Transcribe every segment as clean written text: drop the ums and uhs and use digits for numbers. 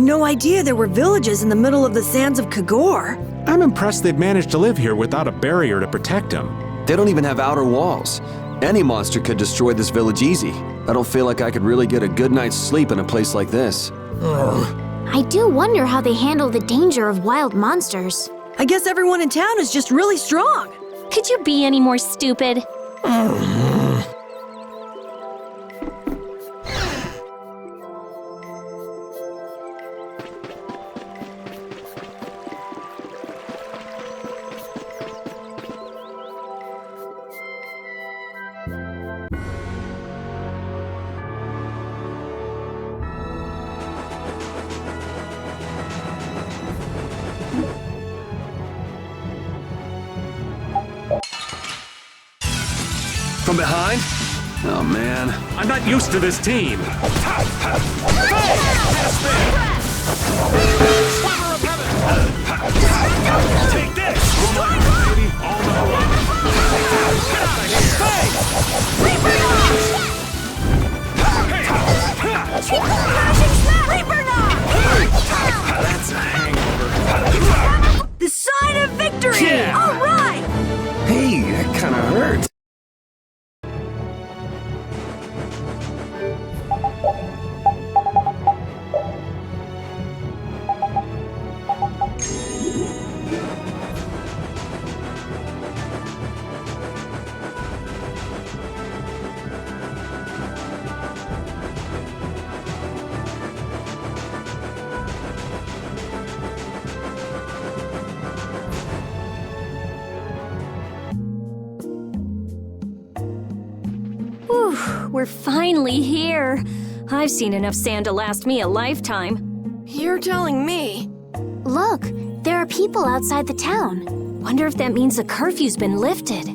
no idea there were villages in the middle of the sands of Kagor. I'm impressed they've managed to live here without a barrier to protect them. They don't even have outer walls. Any monster could destroy this village easy. I don't feel like I could really get a good night's sleep in a place like this. I do wonder how they handle the danger of wild monsters. I guess everyone in town is just really strong. Could you be any more stupid? From behind? Oh man. I'm not used to this team. Take this! Baby, all the way. Get out of here! That's a hangover. The sign of victory! Yeah. All right! Hey, that kinda hurt. Whew, we're finally here. I've seen enough sand to last me a lifetime. You're telling me. Look, there are people outside the town. Wonder if that means the curfew's been lifted.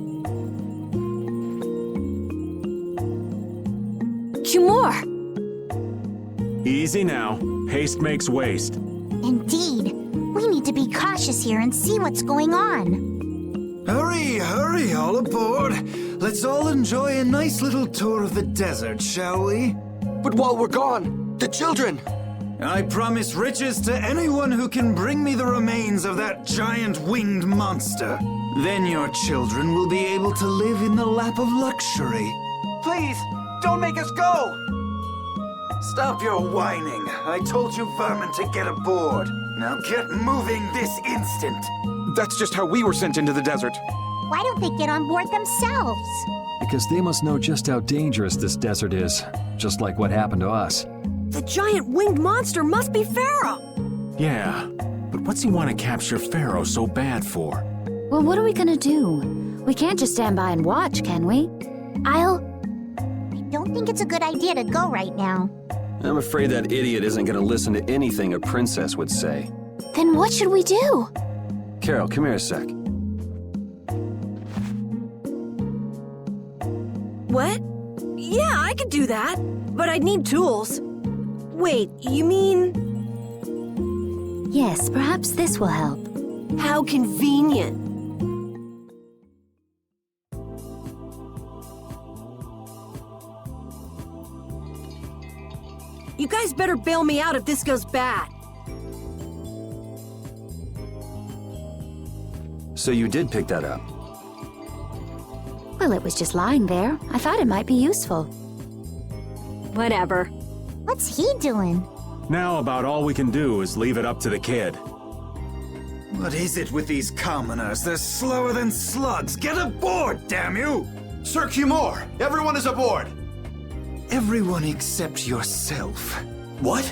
Kumor! Easy now. Haste makes waste. Indeed. We need to be cautious here and see what's going on. Hurry, hurry, all aboard. Let's all enjoy a nice little tour of the desert, shall we? But while we're gone, the children! I promise riches to anyone who can bring me the remains of that giant winged monster. Then your children will be able to live in the lap of luxury. Please, don't make us go! Stop your whining. I told you vermin to get aboard. Now get moving this instant. That's just how we were sent into the desert. Why don't they get on board themselves? Because they must know just how dangerous this desert is, just like what happened to us. The giant winged monster must be Pharaoh. Yeah, but what's he want to capture Pharaoh so bad for? Well, what are we gonna do? We can't just stand by and watch, can we? I don't think it's a good idea to go right now. I'm afraid that idiot isn't gonna listen to anything a princess would say. Then what should we do? Carol, come here a sec. What? Yeah, I could do that. But I'd need tools. Wait, you mean... Yes, perhaps this will help. How convenient. You guys better bail me out if this goes bad. So you did pick that up? Well, it was just lying there. I thought it might be useful. Whatever. What's he doing? Now about all we can do is leave it up to the kid. What is it with these commoners? They're slower than slugs. Get aboard, damn you! Sir Kumor, everyone is aboard. Everyone except yourself. What?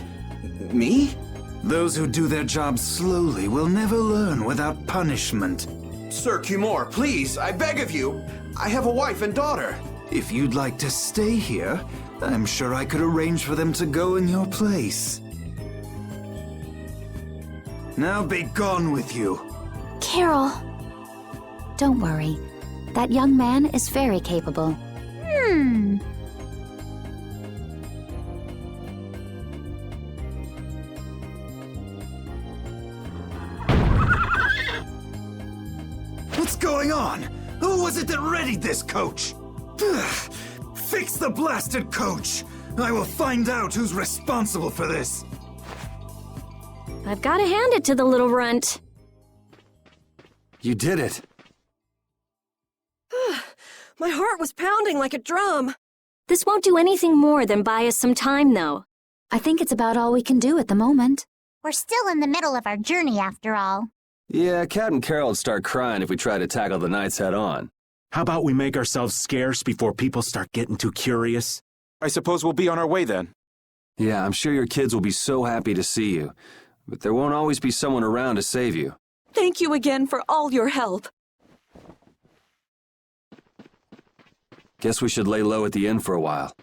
Me? Those who do their jobs slowly will never learn without punishment. Sir Kumor, please, I beg of you. I have a wife and daughter. If you'd like to stay here, I'm sure I could arrange for them to go in your place. Now be gone with you. Carol. Don't worry. That young man is very capable. What's going on? Who was it that readied this coach? Fix the blasted coach! I will find out who's responsible for this. I've got to hand it to the little runt. You did it. My heart was pounding like a drum. This won't do anything more than buy us some time, though. I think it's about all we can do at the moment. We're still in the middle of our journey, after all. Yeah, Cat and Carol would start crying if we tried to tackle the knights head on. How about we make ourselves scarce before people start getting too curious? I suppose we'll be on our way then. Yeah, I'm sure your kids will be so happy to see you. But there won't always be someone around to save you. Thank you again for all your help. Guess we should lay low at the inn for a while.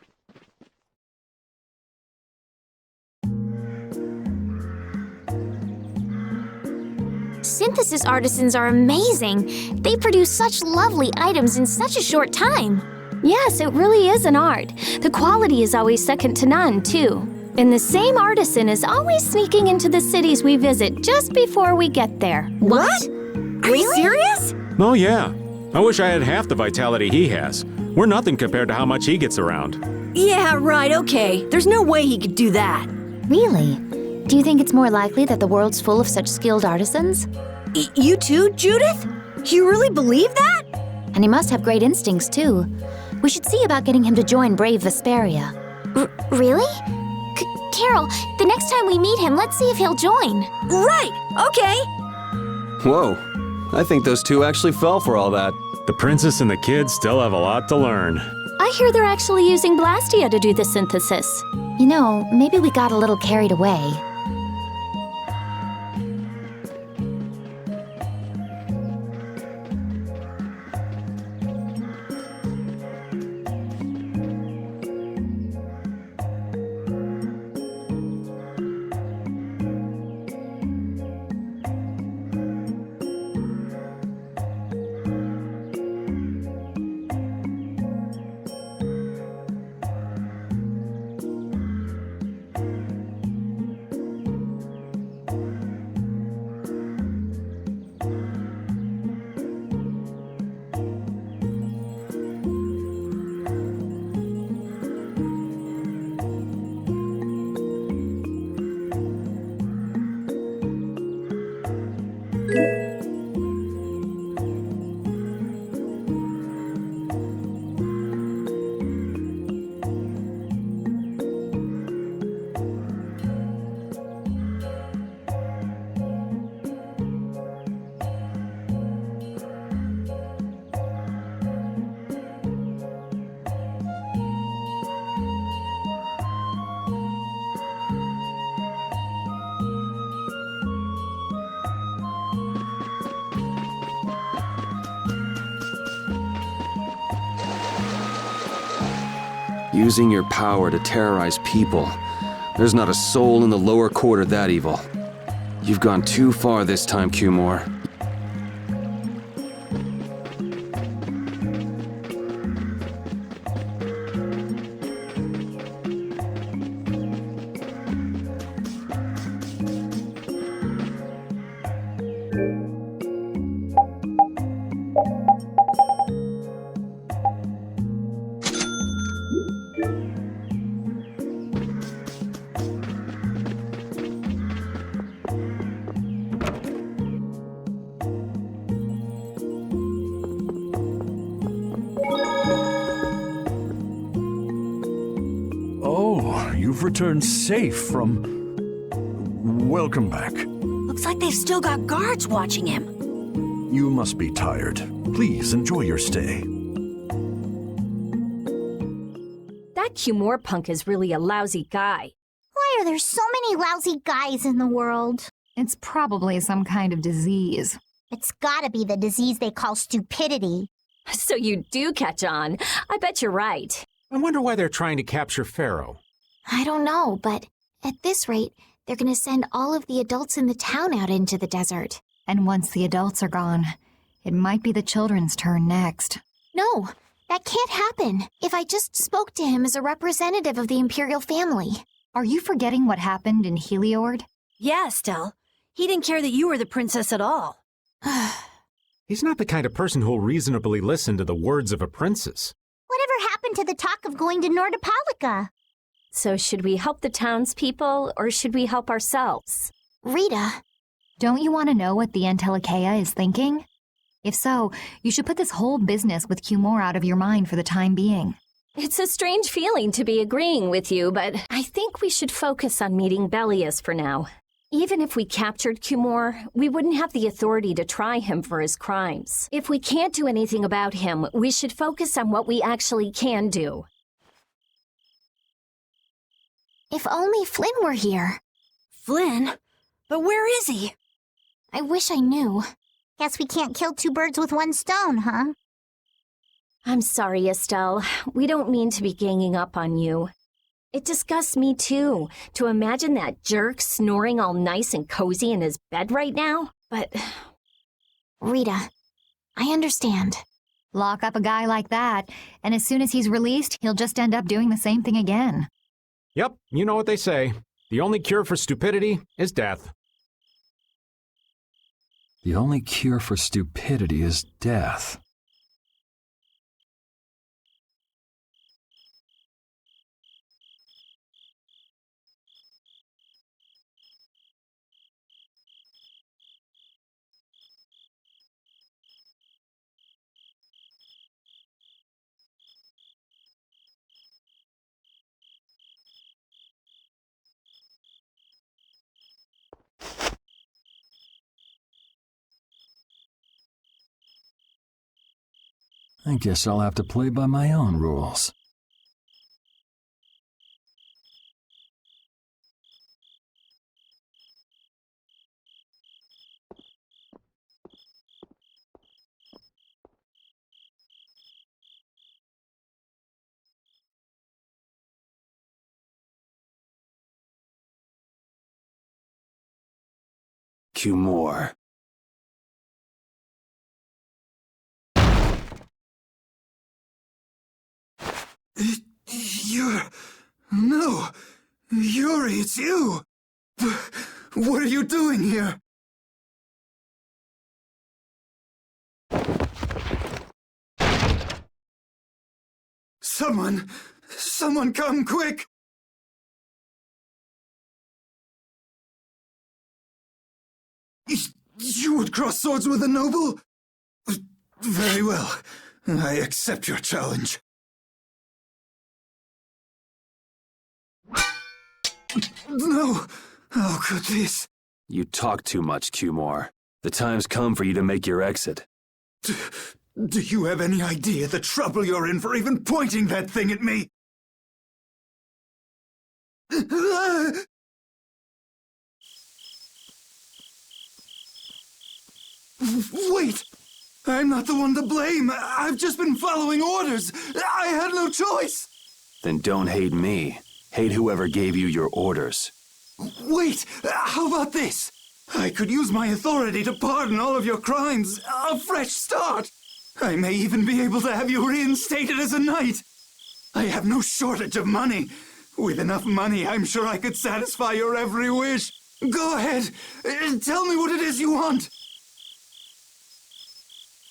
Synthesis artisans are amazing. They produce such lovely items in such a short time. Yes, it really is an art. The quality is always second to none, too. And the same artisan is always sneaking into the cities we visit just before we get there. What? Are you serious? Oh, yeah. I wish I had half the vitality he has. We're nothing compared to how much he gets around. Yeah, right, okay. There's no way he could do that. Really? Do you think it's more likely that the world's full of such skilled artisans? You too, Judith? You really believe that? And he must have great instincts, too. We should see about getting him to join Brave Vesperia. Really? Carol, the next time we meet him, let's see if he'll join. Right, okay. Whoa, I think those two actually fell for all that. The princess and the kids still have a lot to learn. I hear they're actually using Blastia to do the synthesis. You know, maybe we got a little carried away. Using your power to terrorize people. There's not a soul in the lower quarter that evil. You've gone too far this time, Cumore. You've returned safe from... Welcome back. Looks like they've still got guards watching him. You must be tired. Please enjoy your stay. That Cumore punk is really a lousy guy. Why are there so many lousy guys in the world? It's probably some kind of disease. It's gotta be the disease they call stupidity. So you do catch on. I bet you're right. I wonder why they're trying to capture Pharaoh. I don't know, but at this rate, they're gonna send all of the adults in the town out into the desert. And once the adults are gone, it might be the children's turn next. No, that can't happen. If I just spoke to him as a representative of the Imperial family. Are you forgetting what happened in Heliord? Yeah, Estelle. He didn't care that you were the princess at all. He's not the kind of person who'll reasonably listen to the words of a princess. Whatever happened to the talk of going to Nordopolica? So should we help the townspeople, or should we help ourselves? Rita, Don't you want to know what the Antelikeia is thinking? If so, you should put this whole business with Cumore out of your mind for the time being. It's a strange feeling to be agreeing with you, but I think we should focus on meeting Bellius for now. Even if we captured Cumore, we wouldn't have the authority to try him for his crimes. If we can't do anything about him, we should focus on what we actually can do. if only Flynn were here. Flynn? But where is he? I wish I knew. Guess we can't kill two birds with one stone, huh? I'm sorry, Estelle. We don't mean to be ganging up on you. It disgusts me, too, to imagine that jerk snoring all nice and cozy in his bed right now. But... Rita, I understand. Lock up a guy like that, and as soon as he's released, he'll just end up doing the same thing again. Yep, you know what they say. The only cure for stupidity is death. The only cure for stupidity is death. I guess I'll have to play by my own rules. Cumore. No! Yuri, it's you! What are you doing here? Someone come quick! You would cross swords with a noble? Very well. I accept your challenge. No! How could this? You talk too much, Cumore. The time's come for you to make your exit. Do you have any idea the trouble you're in for even pointing that thing at me? Wait! I'm not the one to blame. I've just been following orders. I had no choice. Then don't hate me. Hate whoever gave you your orders. Wait! How about this? I could use my authority to pardon all of your crimes. A fresh start. I may even be able to have you reinstated as a knight. I have no shortage of money. With enough money, I'm sure I could satisfy your every wish. Go ahead. Tell me what it is you want.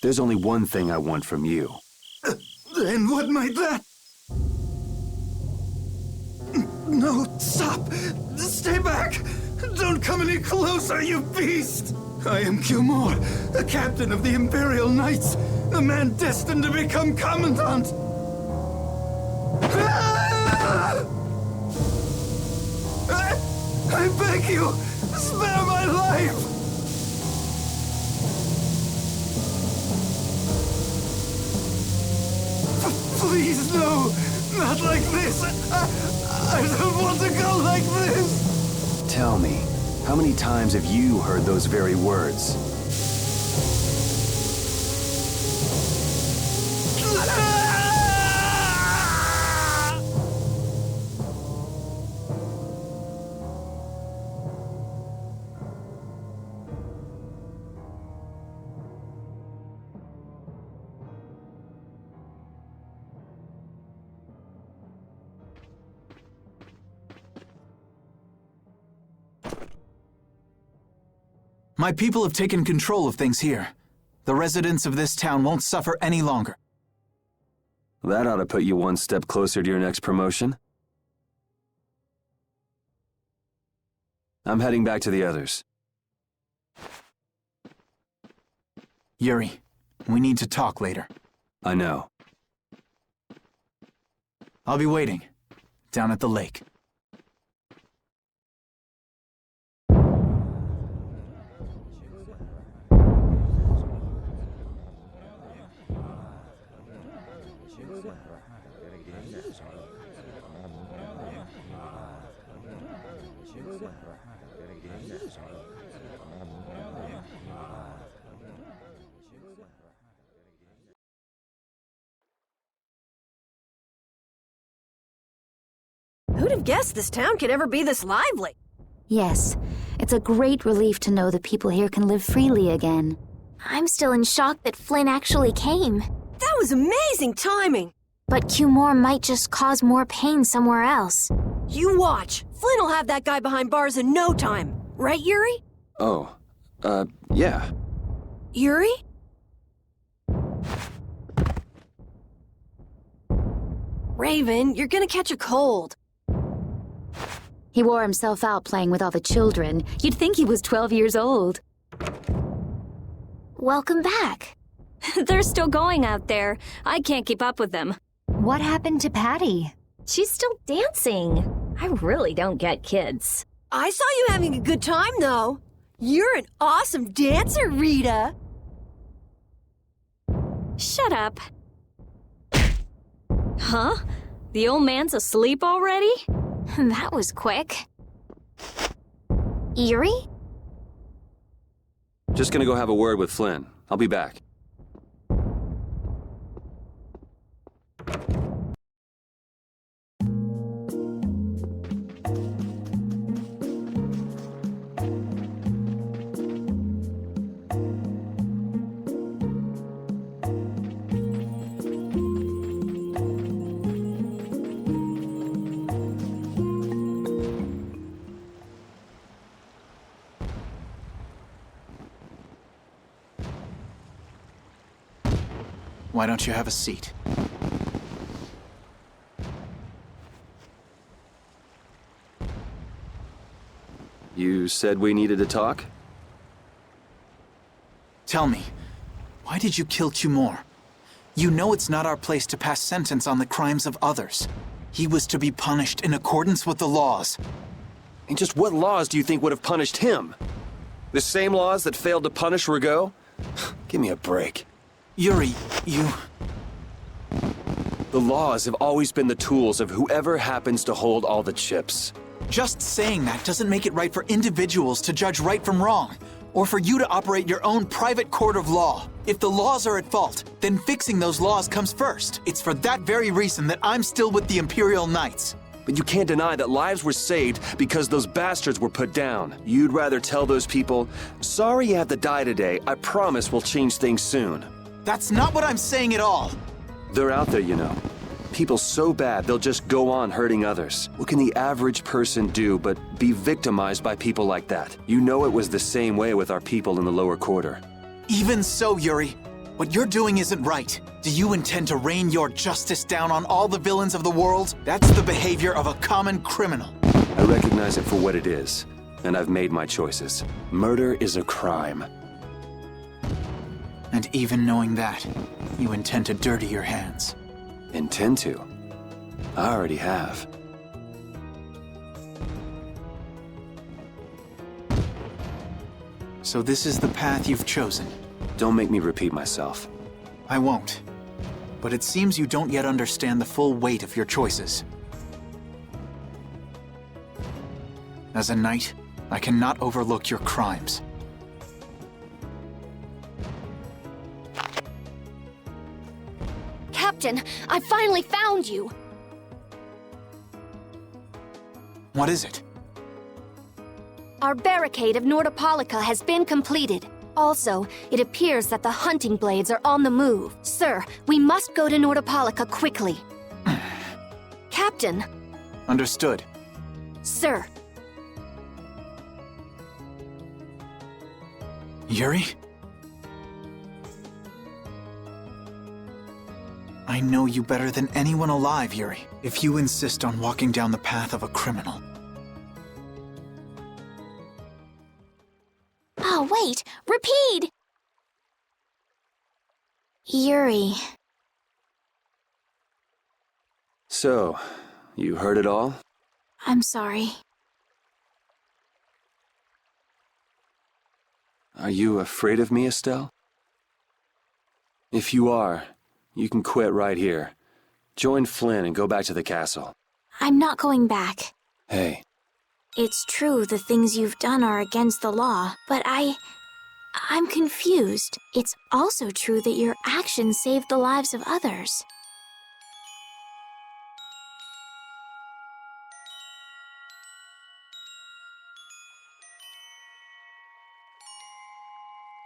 There's only one thing I want from you. Then what might that... No, stop! Stay back! Don't come any closer, you beast! I am Cumore, the captain of the Imperial Knights, the man destined to become Commandant! I beg you, spare my life! Please, no! Not like this! I don't want to go like this! Tell me, how many times have you heard those very words? My people have taken control of things here. The residents of this town won't suffer any longer. That ought to put you one step closer to your next promotion. I'm heading back to the others. Yuri, we need to talk later. I know. I'll be waiting, down at the lake. Who'd have guessed this town could ever be this lively? Yes, it's a great relief to know that people here can live freely again. I'm still in shock that Flynn actually came. That was amazing timing! But Cumore might just cause more pain somewhere else. You watch. Flynn will have that guy behind bars in no time. Right, Yuri? Oh, yeah. Yuri? Raven, you're gonna catch a cold. He wore himself out playing with all the children. You'd think he was 12 years old. Welcome back. They're still going out there. I can't keep up with them. What happened to Patty? She's still dancing. I really don't get kids. I saw you having a good time, though. You're an awesome dancer, Rita. Shut up. Huh? The old man's asleep already? That was quick. Yuri? Just gonna go have a word with Flynn. I'll be back. Why don't you have a seat? You said we needed to talk? Tell me, why did you kill Cumore? You know it's not our place to pass sentence on the crimes of others. He was to be punished in accordance with the laws. And just what laws do you think would have punished him? The same laws that failed to punish Rigaud? Give me a break. Yuri, you... The laws have always been the tools of whoever happens to hold all the chips. Just saying that doesn't make it right for individuals to judge right from wrong, or for you to operate your own private court of law. If the laws are at fault, then fixing those laws comes first. It's for that very reason that I'm still with the Imperial Knights. But you can't deny that lives were saved because those bastards were put down. You'd rather tell those people, sorry you have to die today, I promise we'll change things soon. That's not what I'm saying at all. They're out there, you know. People so bad they'll just go on hurting others. What can the average person do but be victimized by people like that? You know it was the same way with our people in the lower quarter. Even so, Yuri, what you're doing isn't right. Do you intend to rain your justice down on all the villains of the world? That's the behavior of a common criminal. I recognize it for what it is, and I've made my choices. Murder is a crime. And even knowing that, you intend to dirty your hands. Intend to? I already have. So this is the path you've chosen. Don't make me repeat myself. I won't. But it seems you don't yet understand the full weight of your choices. As a knight, I cannot overlook your crimes. Captain, I finally found you! What is it? Our barricade of Nordopolica has been completed. Also, it appears that the hunting blades are on the move. Sir, we must go to Nordopolica quickly. Captain! Understood. Sir! Yuri? I know you better than anyone alive, Yuri. If you insist on walking down the path of a criminal, stampede! Yuri. So, you heard it all? I'm sorry. Are you afraid of me, Estelle? If you are, you can quit right here. Join Flynn and go back to the castle. I'm not going back. Hey. It's true the things you've done are against the law, but I'm confused. It's also true that your actions saved the lives of others.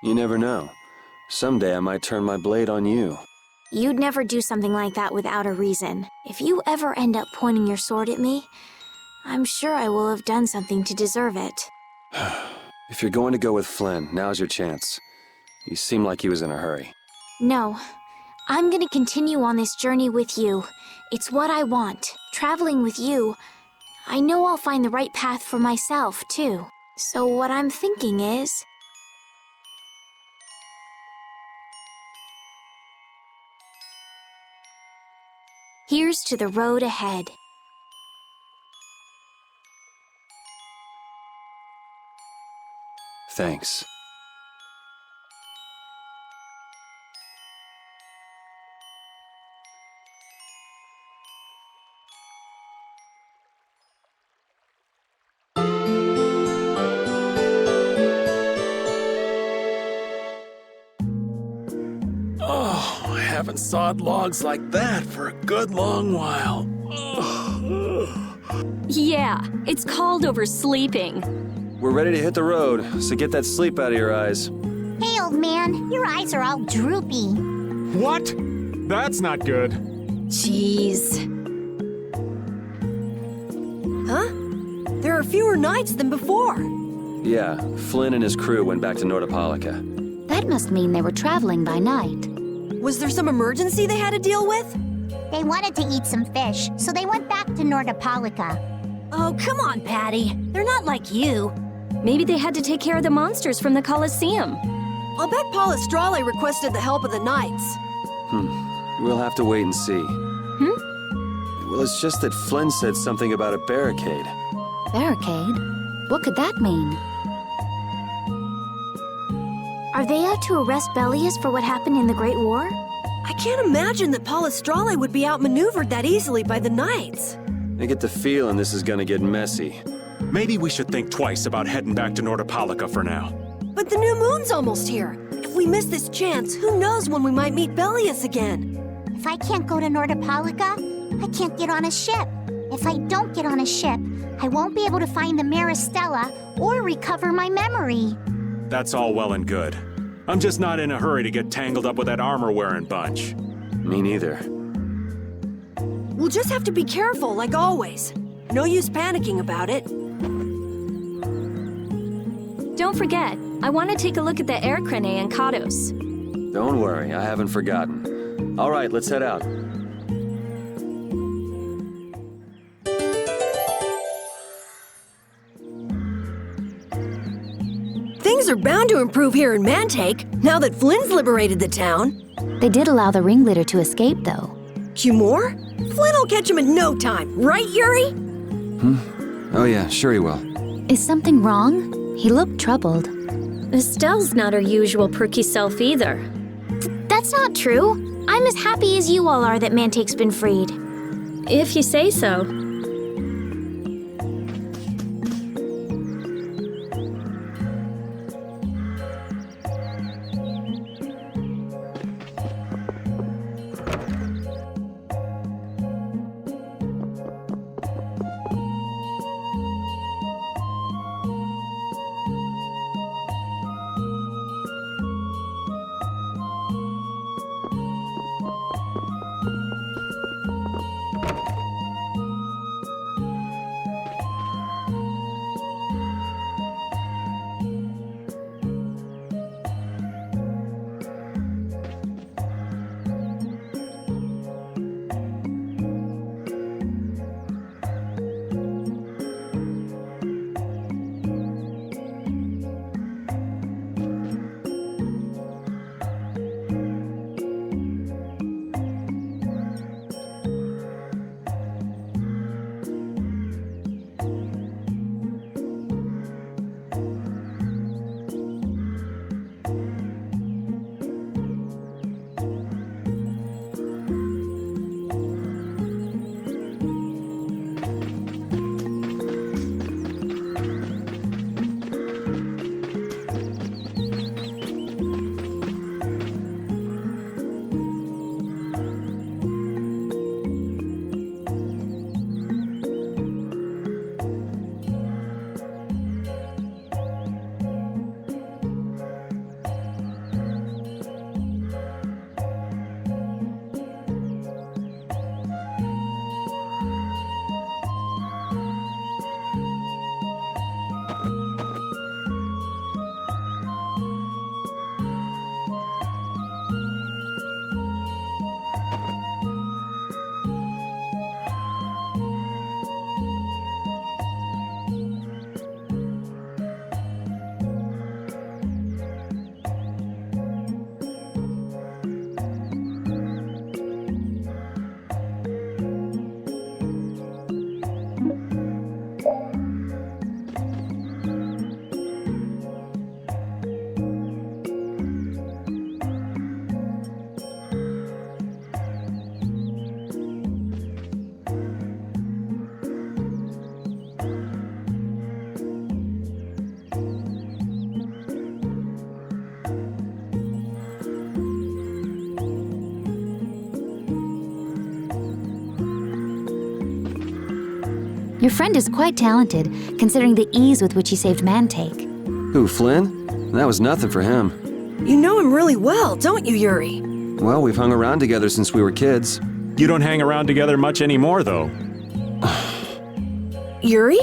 You never know. Someday I might turn my blade on you. You'd never do something like that without a reason. If you ever end up pointing your sword at me, I'm sure I will have done something to deserve it. If you're going to go with Flynn, now's your chance. You seem like he was in a hurry. No. I'm gonna continue on this journey with you. It's what I want. Traveling with you, I know I'll find the right path for myself, too. So what I'm thinking is... here's to the road ahead. Thanks. Oh, I haven't sawed logs like that for a good long while. Yeah, it's called oversleeping. We're ready to hit the road, so get that sleep out of your eyes. Hey, old man, your eyes are all droopy. What? That's not good. Jeez. Huh? There are fewer nights than before. Yeah, Flynn and his crew went back to Nordopolica. That must mean they were traveling by night. Was there some emergency they had to deal with? They wanted to eat some fish, so they went back to Nordopolica. Oh, come on, Patty. They're not like you. Maybe they had to take care of the monsters from the Colosseum. I'll bet Palestrale requested the help of the knights. We'll have to wait and see. Well, it's just that Flynn said something about a barricade. Barricade? What could that mean? Are they out to arrest Bellius for what happened in the Great War? I can't imagine that Palestrale would be outmaneuvered that easily by the knights. I get the feeling this is gonna get messy. Maybe we should think twice about heading back to Nordopolica for now. But the new moon's almost here. If we miss this chance, who knows when we might meet Bellius again? If I can't go to Nordopolica, I can't get on a ship. If I don't get on a ship, I won't be able to find the Maristella or recover my memory. That's all well and good. I'm just not in a hurry to get tangled up with that armor-wearing bunch. Me neither. We'll just have to be careful, like always. No use panicking about it. Don't forget, I want to take a look at the air crane and Kados. Don't worry, I haven't forgotten. All right, let's head out. Things are bound to improve here in Mantake, now that Flynn's liberated the town. They did allow the ringleader to escape, though. Cumore? Flynn'll catch him in no time, right, Yuri? Oh yeah, sure he will. Is something wrong? He looked troubled. Estelle's not her usual perky self either. That's not true. I'm as happy as you all are that Mantake's been freed. If you say so. Your friend is quite talented, considering the ease with which he saved Mantake. Who, Flynn? That was nothing for him. You know him really well, don't you, Yuri? Well, we've hung around together since we were kids. You don't hang around together much anymore, though. Yuri?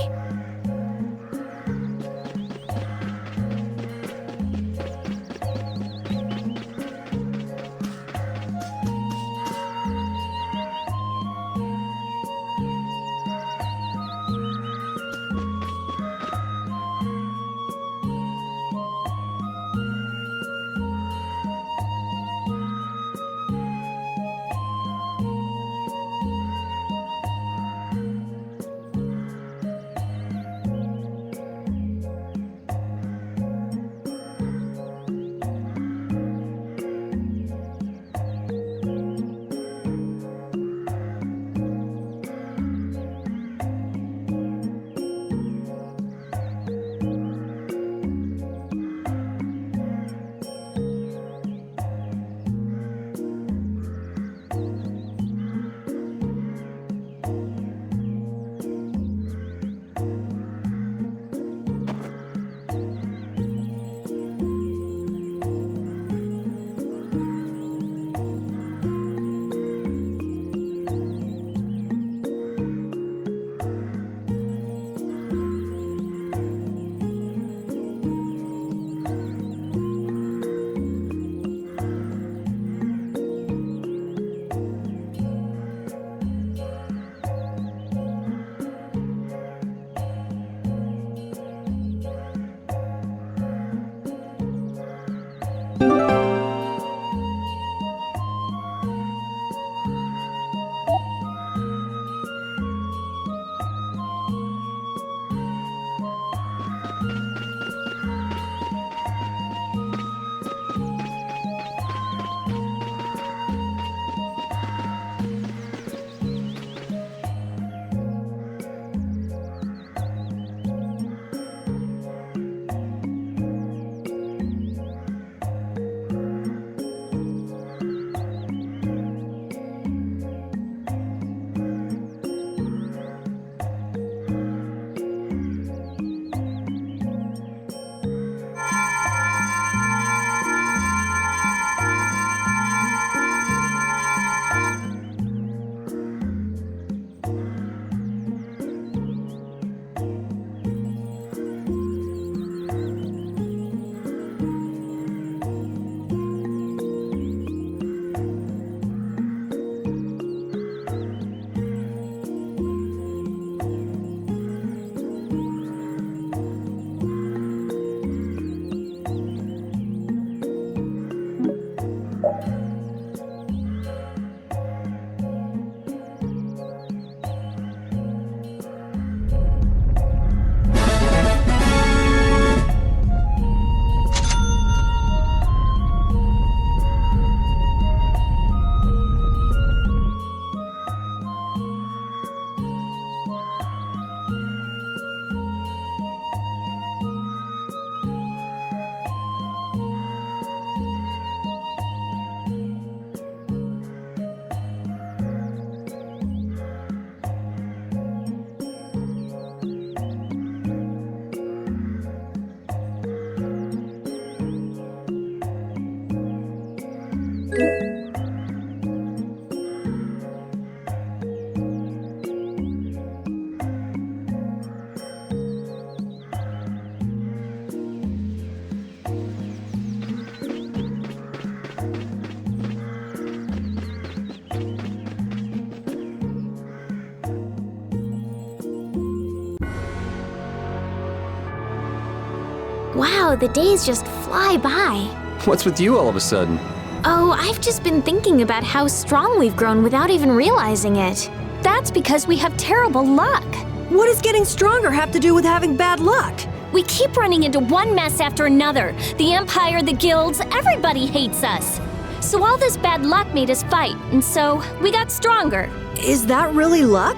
Wow, the days just fly by. What's with you all of a sudden? Oh, I've just been thinking about how strong we've grown without even realizing it. That's because we have terrible luck. What does getting stronger have to do with having bad luck? We keep running into one mess after another. The Empire, the guilds, everybody hates us. So all this bad luck made us fight, and so we got stronger. Is that really luck?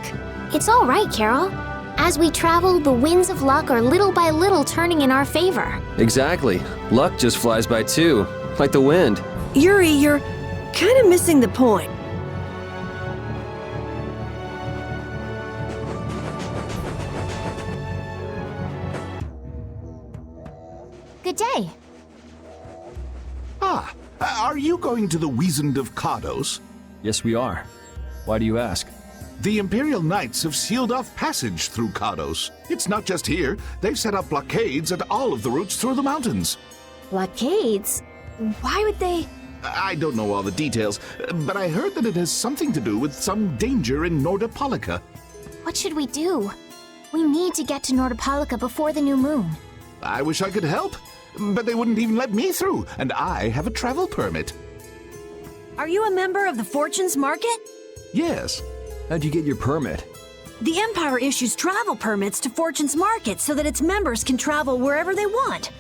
It's all right, Carol. As we travel, the winds of luck are little by little turning in our favor. Exactly. Luck just flies by too, like the wind. Yuri, you're kind of missing the point. good day. Ah, are you going to the Wizened of Cardos? Yes, we are. Why do you ask? The Imperial Knights have sealed off passage through Cardos. It's not just here. They've set up blockades at all of the routes through the mountains. Blockades? Why would they? I don't know all the details, but I heard that it has something to do with some danger in Nordopolica. What should we do? We need to get to Nordopolica before the new moon. I wish I could help, but they wouldn't even let me through, and I have a travel permit. Are you a member of the Fortunes Market? Yes. How'd you get your permit? The Empire issues travel permits to Fortune's Market so that its members can travel wherever they want.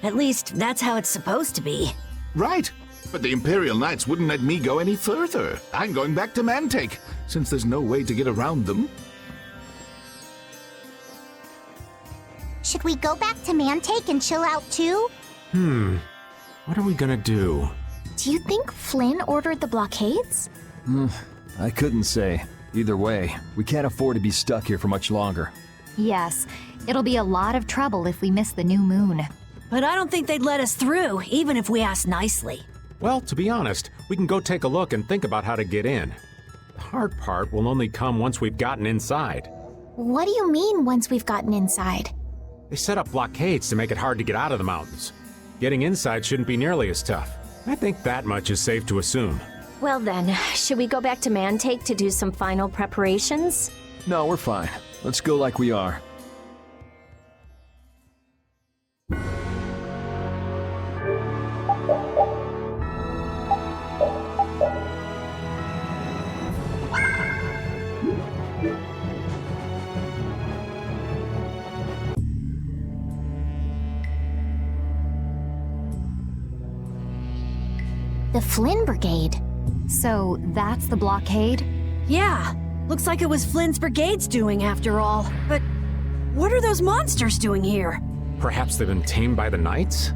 At least, that's how it's supposed to be. Right. But the Imperial Knights wouldn't let me go any further. I'm going back to Mantake, since there's no way to get around them. Should we go back to Mantake and chill out too? What are we gonna do? Do you think Flynn ordered the blockades? I couldn't say. Either way, we can't afford to be stuck here for much longer. Yes, it'll be a lot of trouble if we miss the new moon. But I don't think they'd let us through, even if we asked nicely. Well, to be honest, we can go take a look and think about how to get in. The hard part will only come once we've gotten inside. What do you mean once we've gotten inside? They set up blockades to make it hard to get out of the mountains. Getting inside shouldn't be nearly as tough. I think that much is safe to assume. Well then, should we go back to Mantake to do some final preparations? No, we're fine. Let's go like we are. The Flynn Brigade. So that's the blockade? Yeah, looks like it was Flynn's brigade's doing after all. But what are those monsters doing here? Perhaps they've been tamed by the Knights?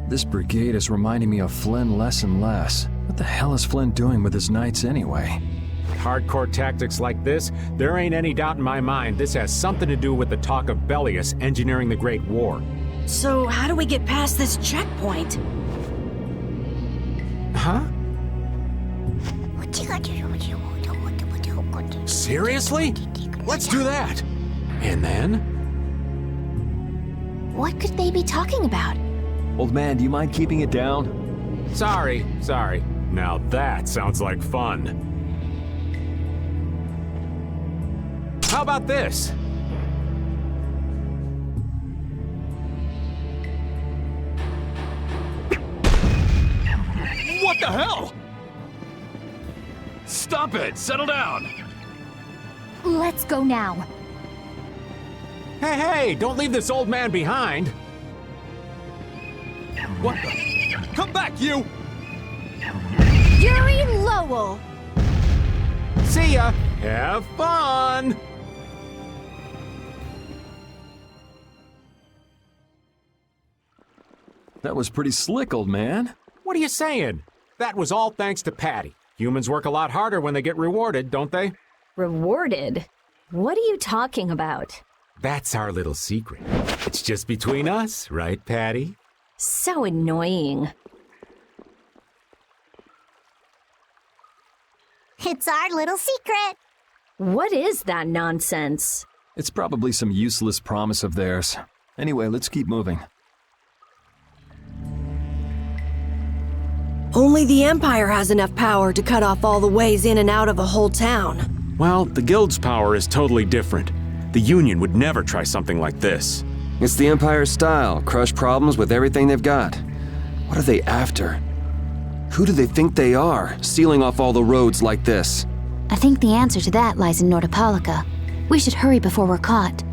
This brigade is reminding me of Flynn less and less. What the hell is Flynn doing with his knights anyway? Hardcore tactics like this, there ain't any doubt in my mind this has something to do with the talk of Bellius engineering the Great War. So how do we get past this checkpoint? Huh? Seriously? Let's do that! And then? What could they be talking about? Old man, do you mind keeping it down? Sorry. Now that sounds like fun. How about this? What the hell? Stop it! Settle down! Let's go now. Hey, don't leave this old man behind! What the? Come back, you! Yuri Lowell! See ya! Have fun! That was pretty slick, old man. What are you saying? That was all thanks to Patty. Humans work a lot harder when they get rewarded, don't they? Rewarded? What are you talking about? That's our little secret. It's just between us, right, Patty? So annoying. It's our little secret. What is that nonsense? It's probably some useless promise of theirs. Anyway, let's keep moving. Only the Empire has enough power to cut off all the ways in and out of a whole town. Well, the Guild's power is totally different. The Union would never try something like this. It's the Empire's style, crush problems with everything they've got. What are they after? Who do they think they are, sealing off all the roads like this? I think the answer to that lies in Nordopolica. We should hurry before we're caught.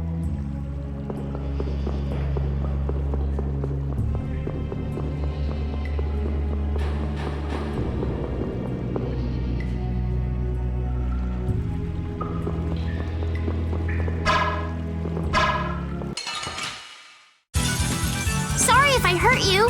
Sorry if I hurt you.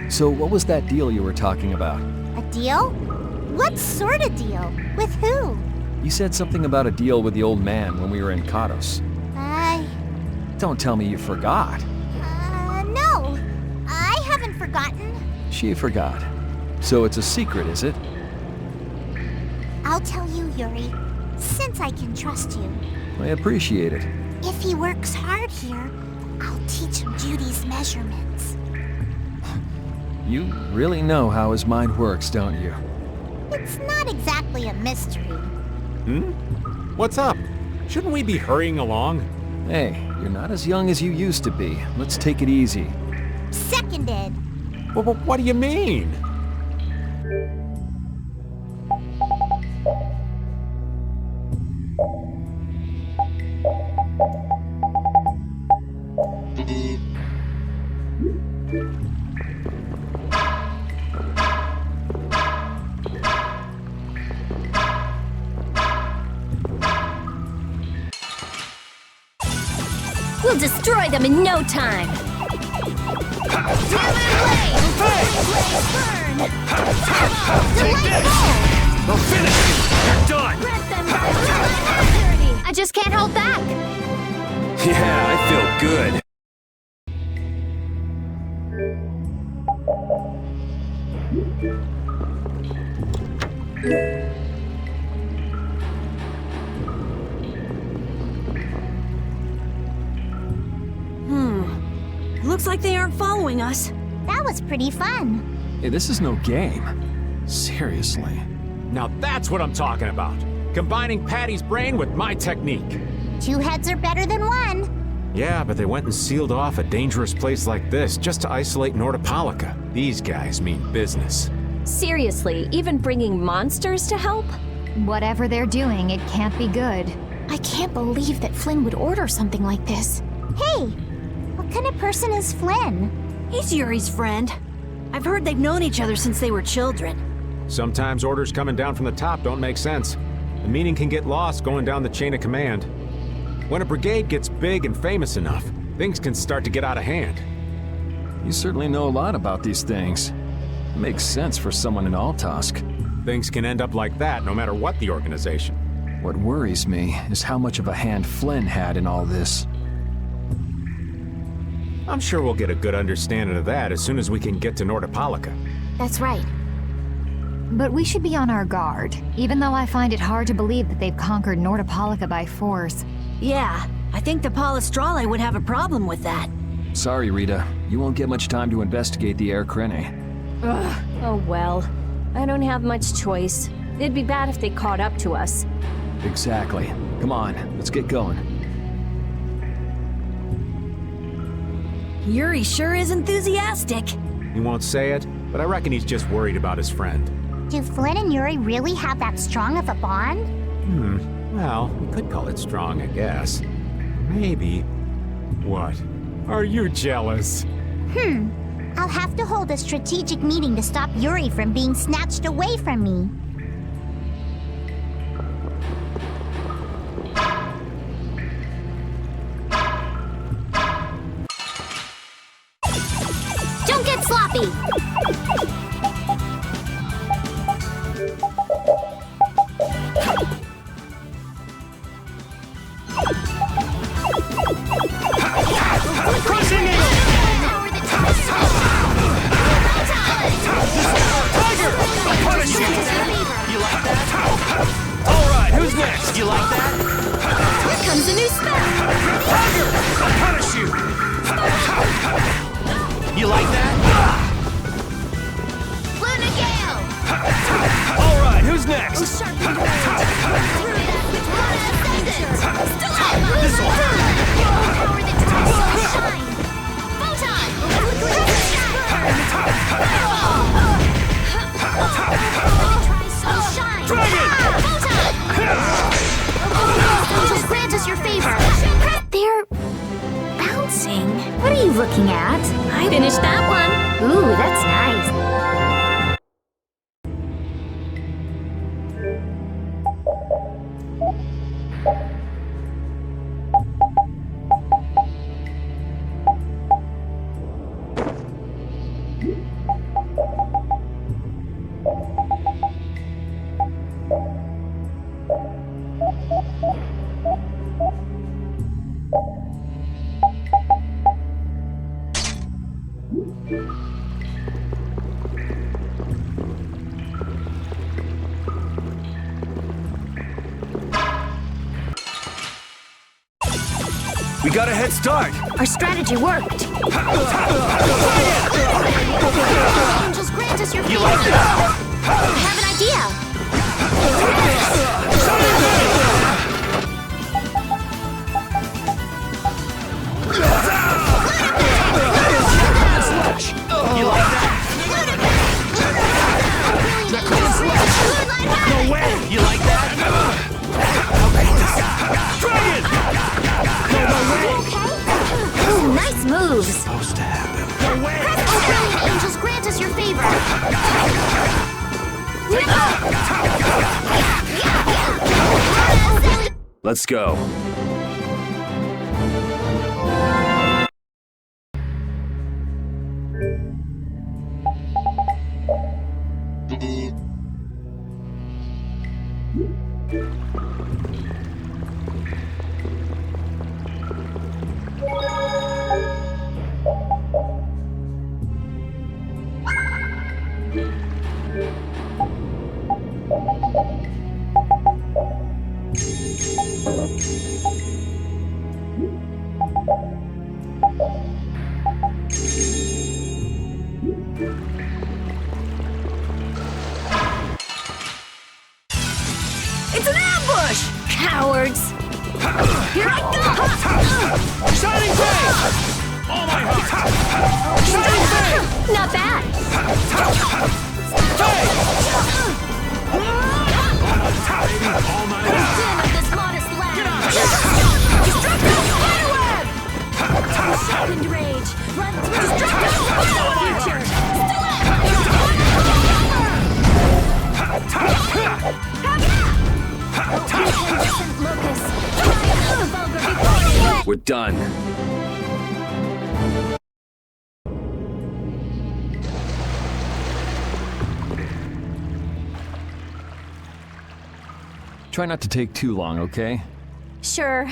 So what was that deal you were talking about? A deal? What sort of deal? With who? You said something about a deal with the old man when we were in Kados. Don't tell me you forgot. No. I haven't forgotten. She forgot. So it's a secret, is it? I'll tell you, Yuri, since I can trust you. I appreciate it. If he works hard here, I'll teach him Judy's measurements. You really know how his mind works, don't you? It's not exactly a mystery. What's up? Shouldn't we be hurrying along? Hey, you're not as young as you used to be. Let's take it easy. Seconded. Well, what do you mean? We'll destroy them in no time. They'll finish you! You're done! I just can't hold back. Yeah, I feel good. Looks like they aren't following us. That was pretty fun. Hey, this is no game. Seriously. Now that's what I'm talking about. Combining Patty's brain with my technique. 2 heads are better than 1. Yeah, but they went and sealed off a dangerous place like this just to isolate Nordopolica. These guys mean business. Seriously, even bringing monsters to help? Whatever they're doing, it can't be good. I can't believe that Flynn would order something like this. Hey, what kind of person is Flynn? He's Yuri's friend. I've heard they've known each other since they were children. Sometimes orders coming down from the top don't make sense. The meaning can get lost going down the chain of command. When a brigade gets big and famous enough, things can start to get out of hand. You certainly know a lot about these things. Makes sense for someone in Altosk. Things can end up like that no matter what the organization. What worries me is how much of a hand Flynn had in all this. I'm sure we'll get a good understanding of that as soon as we can get to Nordopolica. That's right. But we should be on our guard, even though I find it hard to believe that they've conquered Nordopolica by force. Yeah, I think the Palestrale would have a problem with that. Sorry, Rita. You won't get much time to investigate the Air Krene. Ugh, oh well. I don't have much choice. It'd be bad if they caught up to us. Exactly. Come on, let's get going. Yuri sure is enthusiastic. He won't say it, but I reckon he's just worried about his friend. Do Flynn and Yuri really have that strong of a bond? Well, we could call it strong, I guess. Maybe. What? Are you jealous? I'll have to hold a strategic meeting to stop Yuri from being snatched away from me. Don't get sloppy! Alright, who's next? You like that? Here comes a new spell! Tiger! I'll punish you! You like that? Luna Gale! Alright, who's next? This'll hurt! Power that turns shine! Photon! Shine! Dragon! Just grant us your favor! They're bouncing. What are you looking at? I finished that one. Ooh, that's nice. We got a head start! Our strategy worked. Angels, grant us your favor. I have an idea. You like that? No way! You like that? Try it! Ooh, nice moves. Supposed to happen. No way! Okay, angels, grant us your favor. Let's go. It's an ambush! Cowards! Here I go! Shining Ray! All my heart! Shining Ray! Not bad. All my heart! This modest lad. Second rage! Run through! Future! We're done. Try not to take too long, okay? Sure.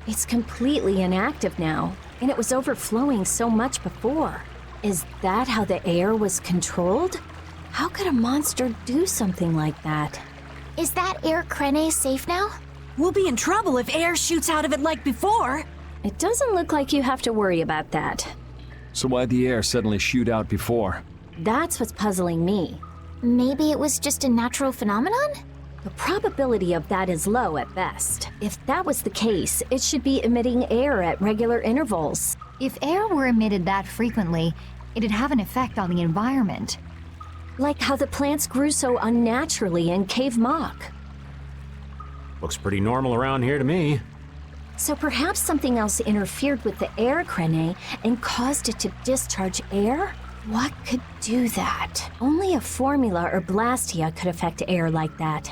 It's completely inactive now, and it was overflowing so much before. Is that how the air was controlled? How could a monster do something like that? Is that air Krene safe now? We'll be in trouble if air shoots out of it like before. It doesn't look like you have to worry about that. So why'd the air suddenly shoot out before? That's what's puzzling me. Maybe it was just a natural phenomenon? The probability of that is low at best. If that was the case, it should be emitting air at regular intervals. If air were emitted that frequently, it'd have an effect on the environment. Like how the plants grew so unnaturally in Cave Mock. Looks pretty normal around here to me. So perhaps something else interfered with the air Krene and caused it to discharge air? What could do that? Only a formula or blastia could affect air like that.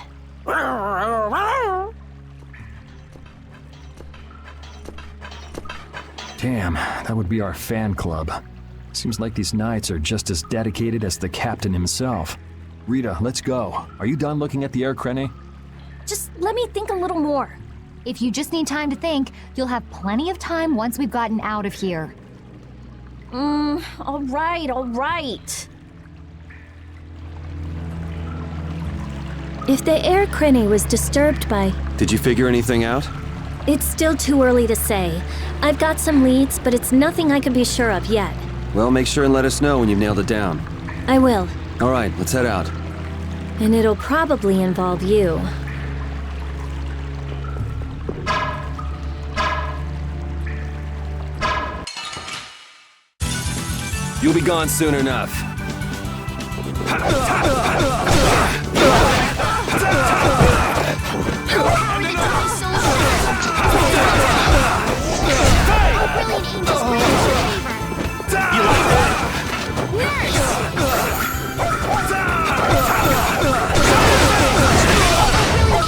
Damn, that would be our fan club. Seems like these knights are just as dedicated as the captain himself. Rita, let's go. Are you done looking at the air Krene? Just let me think a little more. If you just need time to think, you'll have plenty of time once we've gotten out of here. All right. If the air Krene was disturbed by... Did you figure anything out? It's still too early to say. I've got some leads, but it's nothing I can be sure of yet. Well, make sure and let us know when you've nailed it down. I will. All right, let's head out. And it'll probably involve you. You'll be gone soon enough.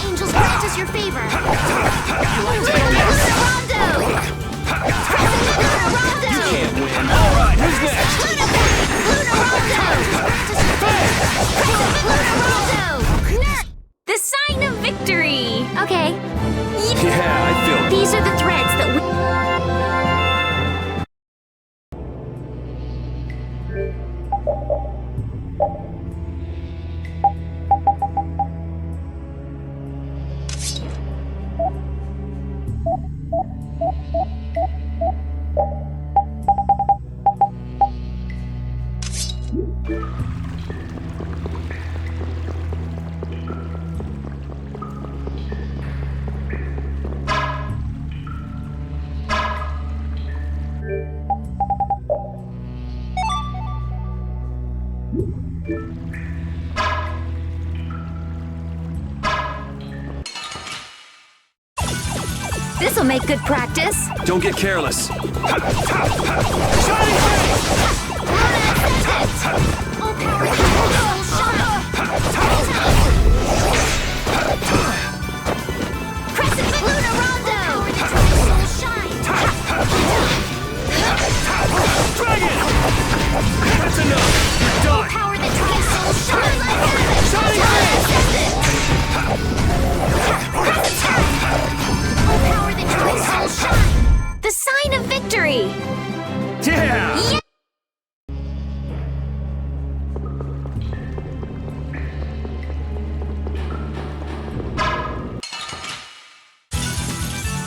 Angels, grant us your favor. You can't win. All right, who's next? Lunar Rondo! This'll make good practice. Don't get careless. Shining Ray! Oh, power Crescent Luna Rondo! Dragon! That's enough! You're done! Power that tries soul shine! Shining Ray! Oh, power that tries soul shine! The sign of victory! Yeah!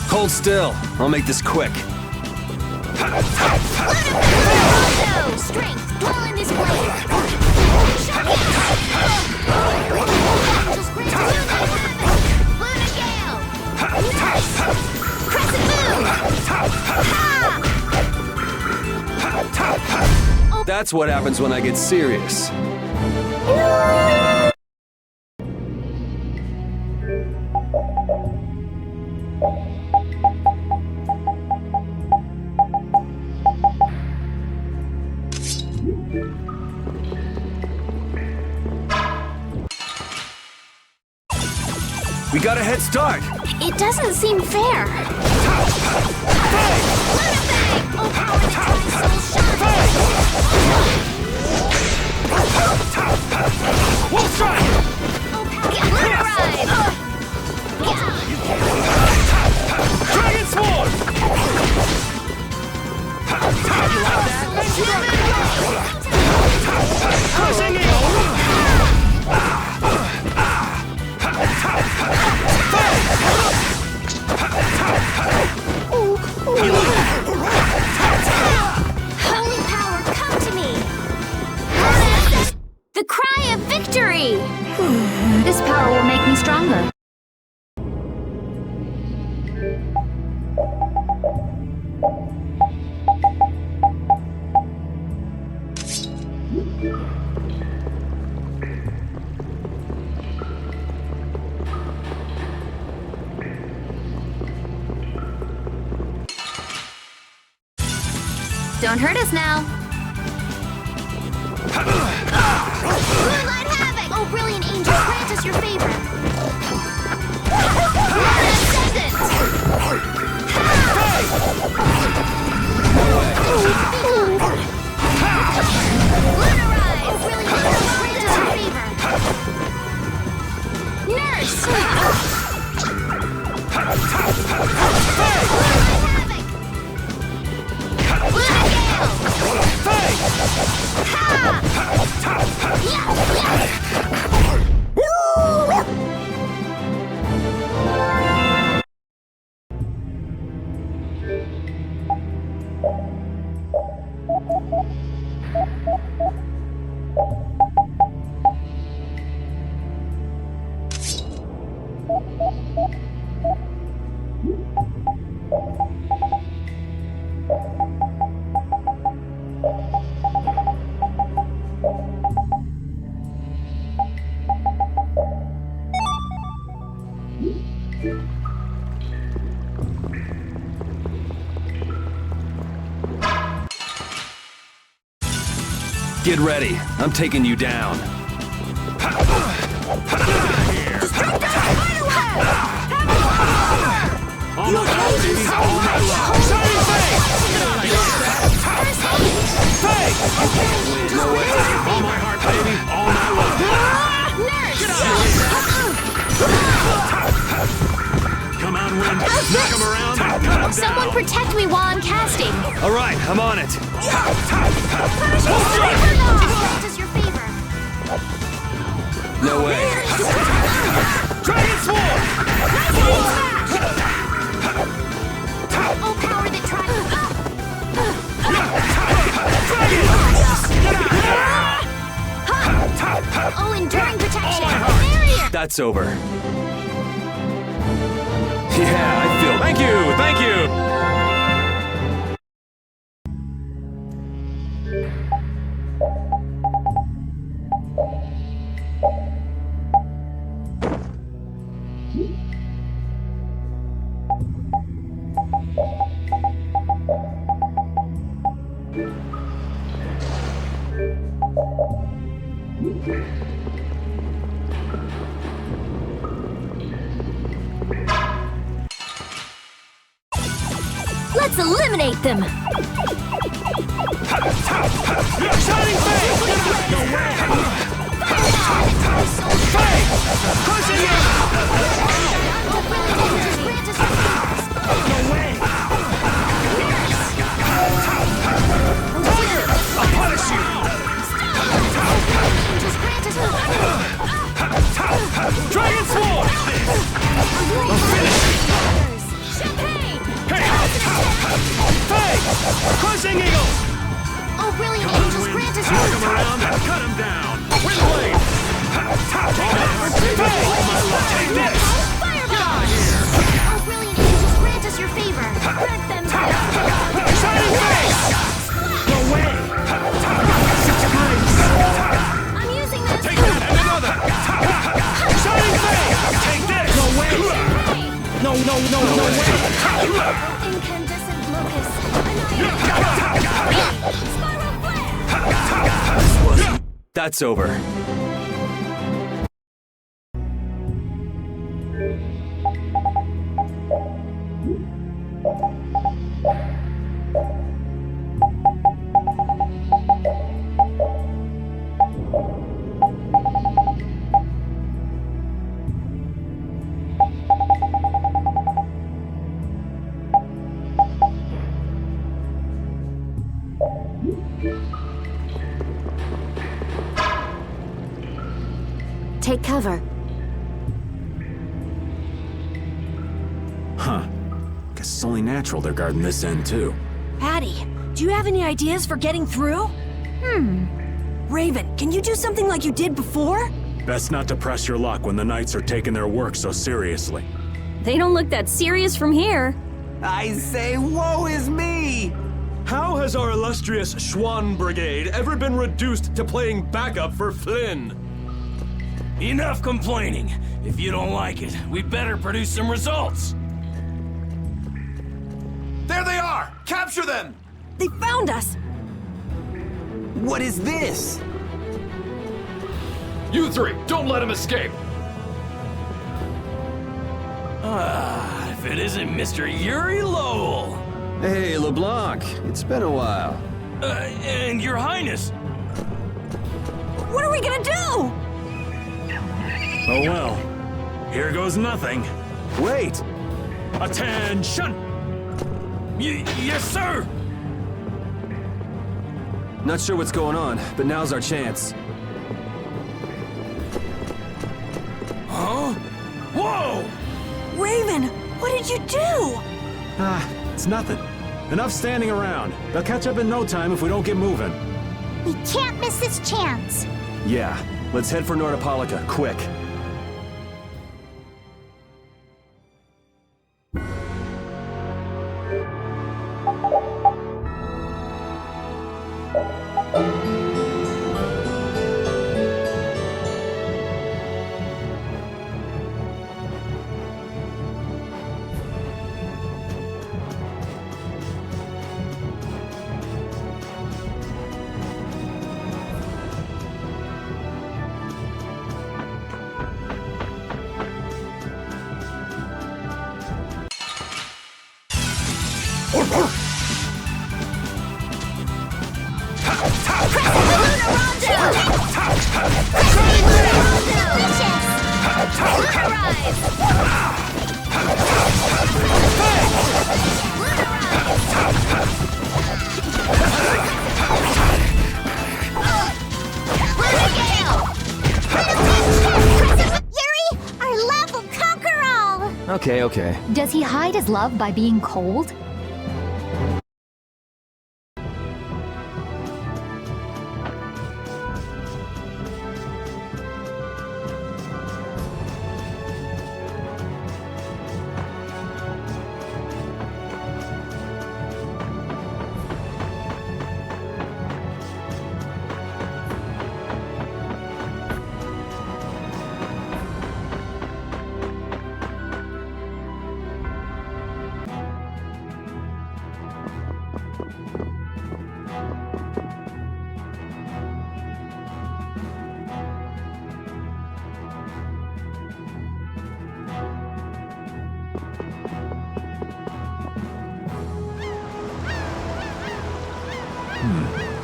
Hold still. I'll make this quick. Rondo! Strength! Dwell in this blade! Angels grant Luna havoc! Luna Gale! Nurse! Crescent Moon! Ha! That's what happens when I get serious. We got a head start. It doesn't seem fair. Oh, power that tries soul shine! Wolf strike! Oh, power Luna Ride! Dragon Sword! Crushing Eel! Holy power, come to me! The cry of victory! This power will make me stronger. Don't hurt us now. Moonlight Havoc! Oh, brilliant angels, grant us your favor! Ascendant! Luna Rise! Oh, brilliant angels, grant us your favor! Nurse! Get ready. I'm taking you down. All my heart, baby! All my love! Shining Faye! No way! All my heart, baby! All my love! Come on, Wind! Knock him around and cut him Someone down! protect me while I'm casting. All right, I'm on it. Grant us your favor! No way. Dragon Sword! Oh, power that tries... Oh, enduring protection! Barrier! That's over. Yeah, I feel. Thank you! Thank you! Let's eliminate them! Shining Fang! No way! Fang! Crushing it! No way! Tiger! I'll punish you! Dragon Sword! I'll finish it! Hey! Fang! Crushing Eagle! Oh, brilliant angels, grant us Knock him around and cut him down! Wind Blade! Fang! Take this! Fireball! Oh, brilliant angels, grant us your favor. Let them down! Shining Fang! No way! Such grace! I'm using this! Take that and another! Shining Fang! Take this! No way! No way! Incandescent locust! Spiral flare! That's over. Take cover. Huh. Guess it's only natural they're guarding this end, too. Patty, do you have any ideas for getting through? Raven, can you do something like you did before? Best not to press your luck when the knights are taking their work so seriously. They don't look that serious from here. I say, woe is me! How has our illustrious Schwann Brigade ever been reduced to playing backup for Flynn? Enough complaining. If you don't like it, we better produce some results. There they are! Capture them! They found us! What is this? You three, don't let him escape! If it isn't Mr. Yuri Lowell! Hey, LeBlanc. It's been a while. And Your Highness! What are we gonna do? Oh well. Here goes nothing. Wait! Attention! Yes, sir! Not sure what's going on, but now's our chance. Huh? Whoa! Raven, what did you do? It's nothing. Enough standing around. They'll catch up in no time if we don't get moving. We can't miss this chance. Yeah, let's head for Nordopolica, quick. Okay. Does he hide his love by being cold?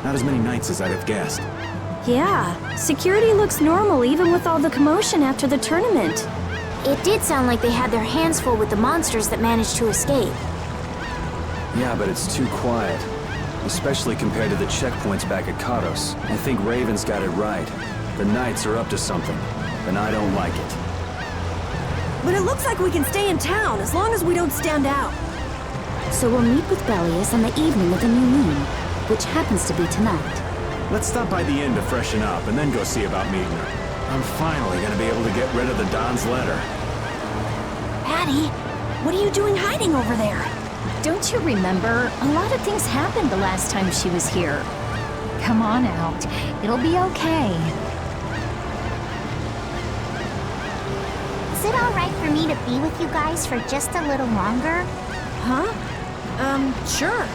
Not as many knights as I'd have guessed. Yeah, security looks normal even with all the commotion after the tournament. It did sound like they had their hands full with the monsters that managed to escape. Yeah, but it's too quiet. Especially compared to the checkpoints back at Kados. I think Raven's got it right. The Knights are up to something, and I don't like it. But it looks like we can stay in town as long as we don't stand out. So we'll meet with Bellius on the evening of the new moon, which happens to be tonight. Let's stop by the inn to freshen up and then go see about meeting her. I'm finally gonna be able to get rid of the Don's letter. Patty, what are you doing hiding over there? Don't you remember? A lot of things happened the last time she was here. Come on out. It'll be okay. Is it alright for me to be with you guys for just a little longer? Huh? Sure.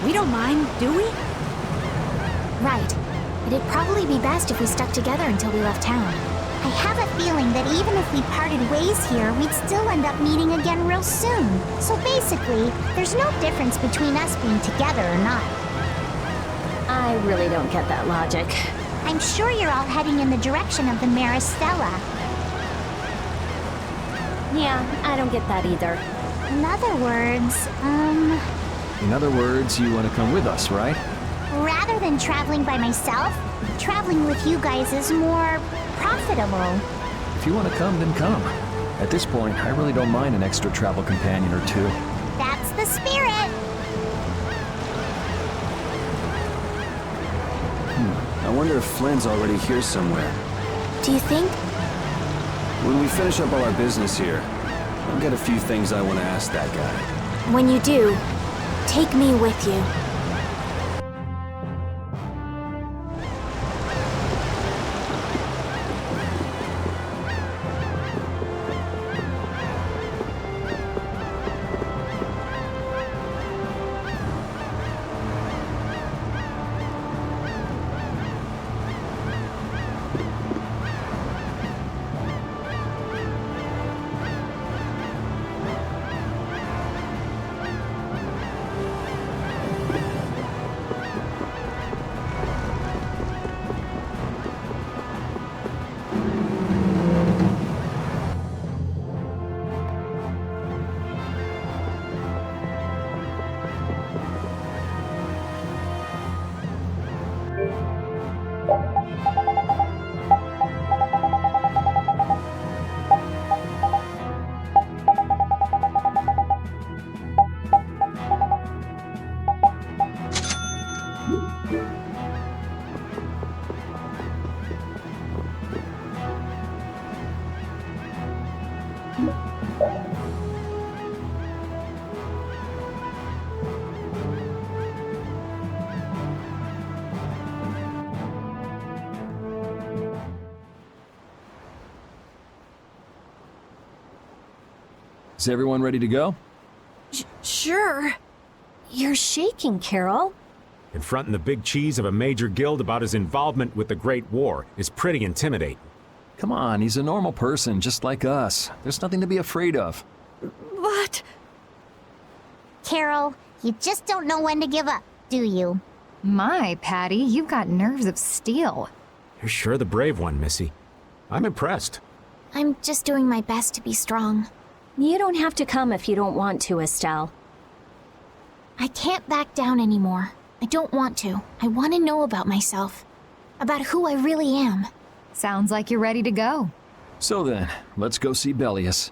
We don't mind, do we? Right. It'd probably be best if we stuck together until we left town. I have a feeling that even if we parted ways here, we'd still end up meeting again real soon. So basically, there's no difference between us being together or not. I really don't get that logic. I'm sure you're all heading in the direction of the Maristella. Yeah, I don't get that either. In other words, In other words, you want to come with us, right? rather than traveling by myself, traveling with you guys is more profitable. If you want to come, then come. At this point, I really don't mind an extra travel companion or two. That's the spirit! I wonder if Flynn's already here somewhere. Do you think? When we finish up all our business here, I've got a few things I want to ask that guy. When you do, take me with you. Is everyone ready to go? Sure. You're shaking, Carol. Confronting the big cheese of a major guild about his involvement with the Great War is pretty intimidating. Come on, he's a normal person, just like us. There's nothing to be afraid of. But... Carol, you just don't know when to give up, do you? My, Patty, you've got nerves of steel. You're sure the brave one, Missy. I'm impressed. I'm just doing my best to be strong. You don't have to come if you don't want to, Estelle. I can't back down anymore. I don't want to. I want to know about myself. About who I really am. Sounds like you're ready to go. So then, let's go see Bellius.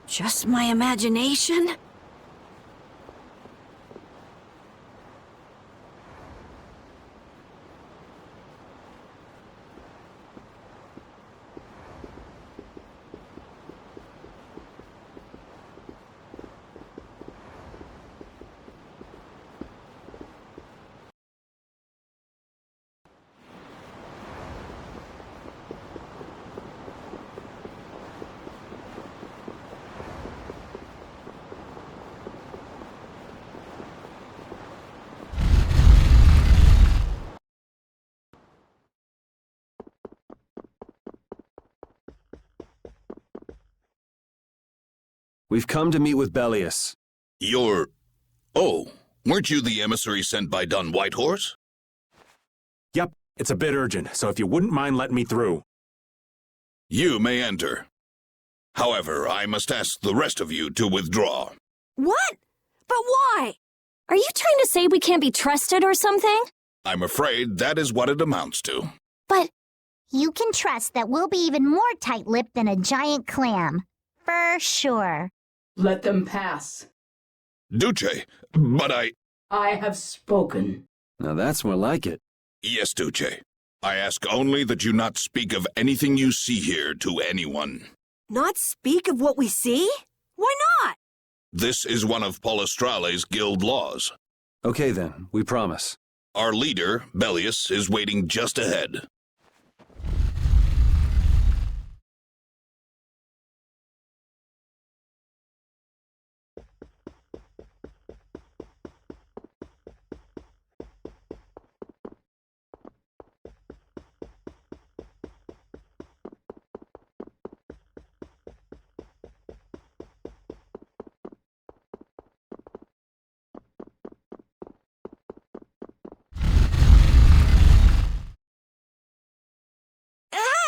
just my imagination? We've come to meet with Bellius. You're Oh, weren't you the emissary sent by Don Whitehorse? Yep, it's a bit urgent, so if you wouldn't mind letting me through. You may enter. However, I must ask the rest of you to withdraw. What? But why? Are you trying to say we can't be trusted or something? I'm afraid that is what it amounts to. But you can trust that we'll be even more tight-lipped than a giant clam. For sure. Let them pass. Duce, but I have spoken. Now that's more like it. Yes, Duce. I ask only that you not speak of anything you see here to anyone. Not speak of what we see? Why not? This is one of Palestrale's guild laws. Okay then, we promise. Our leader, Bellius, is waiting just ahead.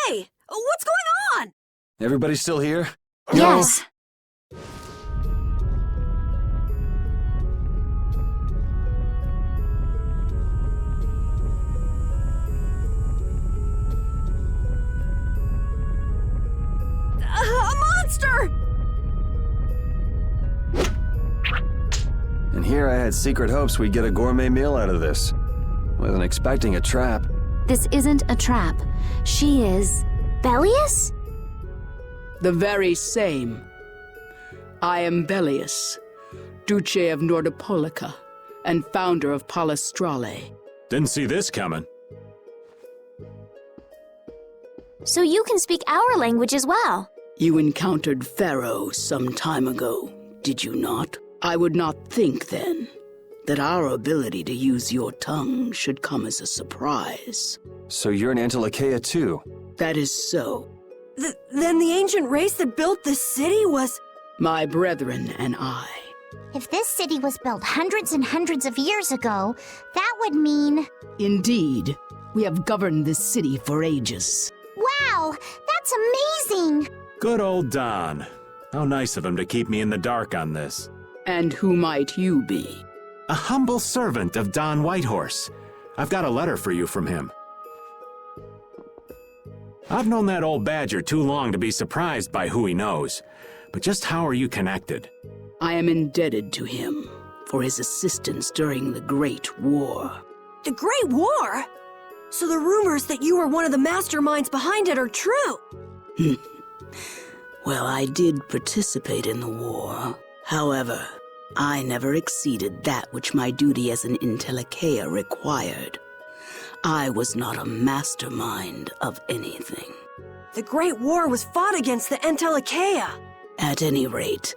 Hey! What's going on? Everybody still here? Yes. A monster! And here I had secret hopes we'd get a gourmet meal out of this. Wasn't expecting a trap. This isn't a trap. She is... Bellius? The very same. I am Bellius, Duce of Nordopolica, and founder of Palestrale. Didn't see this coming. So you can speak our language as well. You encountered Pharaoh some time ago, did you not? I would not think then that our ability to use your tongue should come as a surprise. So you're an Antilocheia too? That is so. Then the ancient race that built this city was... My brethren and I. If this city was built hundreds and hundreds of years ago, that would mean... Indeed, we have governed this city for ages. Wow, that's amazing! Good old Don. How nice of him to keep me in the dark on this. And who might you be? A humble servant of Don Whitehorse. I've got a letter for you from him. I've known that old badger too long to be surprised by who he knows. But just how are you connected? I am indebted to him for his assistance during the Great War. The Great War? So the rumors that you were one of the masterminds behind it are true? Well, I did participate in the war. However, I never exceeded that which my duty as an Intellicheia required. I was not a mastermind of anything. The Great War was fought against the Entellicheia. At any rate,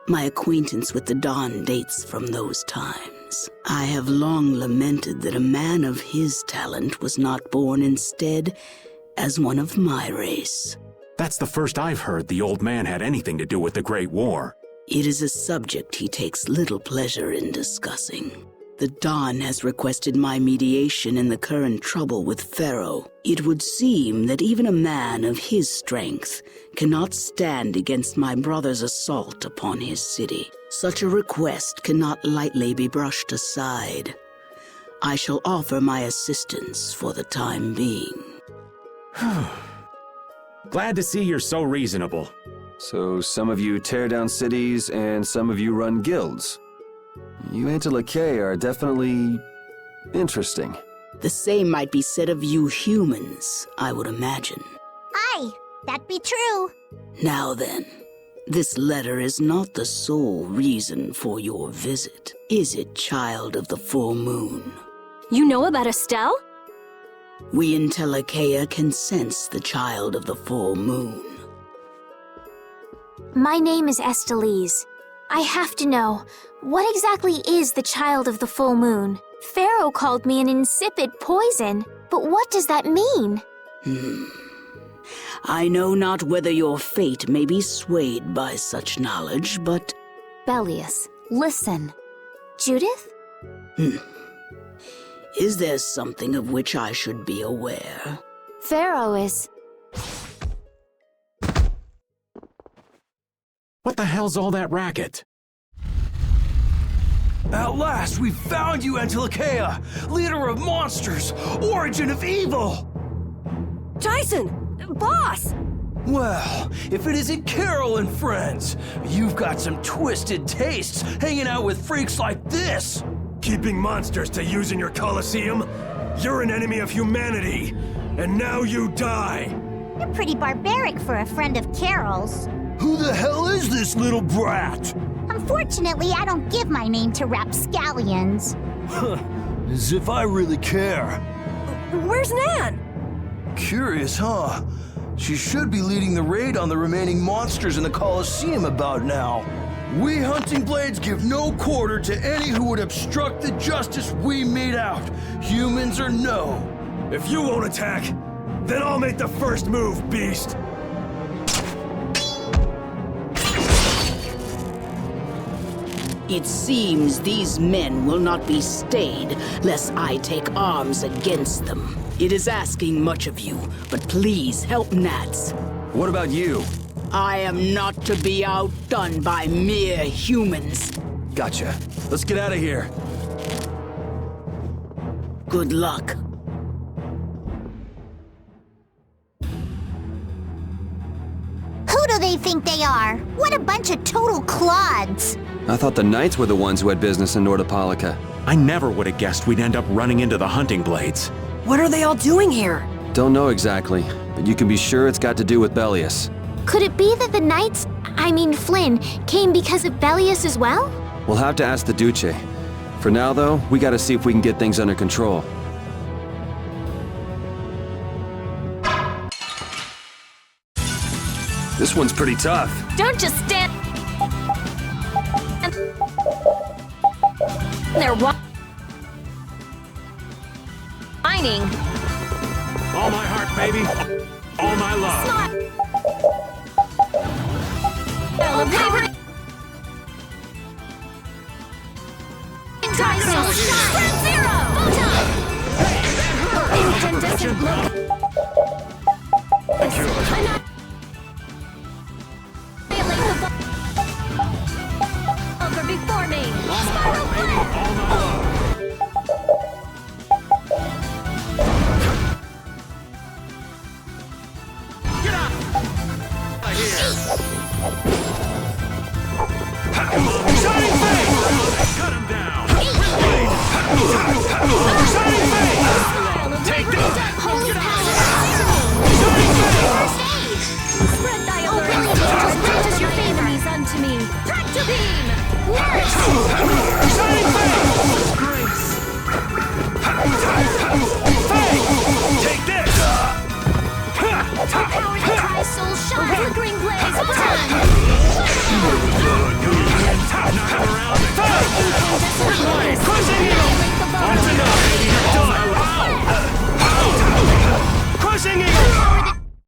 my acquaintance with the Dawn dates from those times. I have long lamented that a man of his talent was not born instead as one of my race. That's the first I've heard the old man had anything to do with the Great War. It is a subject he takes little pleasure in discussing. The Dawn has requested my mediation in the current trouble with Pharaoh. It would seem that even a man of his strength cannot stand against my brother's assault upon his city. Such a request cannot lightly be brushed aside. I shall offer my assistance for the time being. Glad to see you're so reasonable. So some of you tear down cities and some of you run guilds. You Antilocheia are definitely interesting. The same might be said of you humans, I would imagine. Aye, that be true. Now then, this letter is not the sole reason for your visit, is it, child of the full moon? You know about Estelle? We Intellicheia can sense the child of the full moon. My name is Estelise. I have to know, what exactly is the child of the full moon? Pharaoh called me an insipid poison, but what does that mean? I know not whether your fate may be swayed by such knowledge, but... Bellius, listen. Judith? Is there something of which I should be aware? Pharaoh is... What the hell's all that racket? At last, we found you, Antilochea, leader of monsters, origin of evil! Tyson! Boss! Well, if it isn't Carol and friends, you've got some twisted tastes hanging out with freaks like this! Keeping monsters to use in your Colosseum? You're an enemy of humanity, and now you die! You're pretty barbaric for a friend of Carol's. Who the hell is this little brat? Unfortunately, I don't give my name to rapscallions. As if I really care. Where's Nan? Curious, huh? She should be leading the raid on the remaining monsters in the Colosseum about now. We Hunting Blades give no quarter to any who would obstruct the justice we mete out, humans or no. If you won't attack, then I'll make the first move, beast. It seems these men will not be stayed lest I take arms against them. It is asking much of you, but please help Nats. What about you? I am not to be outdone by mere humans. Gotcha. Let's get out of here. Good luck. Who do they think they are? What a bunch of total clods! I thought the Knights were the ones who had business in Nordopolica. I never would have guessed we'd end up running into the Hunting Blades. What are they all doing here? Don't know exactly, but you can be sure it's got to do with Bellius. Could it be that the Knights, Flynn, came because of Bellius as well? We'll have to ask the Duce. For now, though, we gotta see if we can get things under control. This one's pretty tough. Don't just stand there whining. All my heart, baby. All my love. Before me.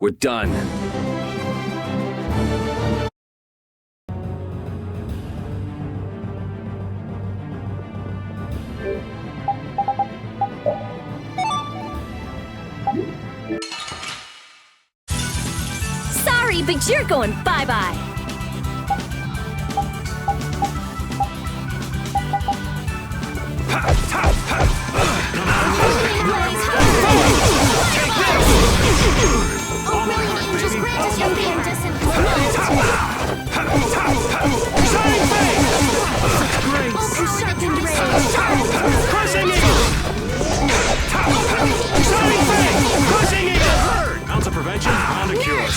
We're done. Sorry, but you're going bye-bye. Ounce of prevention, pound of cure.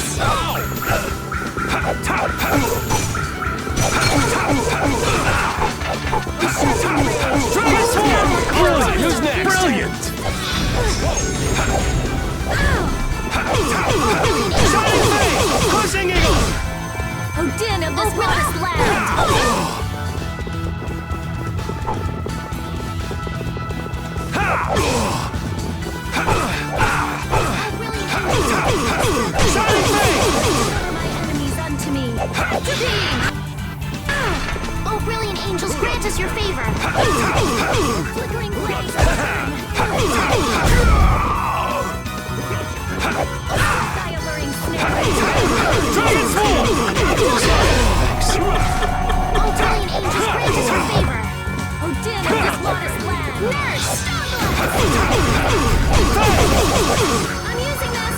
angels, grant us your favor. Flickering blades. Alluring snare. Dragon Swarm! All brilliant angels, grant us your favor. Oh, dim of this modest land. Nurse! I'm using this.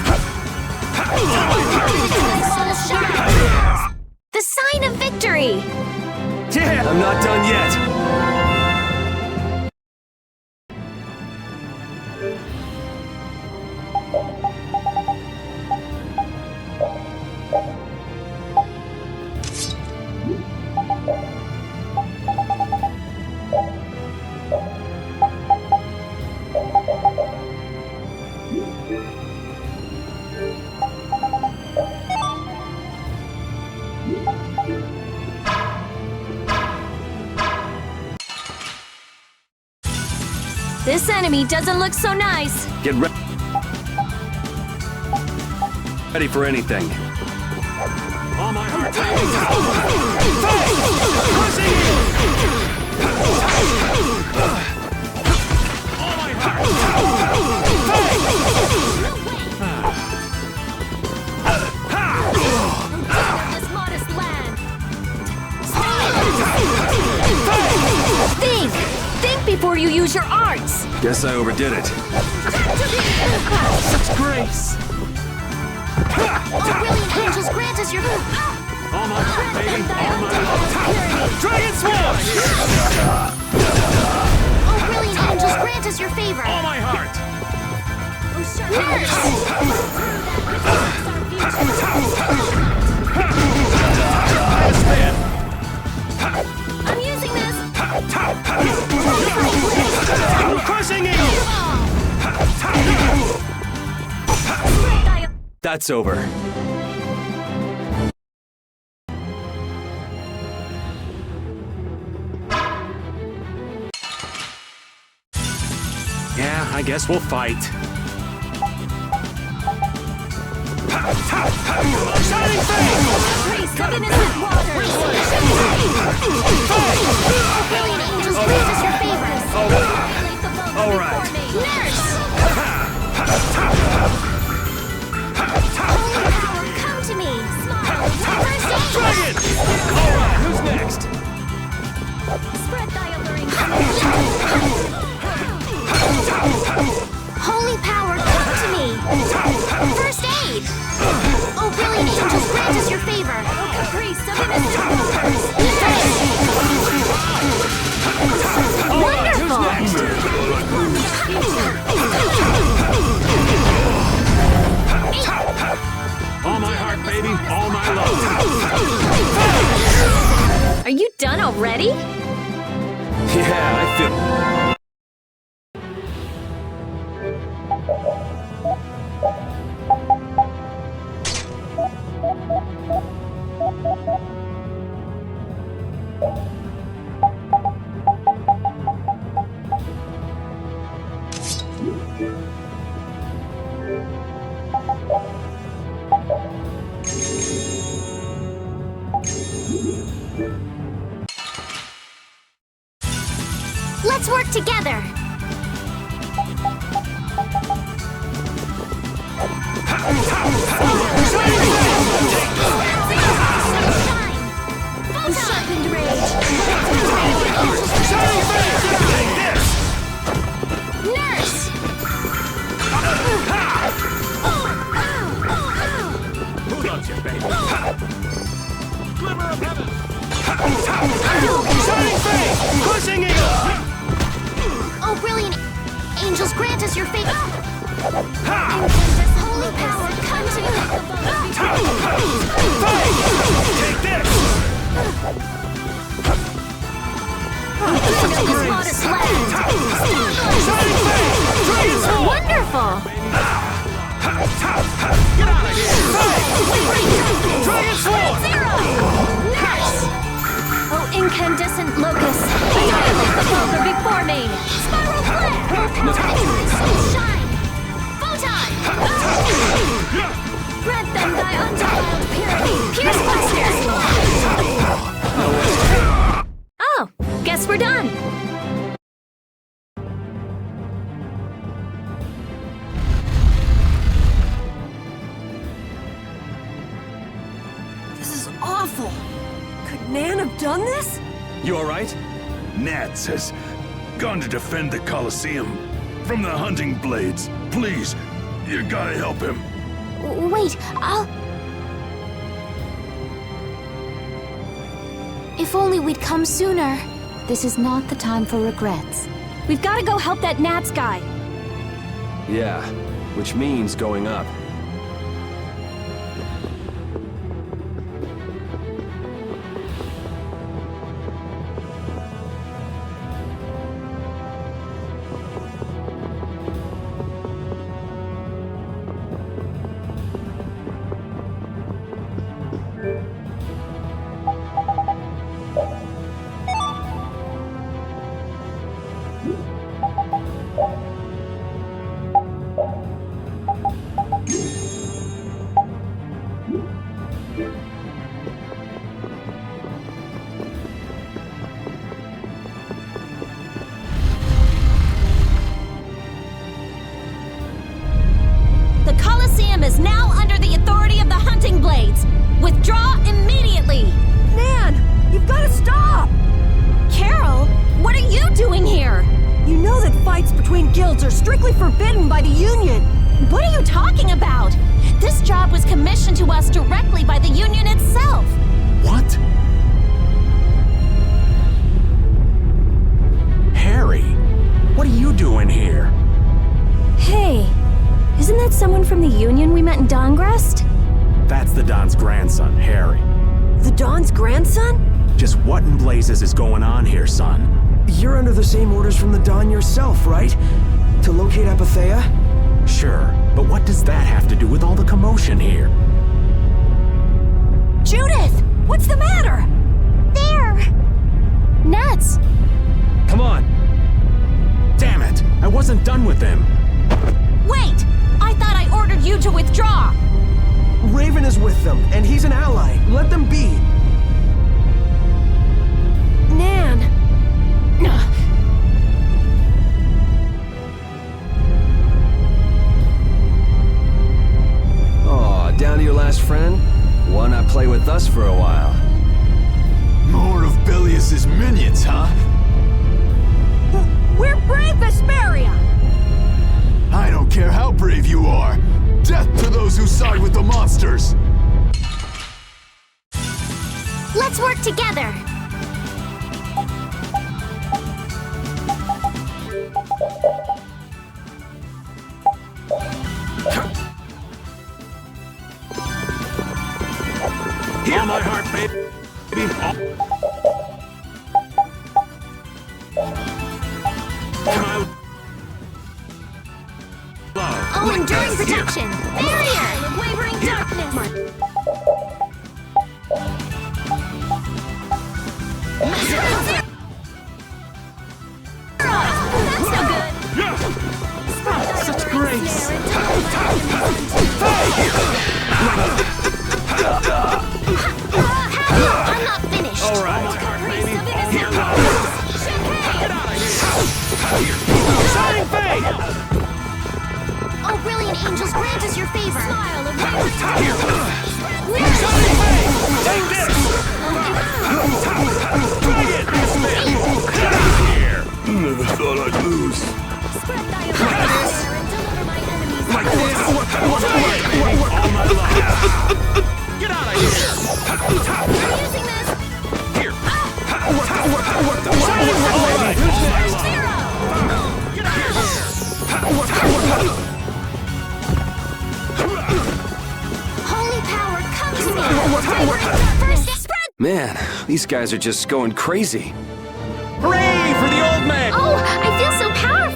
The sign of victory! Yeah, I'm not done yet. This enemy doesn't look so nice. Get ready for anything. All my heart, all my heart. This modest land. Think before you use your arts. Guess I overdid it. Such grace. Oh, brilliant angels, grant us your All my heart, baby. All my heart. Dragon Swarm! Oh, brilliant angels, grant us your favor. All my heart. I'm using this. Crushing Eagle! That's over. Yeah, I guess we'll fight. Shining Flame! Priest of innocent waters. Brilliant angels, grant us your favors. All right. Nurse! Holy power, come to me. Smile. First aid. Dragon! All right, who's next? Spread thy alluring Holy power, come to me. First aid. Oh, brilliant angels, grant us your favor. Priest of innocent waters. Wonderful. All my heart, baby. All my love. Are you done already? Yeah, I feel... Let's work together. Sharpened rage. Nurse! Who loves you, baby? Glimmer of heaven! Shining Flame! Crushing Eagle! Oh, brilliant angels, grant us your favor. Holy power, come to me. Take this! This modest land. Shining Flame! Dragon Swarm! Wonderful! Get out of here! Dragon Swarm! Nurse! Oh, incandescent locust, annihilate the vulgar before me! Spiral flare! Shine! Photon! Grant them thy undefiled purity! Pierce blasters! Oh, You alright? Nats has gone to defend the Colosseum from the hunting blades. Please, you gotta help him. Wait, If only we'd come sooner. This is not the time for regrets. We've got to go help that Nats guy. Yeah, which means going up. The Colosseum is now under the authority of the hunting blades. Withdraw immediately! Nan! You've got to stop! Carol, what are you doing here? You know that fights between guilds are strictly forbidden by the Union. What are you talking about? This job was commissioned to us directly by the Union itself. What? Harry, what are you doing here? Hey, isn't that someone from the Union we met in Dahngrest? That's the Don's grandson, Harry. The Don's grandson? Just what in blazes is going on here, son? You're under the same orders from the Don yourself, right? To locate Apathea? Sure, but what does that have to do with all the commotion here? Judith! What's the matter? There! Nats! Come on! Damn it! I wasn't done with them! Wait! I thought I ordered you to withdraw! Raven is with them, and he's an ally. Let them be. Nan! Aw, down to your last friend? Why not play with us for a while? More of Belius's minions, huh? We're brave, Vesperia! I don't care how brave you are. Death to those who side with the monsters! Let's work together! Hear my heart, baby. Oh, enduring protection! Barrier! Wavering darkness! That's no good! Such grace! I'm not finished! All right, baby. Here goes. Get out of here! Shining Fate! Oh, brilliant angels, grant us your favor! Smile of Shining Fate! Take this! Try it! Get out of here! Never thought I'd lose. Like this? All my love. Get out of here! We're using this! Here! Holy power, come to me! First, spread! Man, these guys are just going crazy. Hooray for the old man! Oh, I feel so powerful!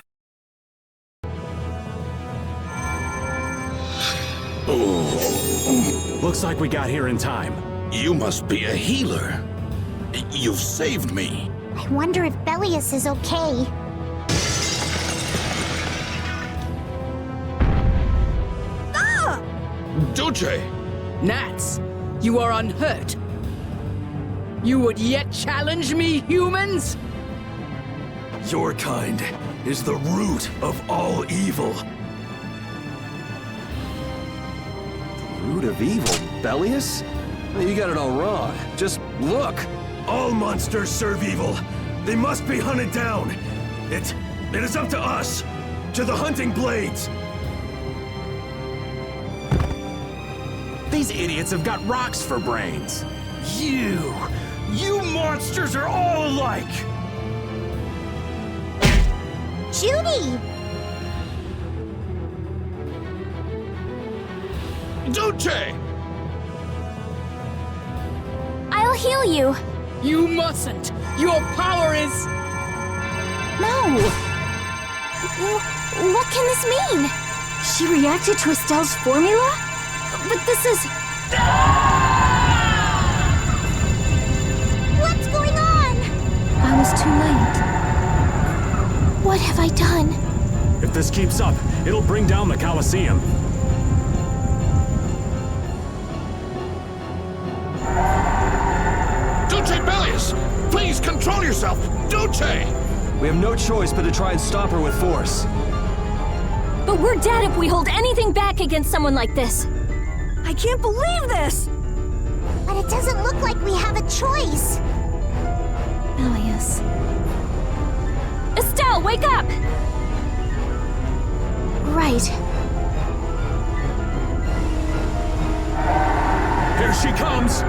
Looks like we got here in time. You must be a healer. You've saved me. I wonder if Belius is okay. Duce! Nats, you are unhurt. You would yet challenge me, humans? Your kind is the root of all evil. Root of evil? Belius? You got it all wrong. Just look. All monsters serve evil. They must be hunted down. It is up to us. To the hunting blades. These idiots have got rocks for brains. You monsters are all alike. Judy! Duce! I'll heal you. You mustn't! Your power is... No! What can this mean? She reacted to Estelle's formula? But this is... What's going on? I was too late. What have I done? If this keeps up, it'll bring down the Colosseum. Duce Bellius! Please control yourself! Duce! We have no choice but to try and stop her with force. But we're dead if we hold anything back against someone like this. I can't believe this! But it doesn't look like we have a choice. Bellius. Estelle, wake up! Right. Here she comes!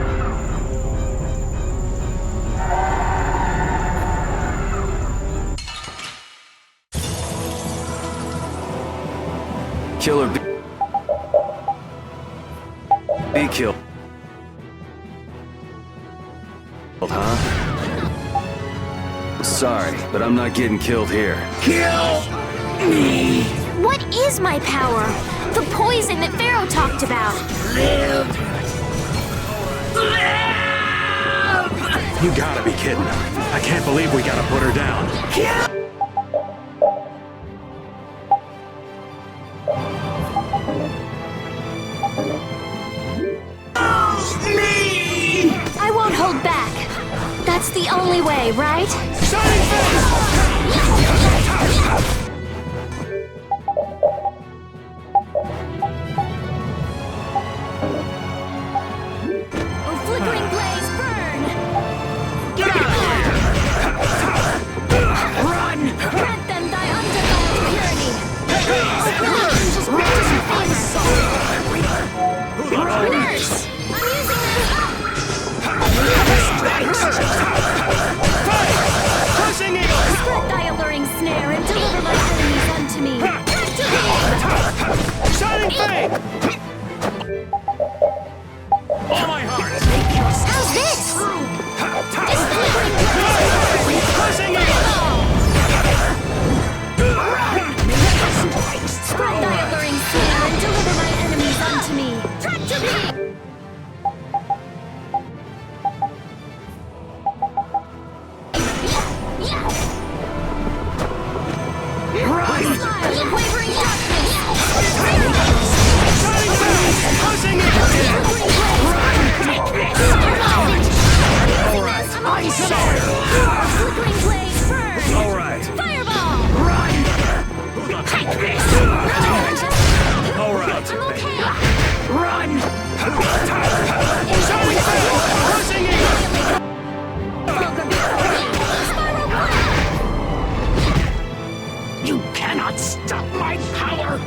Kill her. Be killed. Huh? Sorry, but I'm not getting killed here. Kill me. What is my power? The poison that Pharaoh talked about. Live. You gotta be kidding. I can't believe we gotta put her down. Kill me. I won't hold back. That's the only way, right? Oh, flickering blaze, burn! Get out of here. Run. Grant them thy undefiled purity! Nurse! I'm using Crushing eagle! Split thy alluring snare and deliver my enemies unto me! Shining flame! All my heart! How's this? Crushing eagle! Spread thy alluring snare and deliver my enemies unto me! Right. Smile of wavering darkness! Crushing eagle! All right. I saw it. Flickering blaze, burn! All right. Fireball! Run. All right. I'm okay! Run. Shining flame! Crushing eagle! You cannot stop my power.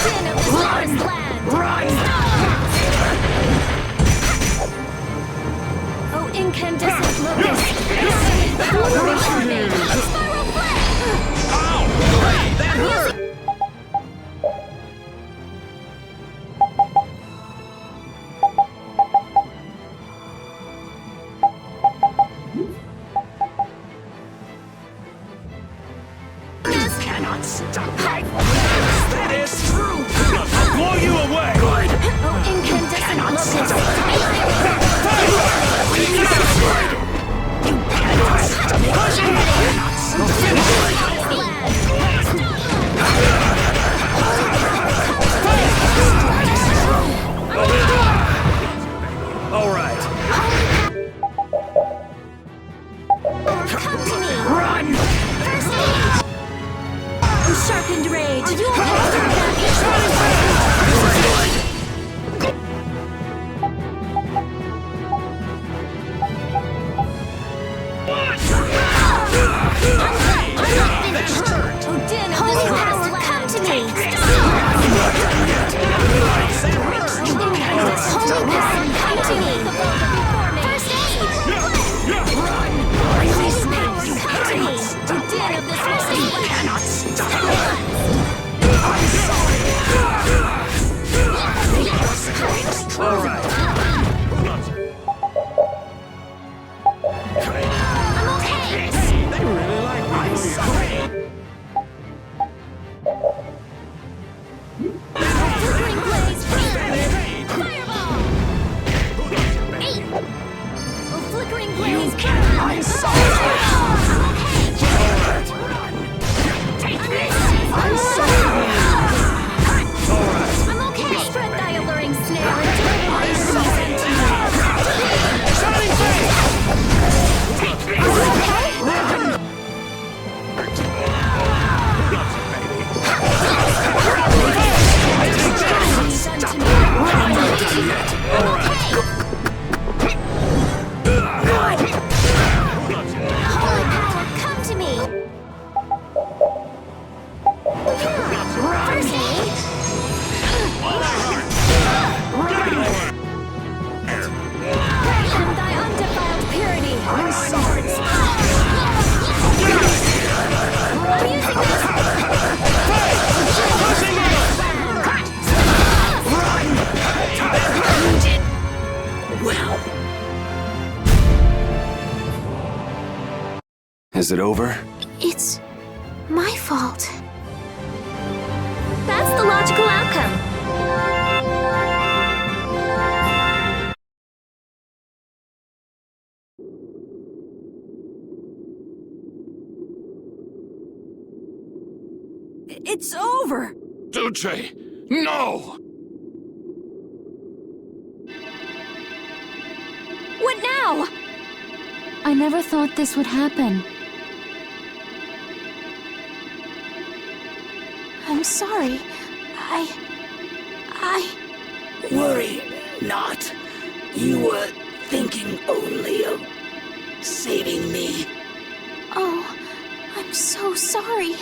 Din of the forest land! Run. Oh, incandescent locust! Power before me! Spiral flame! Ow! That hurt! You cannot stop my That is true! I'll blow you away! Oh, incandescent locust! All right. Is it over? It's my fault. That's the logical outcome. It's over! Dulce! No! What now? I never thought this would happen. I'm sorry. Worry not. You were thinking only of saving me. Oh, I'm so sorry.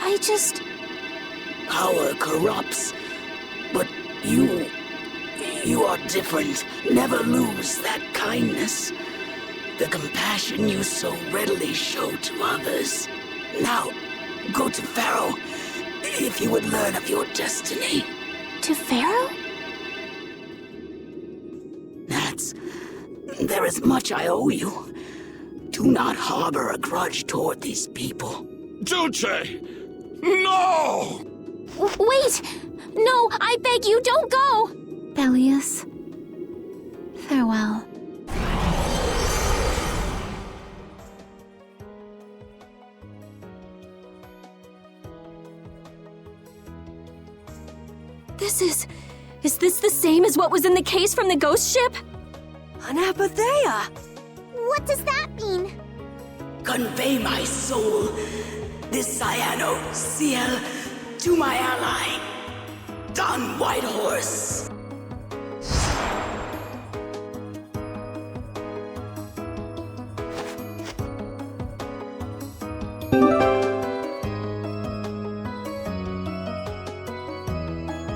I just... Power corrupts, but you are different. Never lose that kindness. The compassion you so readily show to others. Now, go to Pharaoh, if you would learn of your destiny. To Pharaoh? There is much I owe you. Do not harbor a grudge toward these people. Dulce! No! Wait! No, I beg you, don't go! Belius, farewell. Is this the same as what was in the case from the ghost ship? Anapathea! What does that mean? Convey my soul, this cyano seal, to my ally, Don Whitehorse.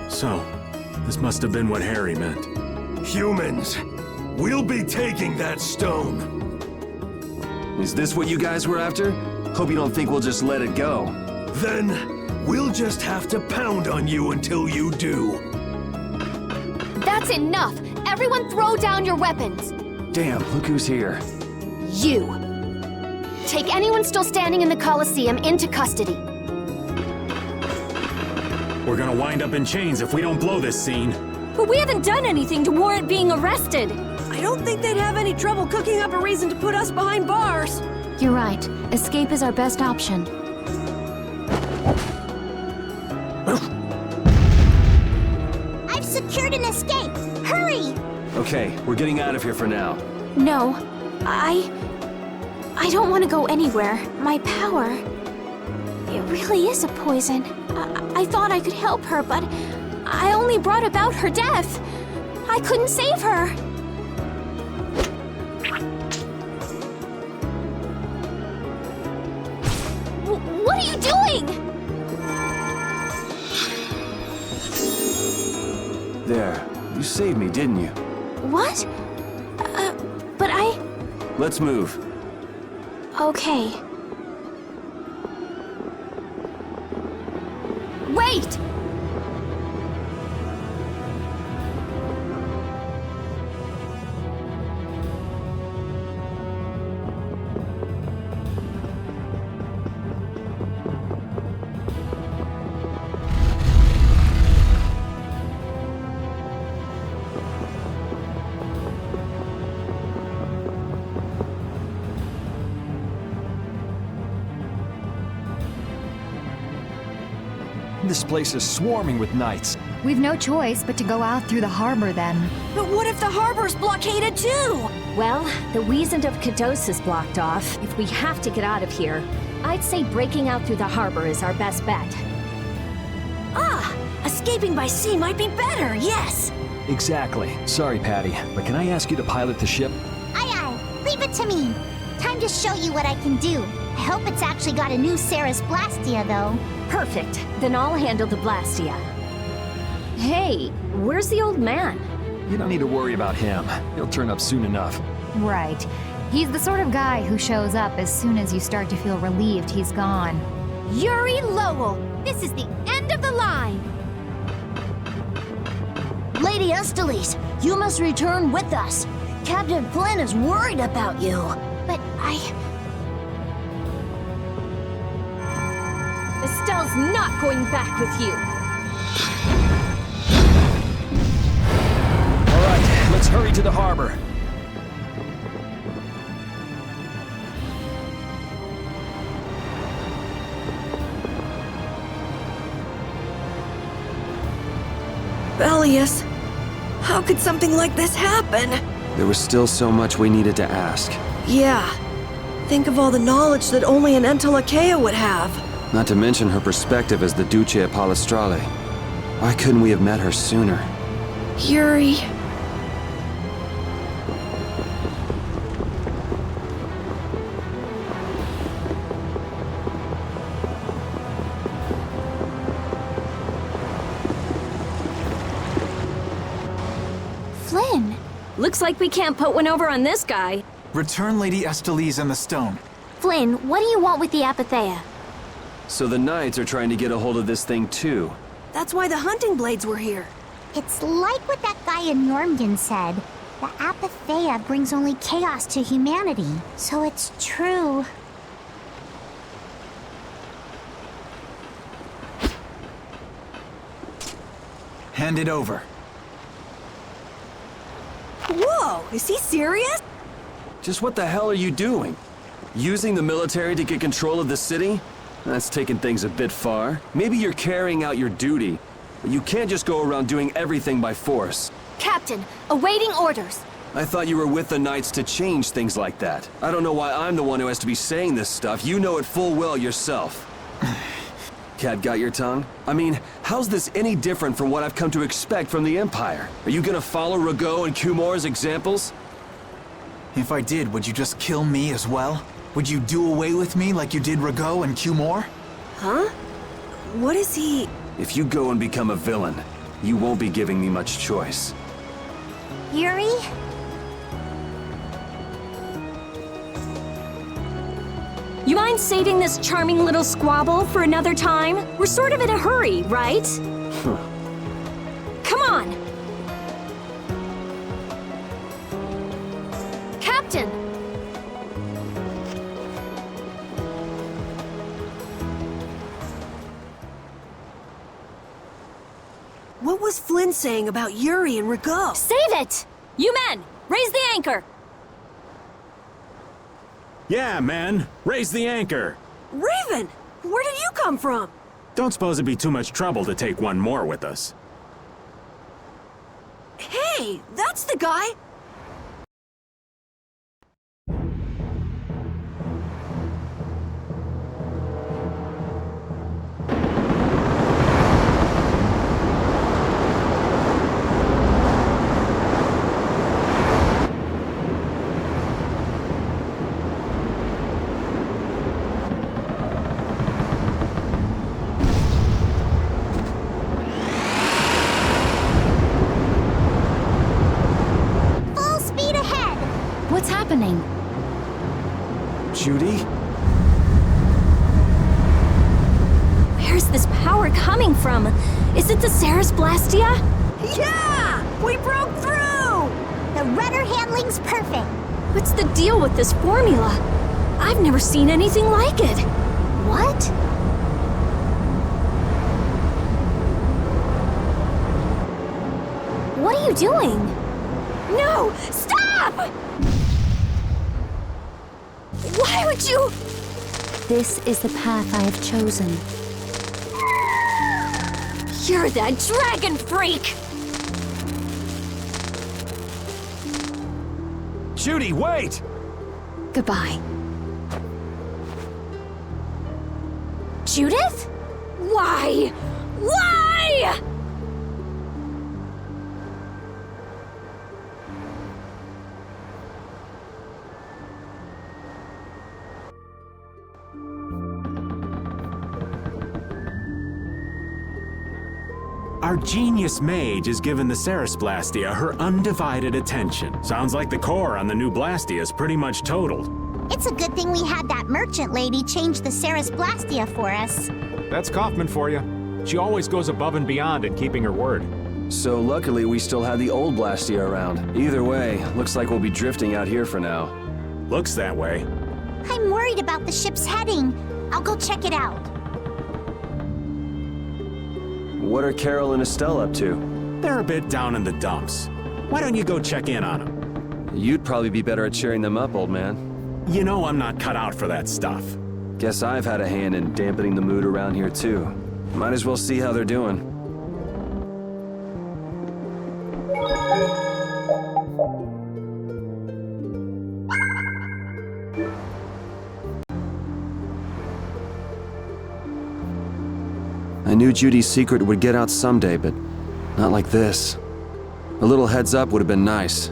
So, this must have been what Harry meant. Humans, we'll be taking that stone. Is this what you guys were after? Hope you don't think we'll just let it go. Then, we'll just have to pound on you until you do. That's enough! Everyone throw down your weapons! Damn, look who's here. You! Take anyone still standing in the Colosseum into custody. We're gonna wind up in chains if we don't blow this scene. But we haven't done anything to warrant being arrested. I don't think they'd have any trouble cooking up a reason to put us behind bars. You're right. Escape is our best option. I've secured an escape. Hurry! Okay, we're getting out of here for now. No, I don't want to go anywhere. My power... It really is a poison. I thought I could help her, but I only brought about her death. I couldn't save her. What are you doing? There, you saved me, didn't you? What? But I... Let's move. Okay. Wait! This place is swarming with knights. We've no choice but to go out through the harbor then. But what if the harbor's blockaded too? Well, the Wiesent of Kados is blocked off. If we have to get out of here, I'd say breaking out through the harbor is our best bet. Ah, escaping by sea might be better, yes. Exactly. Sorry, Patty, but can I ask you to pilot the ship? Aye aye, leave it to me. Time to show you what I can do. I hope it's actually got a new Ceres Blastia, though. Perfect. Then I'll handle the Blastia. Hey, where's the old man? You don't need to worry about him. He'll turn up soon enough. Right. He's the sort of guy who shows up as soon as you start to feel relieved he's gone. Yuri Lowell, this is the end of the line! Lady Estelis, you must return with us. Captain Flynn is worried about you. But Val's not going back with you. All right, let's hurry to the harbor. Belius, how could something like this happen? There was still so much we needed to ask. Yeah. Think of all the knowledge that only an Entelekea would have. Not to mention her perspective as the Duce Palestrale. Why couldn't we have met her sooner? Yuri. Flynn! Looks like we can't put one over on this guy. Return Lady Estellise and the stone. Flynn, what do you want with the Apatheia? So the Knights are trying to get a hold of this thing too. That's why the hunting blades were here. It's like what that guy in Normden said. The Apatheia brings only chaos to humanity. So it's true. Hand it over. Whoa, is he serious? Just what the hell are you doing? Using the military to get control of the city? That's taking things a bit far. Maybe you're carrying out your duty, but you can't just go around doing everything by force. Captain, awaiting orders. I thought you were with the Knights to change things like that. I don't know why I'm the one who has to be saying this stuff. You know it full well yourself. Cat got your tongue? I mean, how's this any different from what I've come to expect from the Empire? Are you gonna follow Rago and Kumor's examples? If I did, would you just kill me as well? Would you do away with me like you did Rago and Kumor? Huh? What is he... If you go and become a villain, you won't be giving me much choice. Yuri? You mind saving this charming little squabble for another time? We're sort of in a hurry, right? Come on! Captain! What was Flynn saying about Yuri and Rago? Save it! You men, raise the anchor! Yeah, men. Raise the anchor. Raven! Where did you come from? Don't suppose it'd be too much trouble to take one more with us. Hey, that's the guy! What's happening? Judy? Where's this power coming from? Is it the Ceres Blastia? Yeah! We broke through! The rudder handling's perfect. What's the deal with this formula? I've never seen anything like it. What? What are you doing? No! Stop! Why would you... This is the path I have chosen. You're that dragon freak! Judy, wait! Goodbye. Judith? Why? Why? Our genius mage has given the Ceres Blastia her undivided attention. Sounds like the core on the new Blastia is pretty much totaled. It's a good thing we had that merchant lady change the Ceres Blastia for us. That's Kaufman for you. She always goes above and beyond in keeping her word. So luckily we still have the old Blastia around. Either way, looks like we'll be drifting out here for now. Looks that way. I'm worried about the ship's heading. I'll go check it out. What are Carol and Estelle up to? They're a bit down in the dumps. Why don't you go check in on them? You'd probably be better at cheering them up, old man. You know I'm not cut out for that stuff. Guess I've had a hand in dampening the mood around here, too. Might as well see how they're doing. I knew Judy's secret would get out someday, but not like this. A little heads up would have been nice.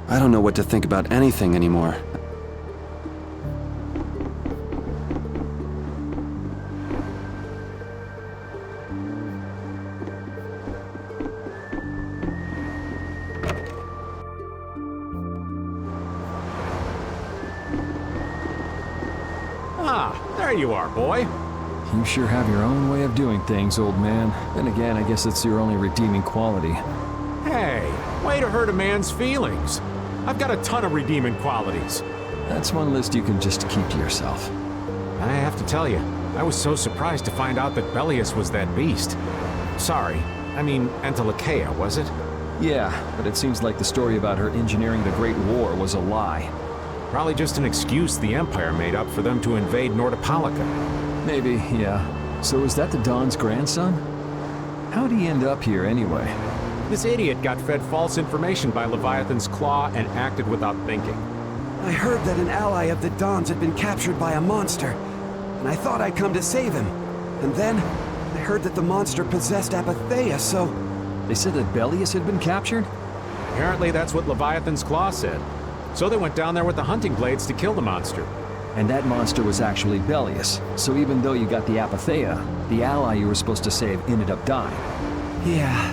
I don't know what to think about anything anymore. Ah, there you are, boy. You sure have your own way of doing things, old man. Then again, I guess it's your only redeeming quality. Hey, way to hurt a man's feelings. I've got a ton of redeeming qualities. That's one list you can just keep to yourself. I have to tell you, I was so surprised to find out that Belius was that beast. Sorry, I mean Entelakea, was it? Yeah, but it seems like the story about her engineering the Great War was a lie. Probably just an excuse the Empire made up for them to invade Nordopolica. Maybe, yeah. So is that the Dahn's grandson? How'd he end up here anyway? This idiot got fed false information by Leviathan's Claw and acted without thinking. I heard that an ally of the Dahn's had been captured by a monster, and I thought I'd come to save him. And then, I heard that the monster possessed Apatheia, so... They said that Belius had been captured? Apparently that's what Leviathan's Claw said. So they went down there with the hunting blades to kill the monster. And that monster was actually Belius, so even though you got the Apatheia, the ally you were supposed to save ended up dying. Yeah.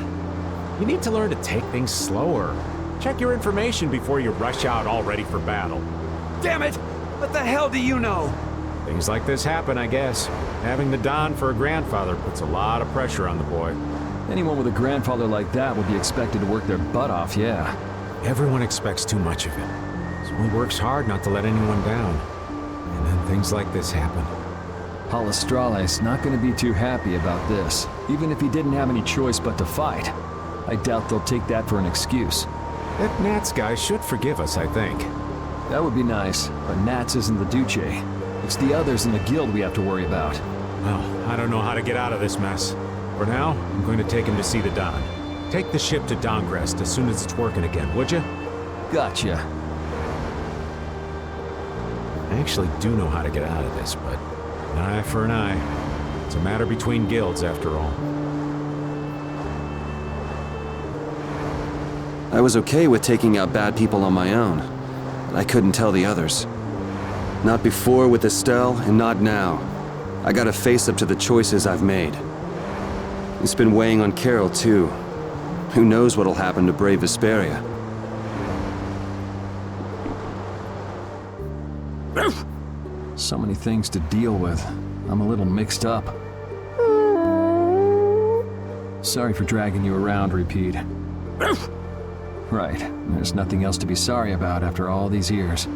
You need to learn to take things slower. Check your information before you rush out all ready for battle. Damn it! What the hell do you know? Things like this happen, I guess. Having the Dahn for a grandfather puts a lot of pressure on the boy. Anyone with a grandfather like that would be expected to work their butt off, yeah. Everyone expects too much of him, so he works hard not to let anyone down. And then things like this happen. Palestrale's not going to be too happy about this, even if he didn't have any choice but to fight. I doubt they'll take that for an excuse. That Nats guy should forgive us, I think. That would be nice, but Nats isn't the Duce. It's the others in the guild we have to worry about. Well, I don't know how to get out of this mess. For now, I'm going to take him to see the Dahn. Take the ship to Dahngrest as soon as it's working again, would you? Gotcha. I actually do know how to get out of this, but an eye for an eye. It's a matter between guilds, after all. I was okay with taking out bad people on my own, but I couldn't tell the others. Not before with Estelle, and not now. I gotta face up to the choices I've made. It's been weighing on Carol, too. Who knows what'll happen to brave Vesperia? So many things to deal with. I'm a little mixed up. Sorry for dragging you around, Repeat. Right. There's nothing else to be sorry about after all these years.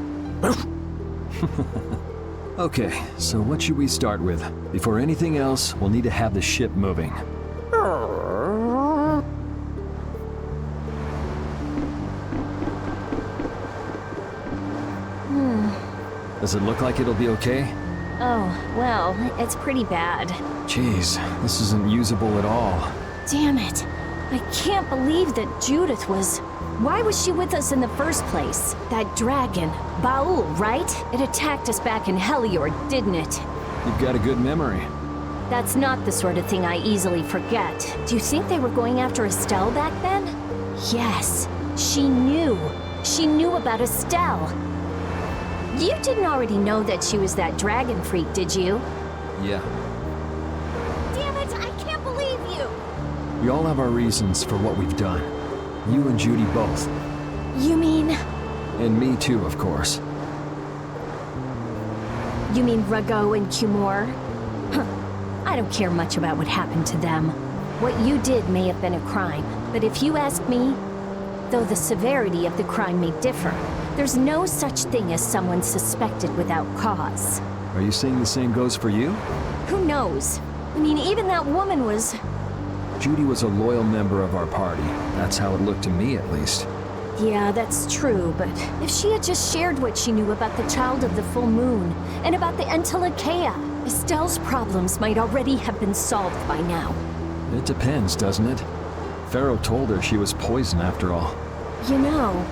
Okay, so what should we start with? Before anything else, we'll need to have the ship moving. Does it look like it'll be okay? Oh, well, it's pretty bad. Jeez, this isn't usable at all. Damn it. I can't believe that Judith was... Why was she with us in the first place? That dragon, Baul, right? It attacked us back in Heliord, didn't it? You've got a good memory. That's not the sort of thing I easily forget. Do you think they were going after Estelle back then? Yes, she knew. She knew about Estelle. You didn't already know that she was that dragon freak, did you? Yeah. Damn it, I can't believe you! We all have our reasons for what we've done. You and Judy both. You mean... And me too, of course. You mean Rago and Cumor? Huh. I don't care much about what happened to them. What you did may have been a crime, but if you ask me, though the severity of the crime may differ, there's no such thing as someone suspected without cause. Are you saying the same goes for you? Who knows? I mean, even that woman was... Judy was a loyal member of our party. That's how it looked to me, at least. Yeah, that's true, but if she had just shared what she knew about the Child of the Full Moon, and about the Entelekea, Estelle's problems might already have been solved by now. It depends, doesn't it? Pharaoh told her she was poison after all. You know,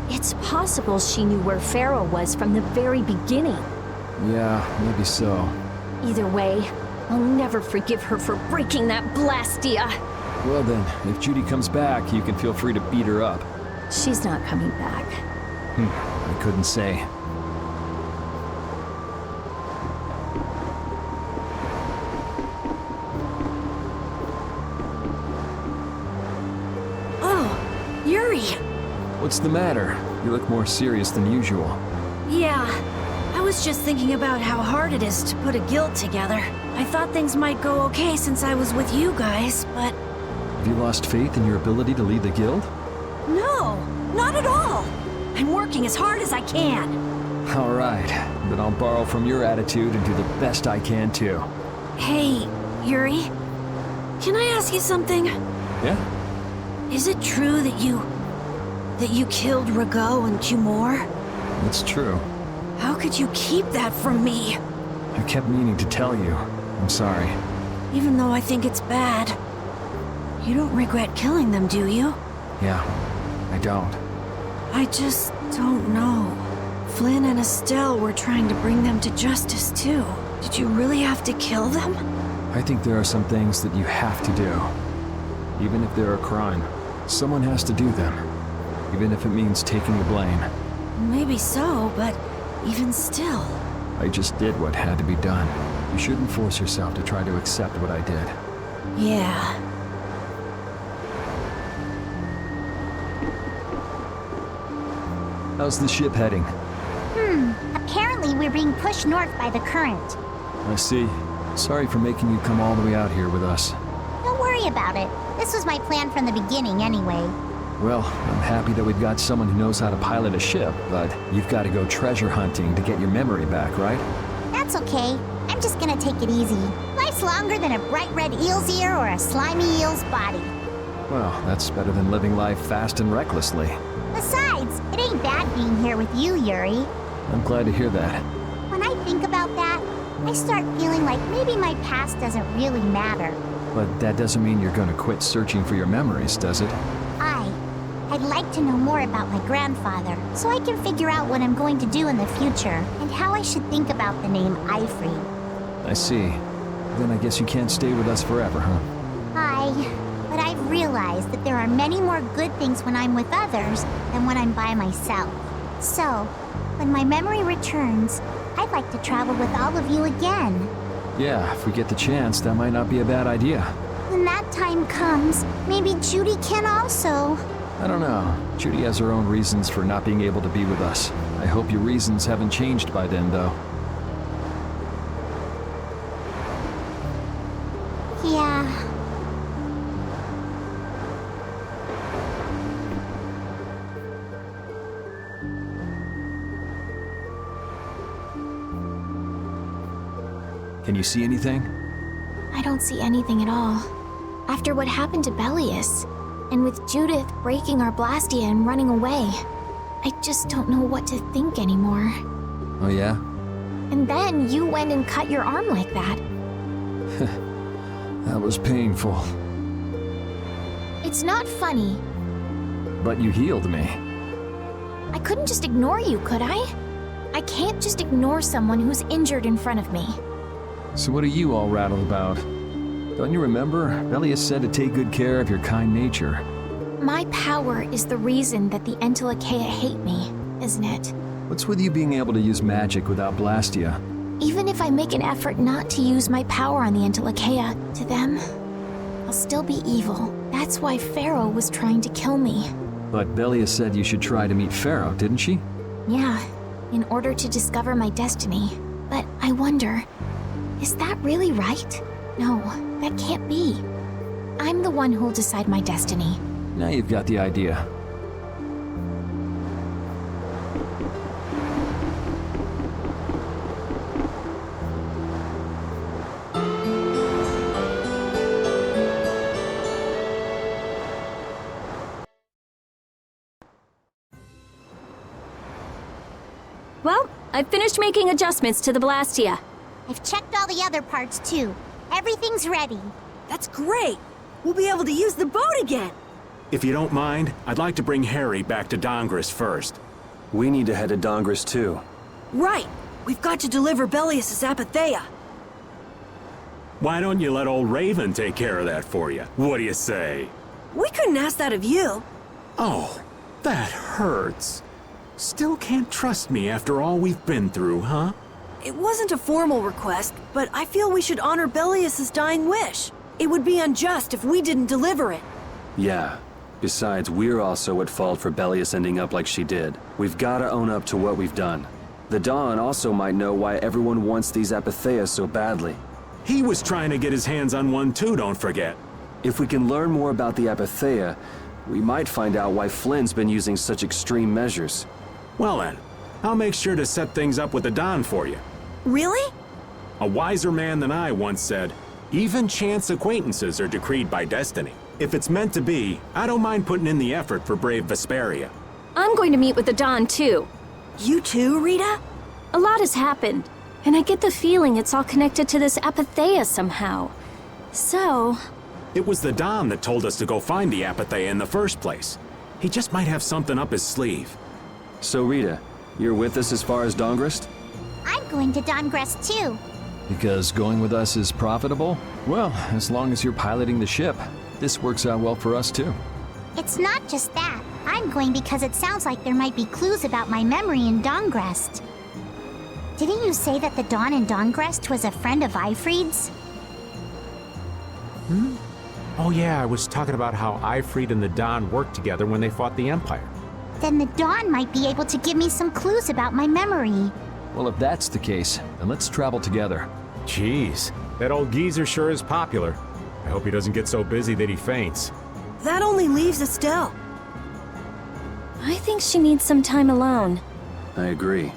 it's possible she knew where Pharaoh was from the very beginning. Yeah, maybe so. Either way, I'll never forgive her for breaking that Blastia. Well then, if Judy comes back, you can feel free to beat her up. She's not coming back. I couldn't say. Oh, Yuri! What's the matter? You look more serious than usual. Yeah, I was just thinking about how hard it is to put a guild together. I thought things might go okay since I was with you guys, but... Have you lost faith in your ability to lead the guild? No, not at all. I'm working as hard as I can. All right, then I'll borrow from your attitude and do the best I can too. Hey, Yuri, can I ask you something? Yeah? Is it true that you killed Rago and Cumor? It's true. How could you keep that from me? I kept meaning to tell you. I'm sorry. Even though I think it's bad. You don't regret killing them, do you? Yeah, I don't. I just don't know. Flynn and Estelle were trying to bring them to justice, too. Did you really have to kill them? I think there are some things that you have to do. Even if they're a crime, someone has to do them. Even if it means taking the blame. Maybe so, but even still... I just did what had to be done. You shouldn't force yourself to try to accept what I did. Yeah. How's the ship heading? Apparently we're being pushed north by the current. I see. Sorry for making you come all the way out here with us. Don't worry about it. This was my plan from the beginning anyway. Well, I'm happy that we've got someone who knows how to pilot a ship, but you've got to go treasure hunting to get your memory back, right? That's okay. I'm just gonna take it easy. Life's longer than a bright red eel's ear or a slimy eel's body. Well, that's better than living life fast and recklessly. Besides, it ain't bad being here with you, Yuri. I'm glad to hear that. When I think about that, I start feeling like maybe my past doesn't really matter. But that doesn't mean you're gonna quit searching for your memories, does it? I'd like to know more about my grandfather, so I can figure out what I'm going to do in the future, and how I should think about the name Ifrey. I see. Then I guess you can't stay with us forever, huh? But I've realized that there are many more good things when I'm with others than when I'm by myself. So, when my memory returns, I'd like to travel with all of you again. Yeah, if we get the chance, that might not be a bad idea. When that time comes, maybe Judy can also. I don't know. Judy has her own reasons for not being able to be with us. I hope your reasons haven't changed by then, though. Yeah. Can you see anything? I don't see anything at all. After what happened to Belius, and with Judith breaking our Blastia and running away, I just don't know what to think anymore. Oh yeah? And then you went and cut your arm like that. That was painful. It's not funny. But you healed me. I couldn't just ignore you, could I? I can't just ignore someone who's injured in front of me. So what are you all rattled about? Don't you remember? Belius said to take good care of your kind nature. My power is the reason that the Entelekea hate me, isn't it? What's with you being able to use magic without Blastia? Even if I make an effort not to use my power on the Entelekea, to them, I'll still be evil. That's why Pharaoh was trying to kill me. But Belius said you should try to meet Pharaoh, didn't she? Yeah, in order to discover my destiny. But I wonder, is that really right? No, that can't be. I'm the one who'll decide my destiny. Now you've got the idea. I've finished making adjustments to the Blastia. I've checked all the other parts too. Everything's ready. That's great. We'll be able to use the boat again. If you don't mind, I'd like to bring Harry back to Dahngrest first. We need to head to Dahngrest too. Right. We've got to deliver Belius' Apatheia. Why don't you let old Raven take care of that for you? What do you say? We couldn't ask that of you. Oh, that hurts. Still can't trust me after all we've been through, huh? It wasn't a formal request, but I feel we should honor Belius' dying wish. It would be unjust if we didn't deliver it. Yeah. Besides, we're also at fault for Belius ending up like she did. We've gotta own up to what we've done. The Dawn also might know why everyone wants these Apatheias so badly. He was trying to get his hands on one too, don't forget. If we can learn more about the Apatheia, we might find out why Flynn's been using such extreme measures. Well then, I'll make sure to set things up with the Dawn for you. Really? A wiser man than I once said, even chance acquaintances are decreed by destiny. If it's meant to be, I don't mind putting in the effort for brave Vesperia. I'm going to meet with the Dawn too. You too, Rita? A lot has happened, and I get the feeling it's all connected to this Apatheia somehow. So... It was the Dawn that told us to go find the Apatheia in the first place. He just might have something up his sleeve. So Rita, you're with us as far as Dahngrest? I'm going to Dahngrest too. Because going with us is profitable? Well, as long as you're piloting the ship, this works out well for us too. It's not just that. I'm going because it sounds like there might be clues about my memory in Dahngrest. Didn't you say that the Dawn in Dahngrest was a friend of Eifried's? Hmm? Oh yeah, I was talking about how Eifried and the Dawn worked together when they fought the Empire. Then the Dawn might be able to give me some clues about my memory. Well, if that's the case, then let's travel together. Jeez, that old geezer sure is popular. I hope he doesn't get so busy that he faints. That only leaves Estelle. I think she needs some time alone. I agree.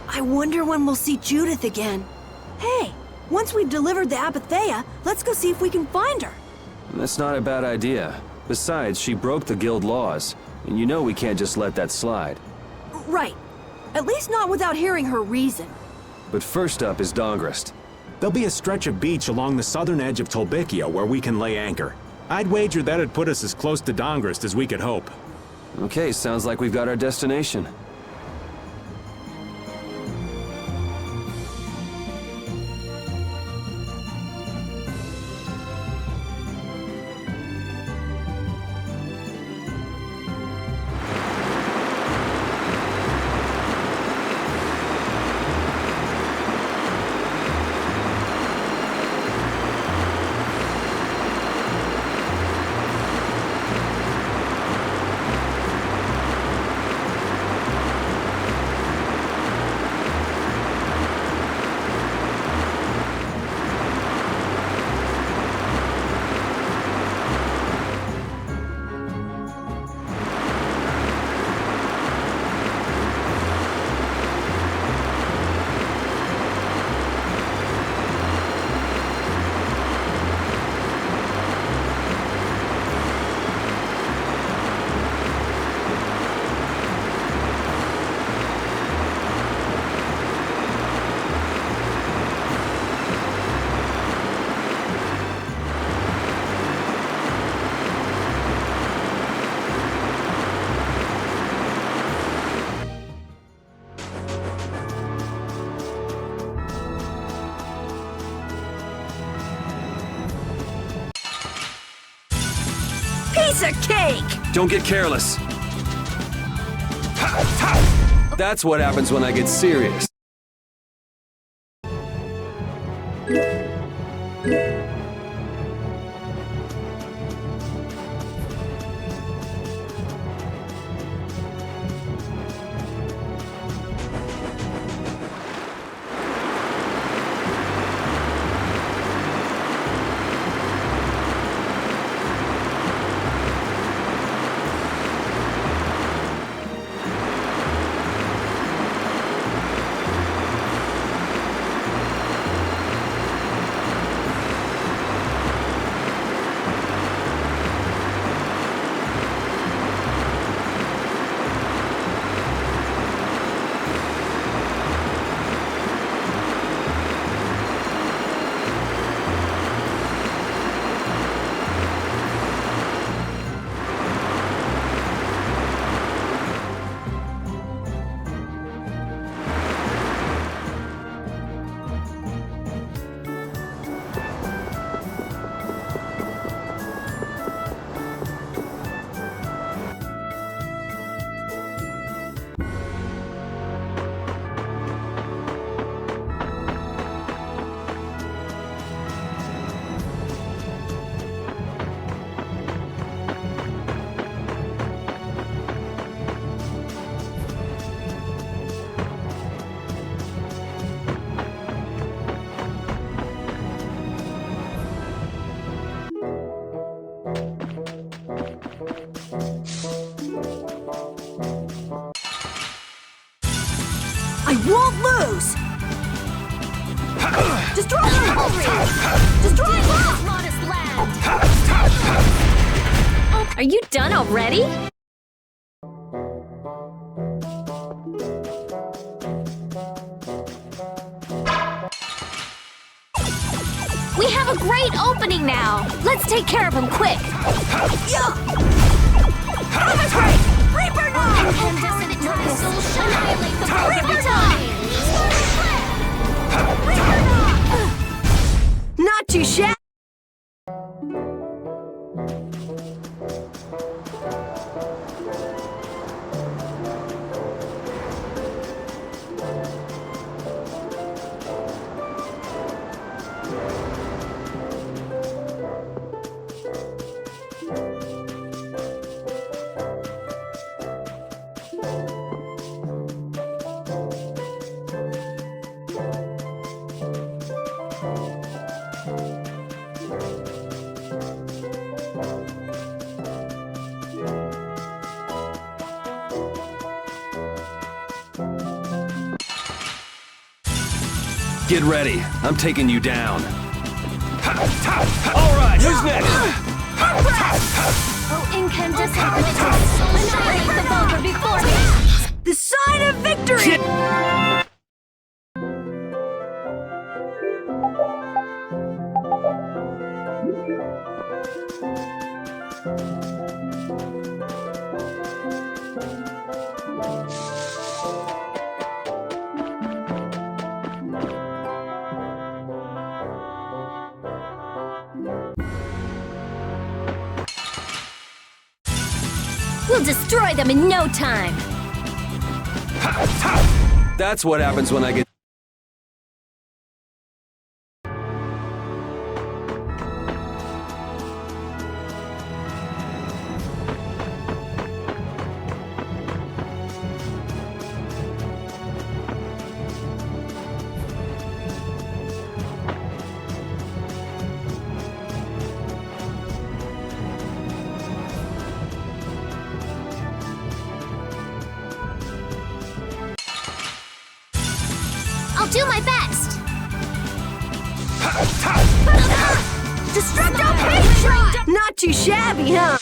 I wonder when we'll see Judith again. Hey, once we've delivered the Apatheia, let's go see if we can find her. That's not a bad idea. Besides, she broke the guild laws, and you know we can't just let that slide. Right. At least not without hearing her reason. But first up is Dahngrest. There'll be a stretch of beach along the southern edge of Tolbikia where we can lay anchor. I'd wager that'd put us as close to Dahngrest as we could hope. Okay, sounds like we've got our destination. Piece of cake! Don't get careless. That's what happens when I get serious. Destroy this modest land! Are you done already? We have a great opening now! Let's take care of him quick! Yeah! Reaper Knife! Incandescent crystals annihilate the Reaper Knife! Not too shabby! Get ready. I'm taking you down. All right, who's next? Oh, incandescent crystals! Annihilate the vulgar before me! The sign of victory! We'll destroy them in no time. That's what happens when I get... I'll do my best! Destructo Patron! Not too shabby, huh?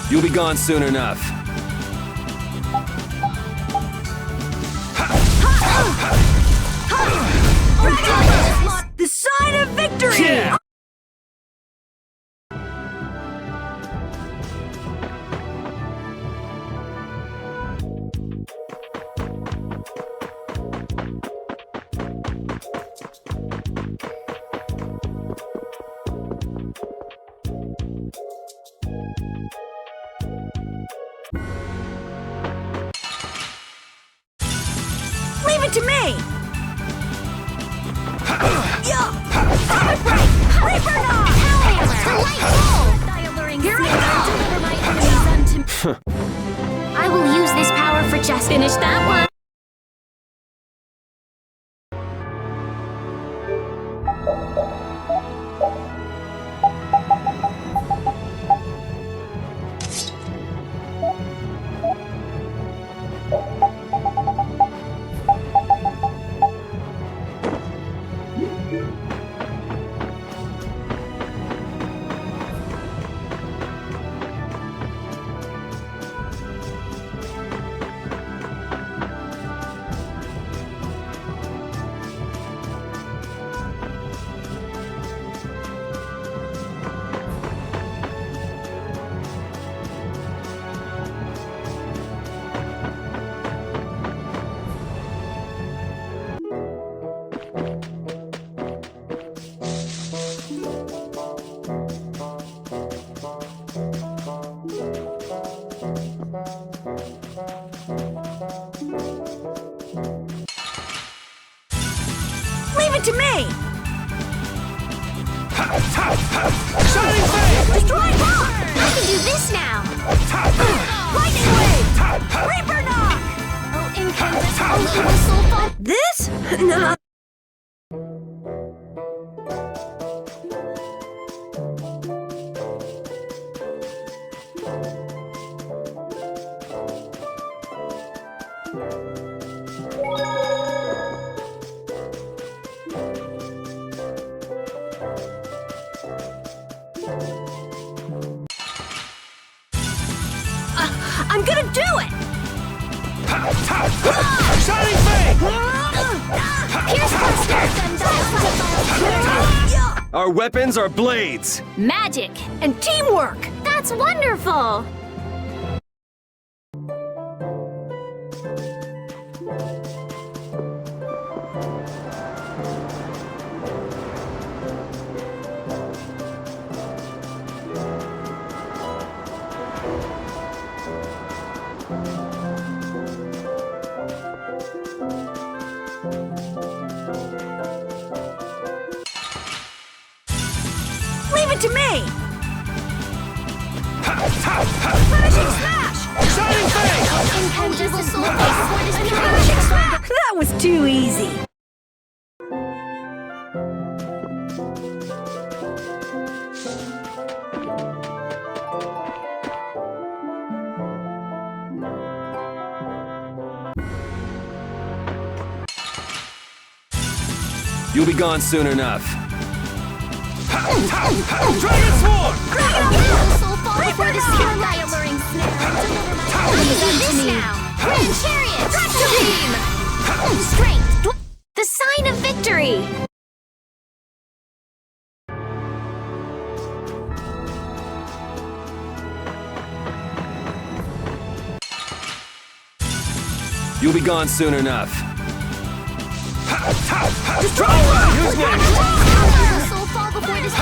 You'll be gone soon enough. The sign of victory! Yeah. Leave it to me! Here I go! I will use this power for justice. Finish that one. Leave it to me! Shining Flame! Destroy bomb! I can do this now! Lightning wave! Reaper knock! Oh, incandescent whistle fall. This? No. I'm gonna do it! Shining Flame! Pierce Buster! Our weapons are blades! Magic and teamwork! That's wonderful! Leave it to me! Finishing smash! Shining Flame! Incandescent That was too easy! You'll be gone soon enough. Dragon Swarm! Before the sky alluring snare. This now. Grand Chariot! Team! Strength! The sign of victory! You'll be gone soon enough. Destroy one! Who's next? Soul fall before this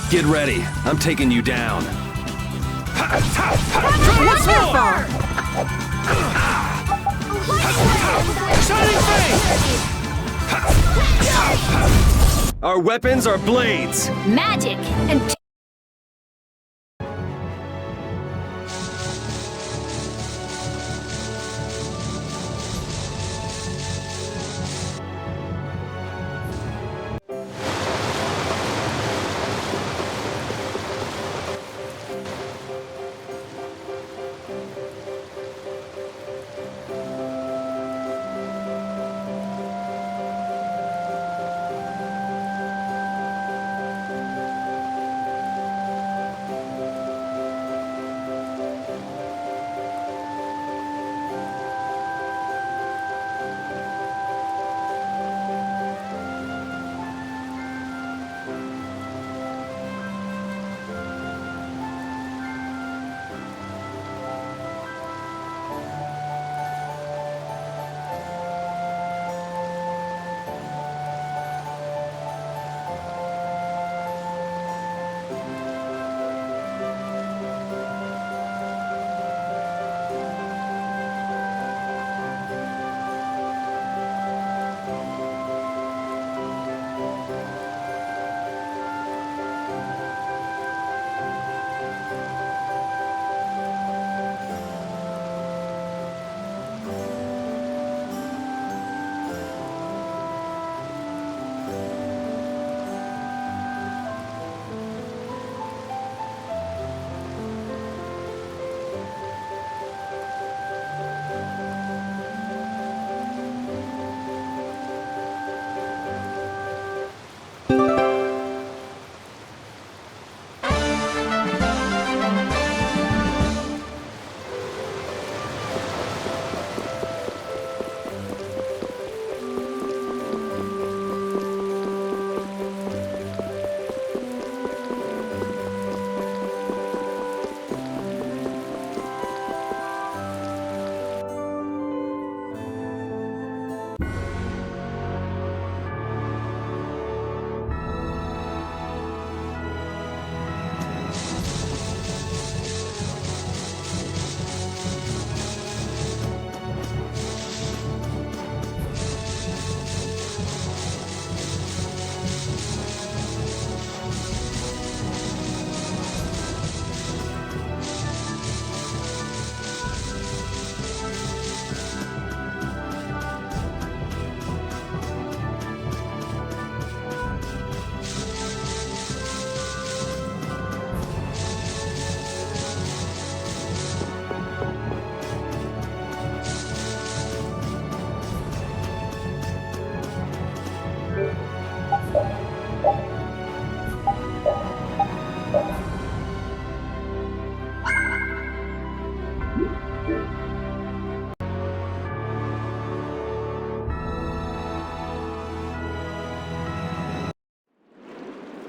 Get ready. I'm taking you down. Shining Ray! Our weapons are blades. Magic and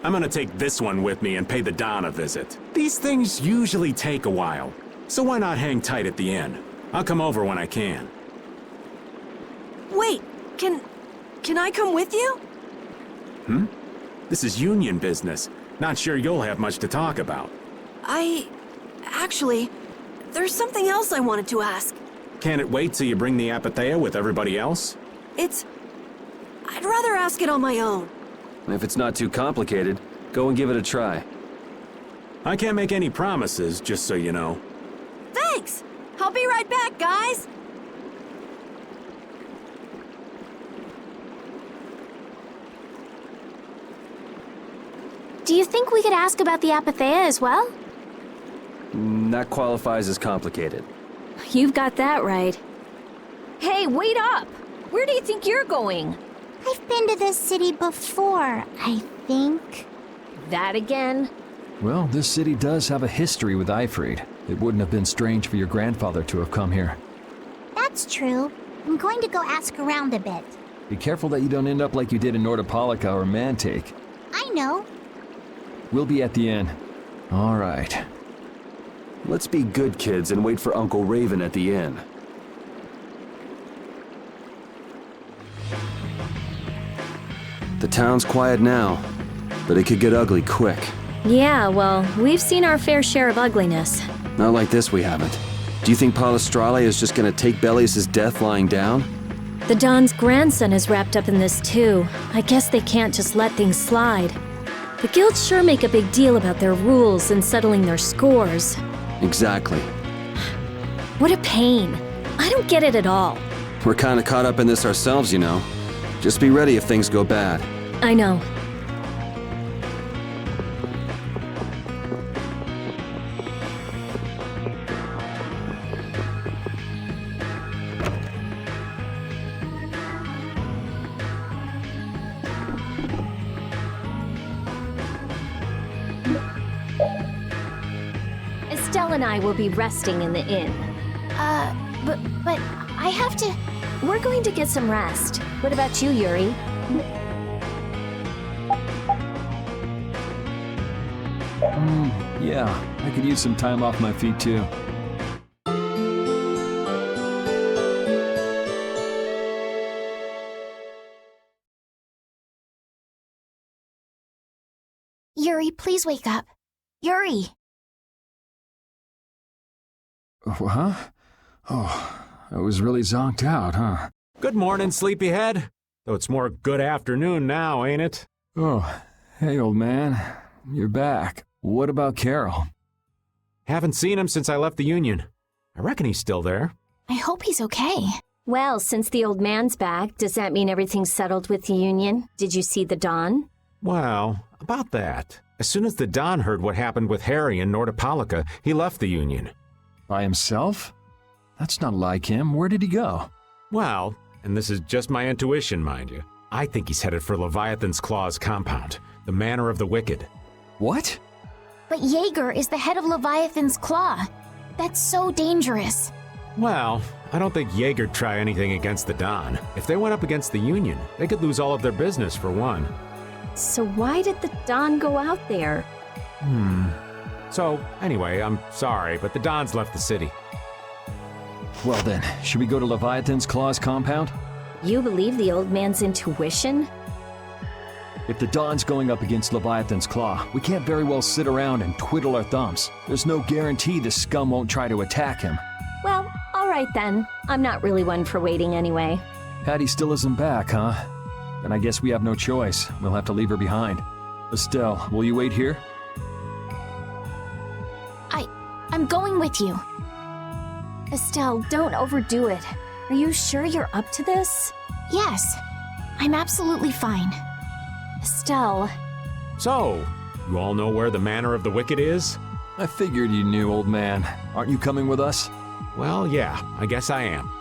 I'm gonna take this one with me and pay the Don a visit. These things usually take a while, so why not hang tight at the inn? I'll come over when I can. Wait, can I come with you? This is union business. Not sure you'll have much to talk about. Actually, there's something else I wanted to ask. Can it wait till you bring the Apathea with everybody else? I'd rather ask it on my own. If it's not too complicated, go and give it a try. I can't make any promises, just so you know. Thanks! I'll be right back, guys! Do you think we could ask about the Apathea as well? That qualifies as complicated. You've got that right. Hey, wait up! Where do you think you're going? I've been to this city before, I think. That again? Well, this city does have a history with Ifrid. It wouldn't have been strange for your grandfather to have come here. That's true. I'm going to go ask around a bit. Be careful that you don't end up like you did in Nordopolica or Mantake. I know. We'll be at the inn. All right. Let's be good kids and wait for Uncle Raven at the inn. The town's quiet now, but it could get ugly quick. Yeah, well, we've seen our fair share of ugliness. Not like this we haven't. Do you think Palestrale is just gonna take Bellius' death lying down? The Don's grandson is wrapped up in this too. I guess they can't just let things slide. The guilds sure make a big deal about their rules and settling their scores. Exactly. What a pain. I don't get it at all. We're kinda caught up in this ourselves, you know. Just be ready if things go bad. I know. Estelle and I will be resting in the inn. But I have to... We're going to get some rest. What about you, Yuri? Yeah, I could use some time off my feet too. Yuri, please wake up. Yuri! Huh? Oh, I was really zonked out, huh? Good morning, sleepyhead. Though it's more good afternoon now, ain't it? Oh, hey, old man. You're back. What about Carol? Haven't seen him since I left the Union. I reckon he's still there. I hope he's okay. Well, since the old man's back, does that mean everything's settled with the Union? Did you see the Don? Well, about that. As soon as the Don heard what happened with Harry in Nordopolica, he left the Union. By himself? That's not like him. Where did he go? Well, and this is just my intuition, mind you, I think he's headed for Leviathan's Claw's compound, the Manor of the Wicked. What? But Jaeger is the head of Leviathan's Claw. That's so dangerous. Well, I don't think Jaeger'd try anything against the Don. If they went up against the Union, they could lose all of their business for one. So why did the Don go out there? So, anyway, I'm sorry, but the Don's left the city. Well then, should we go to Leviathan's Claw's compound? You believe the old man's intuition? If the Don's going up against Leviathan's Claw, we can't very well sit around and twiddle our thumbs. There's no guarantee the scum won't try to attack him. Well, all right then. I'm not really one for waiting anyway. Patty still isn't back, huh? Then I guess we have no choice. We'll have to leave her behind. Estelle, will you wait here? I'm going with you. Estelle, don't overdo it. Are you sure you're up to this? Yes, I'm absolutely fine. Estelle. So, you all know where the Manor of the Wicked is? I figured you knew, old man. Aren't you coming with us? Well, yeah, I guess I am.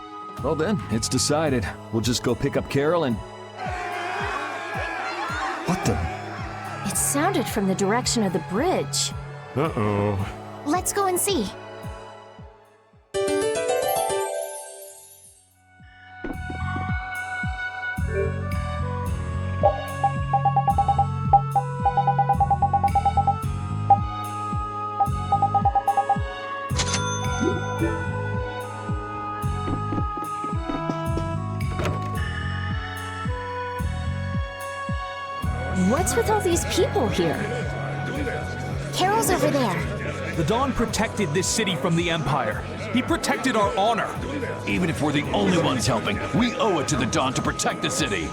Well then, it's decided. We'll just go pick up Carol and... What the... It sounded from the direction of the bridge. Uh-oh. Let's go and see. What's with all these people here? Carol's over there. The Don protected this city from the Empire. He protected our honor. Even if we're the only ones helping, we owe it to the Don to protect the city.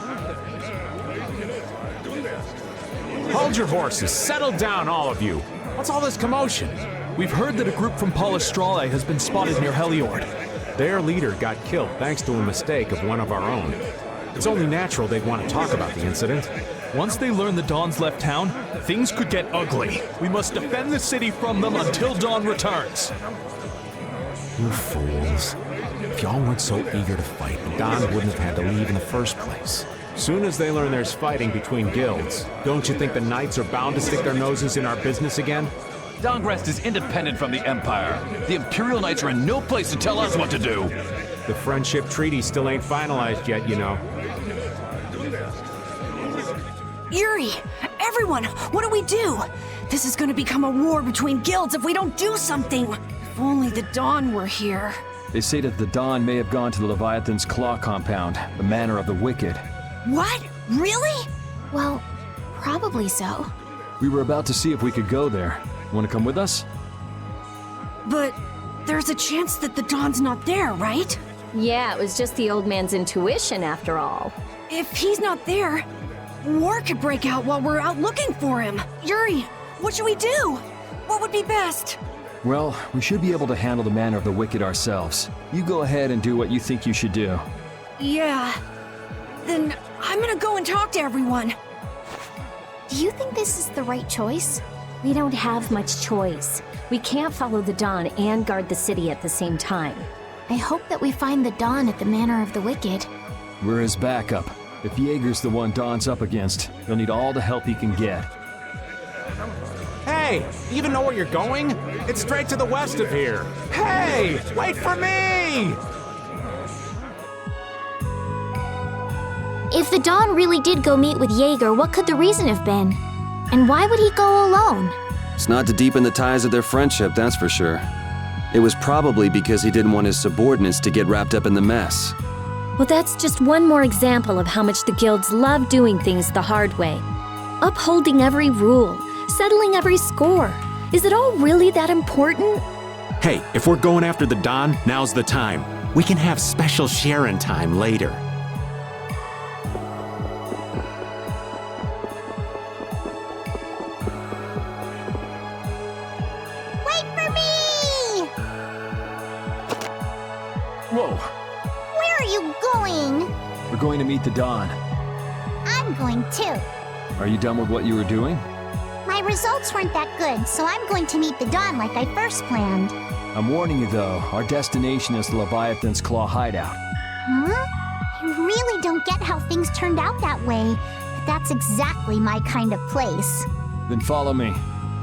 Hold your horses. Settle down, all of you. What's all this commotion? We've heard that a group from Palestrale has been spotted near Heliord. Their leader got killed thanks to a mistake of one of our own. It's only natural they'd want to talk about the incident. Once they learn the Don's left town, things could get ugly. We must defend the city from them until Don returns. You fools. If y'all weren't so eager to fight, the Don wouldn't have had to leave in the first place. Soon as they learn there's fighting between guilds, don't you think the Knights are bound to stick their noses in our business again? Dahngrest is independent from the Empire. The Imperial Knights are in no place to tell us what to do. The friendship treaty still ain't finalized yet, you know. Yuri! Everyone! What do we do? This is gonna become a war between guilds if we don't do something! If only the Dawn were here. They say that the Don may have gone to the Leviathan's Claw compound, the Manor of the Wicked. What? Really? Well, probably so. We were about to see if we could go there. Want to come with us? But there's a chance that the Dawn's not there, right? Yeah, it was just the old man's intuition after all. If he's not there, war could break out while we're out looking for him. Yuri, what should we do? What would be best? Well, we should be able to handle the Manor of the Wicked ourselves. You go ahead and do what you think you should do. Yeah. Then I'm gonna go and talk to everyone. Do you think this is the right choice? We don't have much choice. We can't follow the Dawn and guard the city at the same time. I hope that we find the Dawn at the Manor of the Wicked. We're his backup. If Jaeger's the one Dawn's up against, he'll need all the help he can get. Hey, you even know where you're going? It's straight to the west of here. Hey, wait for me! If the Dawn really did go meet with Jaeger, what could the reason have been? And why would he go alone? It's not to deepen the ties of their friendship, that's for sure. It was probably because he didn't want his subordinates to get wrapped up in the mess. Well, that's just one more example of how much the guilds love doing things the hard way. Upholding every rule, settling every score. Is it all really that important? Hey, if we're going after the Dawn, now's the time. We can have special sharing time later. Wait for me! Whoa! Where are you going? We're going to meet the Dawn. I'm going too. Are you done with what you were doing? My results weren't that good, so I'm going to meet the Dawn like I first planned. I'm warning you though, our destination is the Leviathan's Claw hideout. Huh? I really don't get how things turned out that way, but that's exactly my kind of place. Then follow me.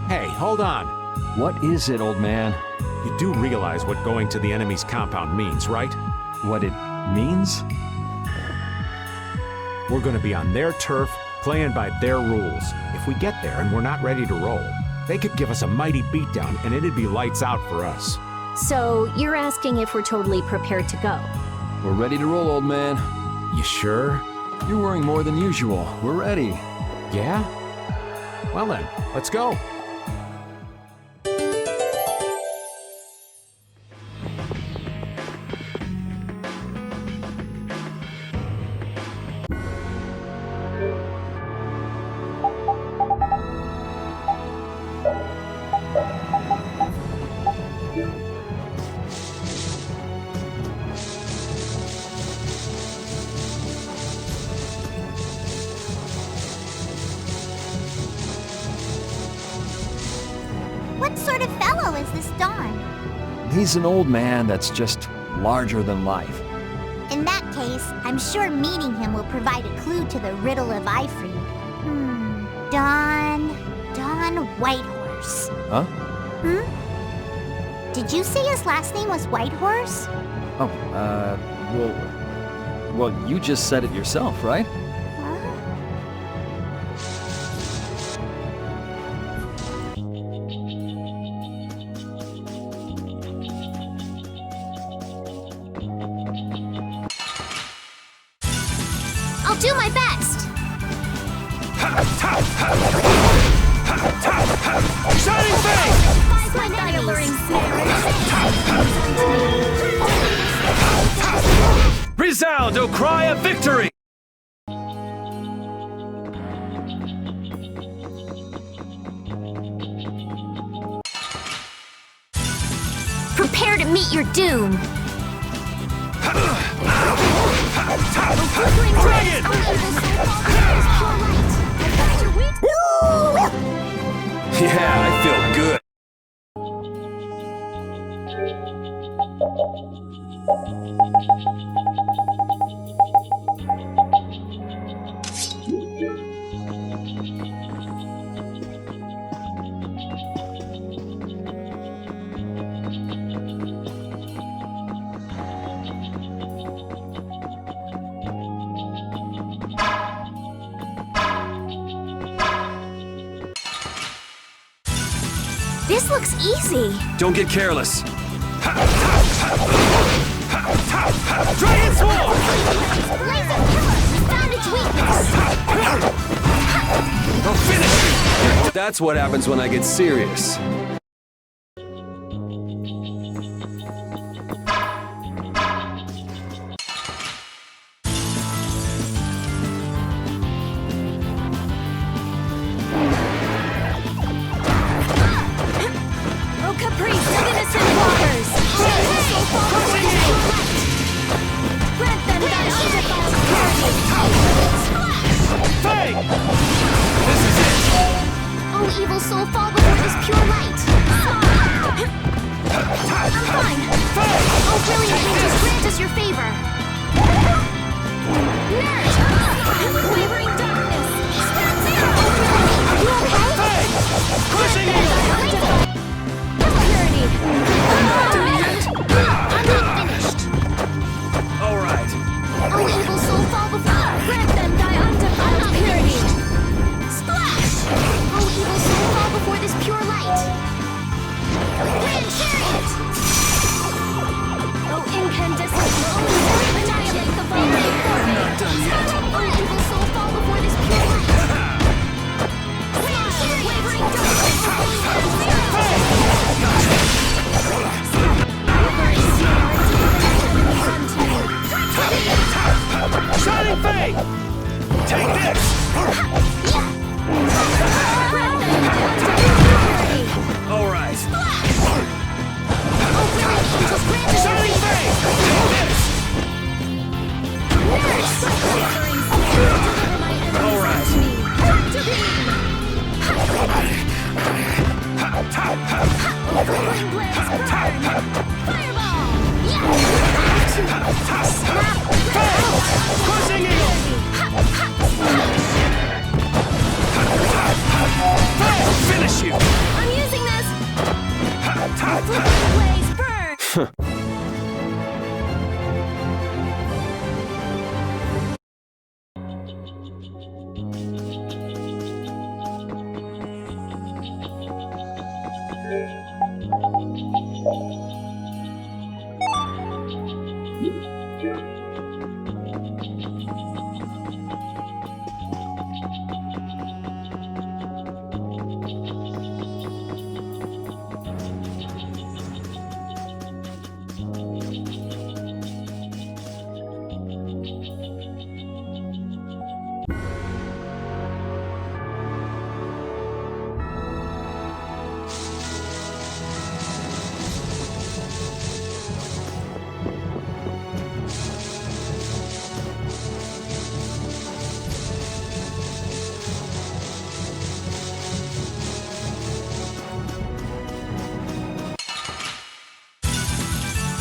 Hey, hold on. What is it, old man? You do realize what going to the enemy's compound means, right? What it means? We're gonna be on their turf, playing by their rules. If we get there and we're not ready to roll, they could give us a mighty beatdown and it'd be lights out for us. So, you're asking if we're totally prepared to go? We're ready to roll, old man. You sure? You're worrying more than usual. We're ready. Yeah? Well then, let's go. What sort of fellow is this Dawn? He's an old man that's just larger than life. In that case, I'm sure meeting him will provide a clue to the riddle of Ifrid. Dawn Whitehorse. Huh? Did you say his last name was Whitehorse? Oh, well, you just said it yourself, right? I'll do my best! Shining Face! My alluring Resound, O cry of victory! Prepare to meet your doom! Yeah, I feel good. This looks easy. Don't get careless. Dragon Sword! Blazing Pillar! We found its weakness! I'll finish you! That's what happens when I get serious. Oh, Caprice of innocent waters! Grant them thy undefiled Faye! This is it! Oh, evil soul, fall before this pure light. I'm fine. Oh, brilliant angels, grant us your favor. Nerd! wavering darkness! Spirit Zero! Are you okay? Crushing it! Purity! I'm not finished. All right. Oh, evil soul, fall before. Grant them thy undefiled purity! Splash! Oh, evil soul, fall before this pure light. Grand chariot! Oh, incandescent glow! Annihilate the vulnerable for me! Not done yet. Oh, evil soul, fall before this pure light. Grand chariot! Wavering darkness! Shining Faye! Take this! All right. Shining Faye! Take this! All right. Crushing it! Finish you! I'm using this! Blaze, burn!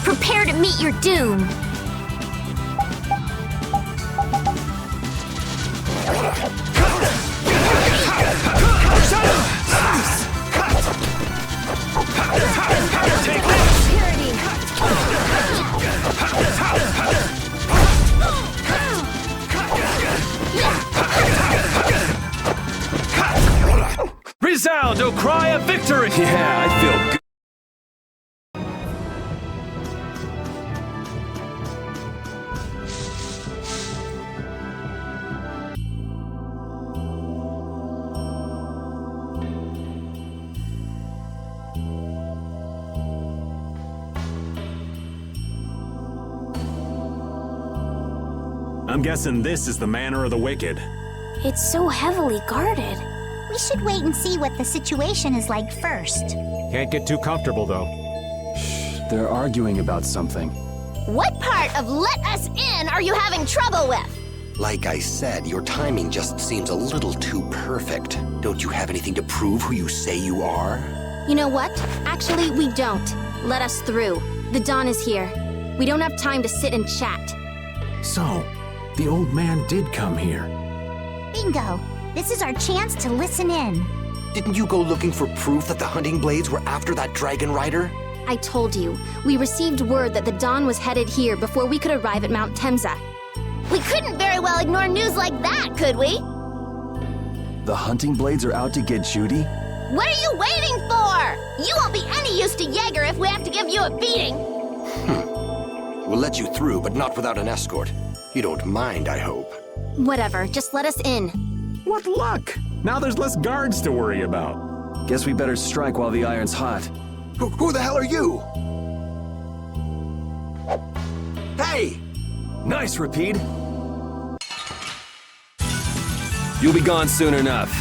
Prepare to meet your doom. Resound, O cry of victory! Yeah, I feel good. I'm guessing this is the Manor of the Wicked. It's so heavily guarded. We should wait and see what the situation is like first. Can't get too comfortable, though. They're arguing about something. What part of let us in are you having trouble with? Like I said, your timing just seems a little too perfect. Don't you have anything to prove who you say you are? You know what? Actually, we don't. Let us through. The dawn is here. We don't have time to sit and chat. So, the old man did come here. Bingo! This is our chance to listen in. Didn't you go looking for proof that the hunting blades were after that dragon rider? I told you. We received word that the dawn was headed here before we could arrive at Mount Temza. We couldn't very well ignore news like that, could we? The hunting blades are out to get Judy? What are you waiting for? You won't be any use to Jaeger if we have to give you a beating. We'll let you through, but not without an escort. You don't mind, I hope. Whatever, just let us in. What luck! Now there's less guards to worry about. Guess we better strike while the iron's hot. Who the hell are you? Hey! Nice, Rapide. You'll be gone soon enough.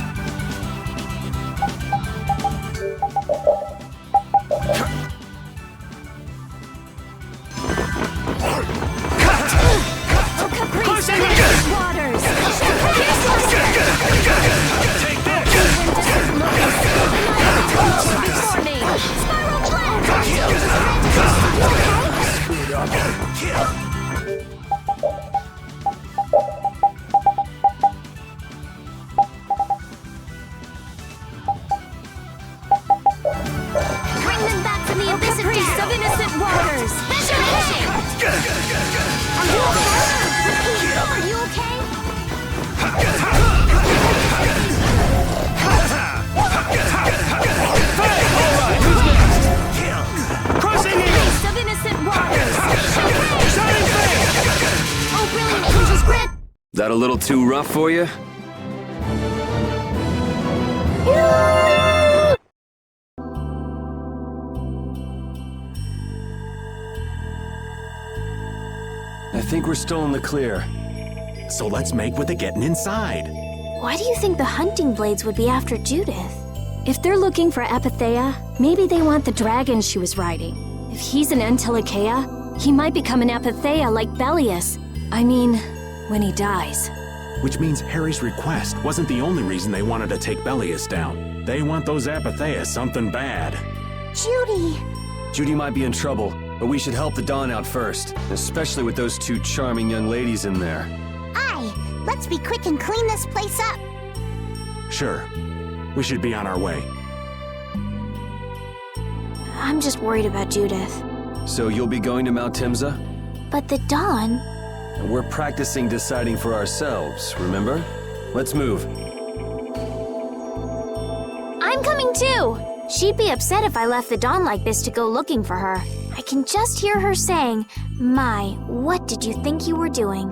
That a little too rough for you? I think we're still in the clear. So let's make with the getting inside. Why do you think the hunting blades would be after Judith? If they're looking for Epithea, maybe they want the dragon she was riding. If he's an Entelikeia, he might become an Epithea like Belius. I mean, when he dies. Which means Harry's request wasn't the only reason they wanted to take Belius down. They want those Epithea something bad. Judy! Judy might be in trouble, but we should help the Dawn out first, especially with those two charming young ladies in there. Aye, let's be quick and clean this place up. Sure. We should be on our way. I'm just worried about Judith. So you'll be going to Mount Timza? But the Dawn... We're practicing deciding for ourselves, remember? Let's move. I'm coming too! She'd be upset if I left the Dawn like this to go looking for her. I can just hear her saying, "My, what did you think you were doing?"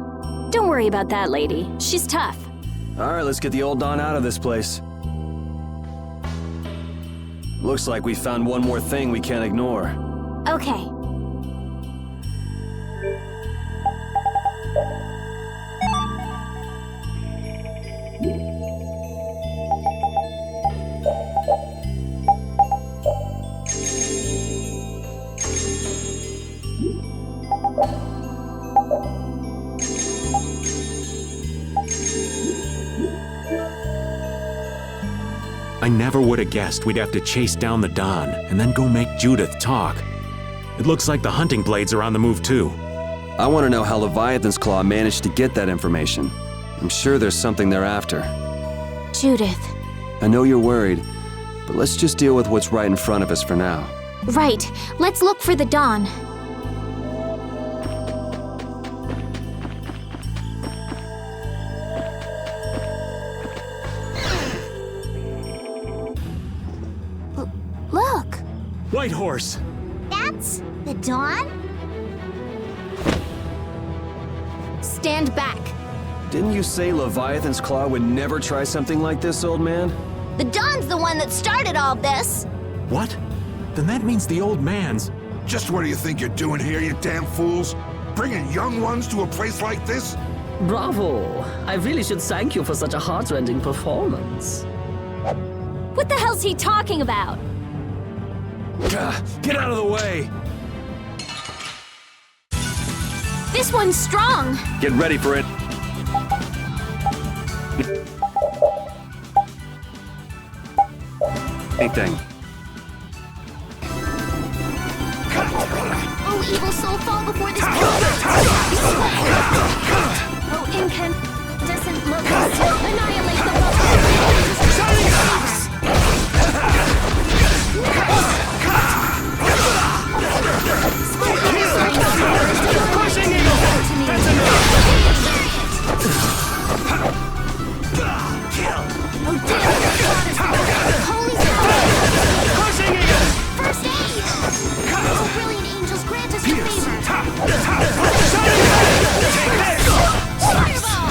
Don't worry about that lady. She's tough. Alright, let's get the old Dawn out of this place. Looks like we found one more thing we can't ignore. Okay. I never would have guessed we'd have to chase down the Dawn and then go make Judith talk. It looks like the hunting blades are on the move too. I want to know how Leviathan's Claw managed to get that information. I'm sure there's something they're after. Judith. I know you're worried, but let's just deal with what's right in front of us for now. Right. Let's look for the Dawn. Look! White Horse! That's the Dawn? Stand back. Didn't you say Leviathan's Claw would never try something like this, old man? The Dawn's the one that started all this. What? Then that means the old man's... Just what do you think you're doing here, you damn fools? Bringing young ones to a place like this? Bravo! I really should thank you for such a heart-rending performance. What the hell's he talking about? Get out of the way! This one's strong! Get ready for it. Anything. Oh, evil soul, fall before this Oh, incandescent locust, annihilate the boat! Shining Fox! Crushing Eagle! That's enough! Oh, dear! Holy Spirit! Crushing Eagle! First aid! Oh, brilliant angels, grant us your favor! Take this! Fireball!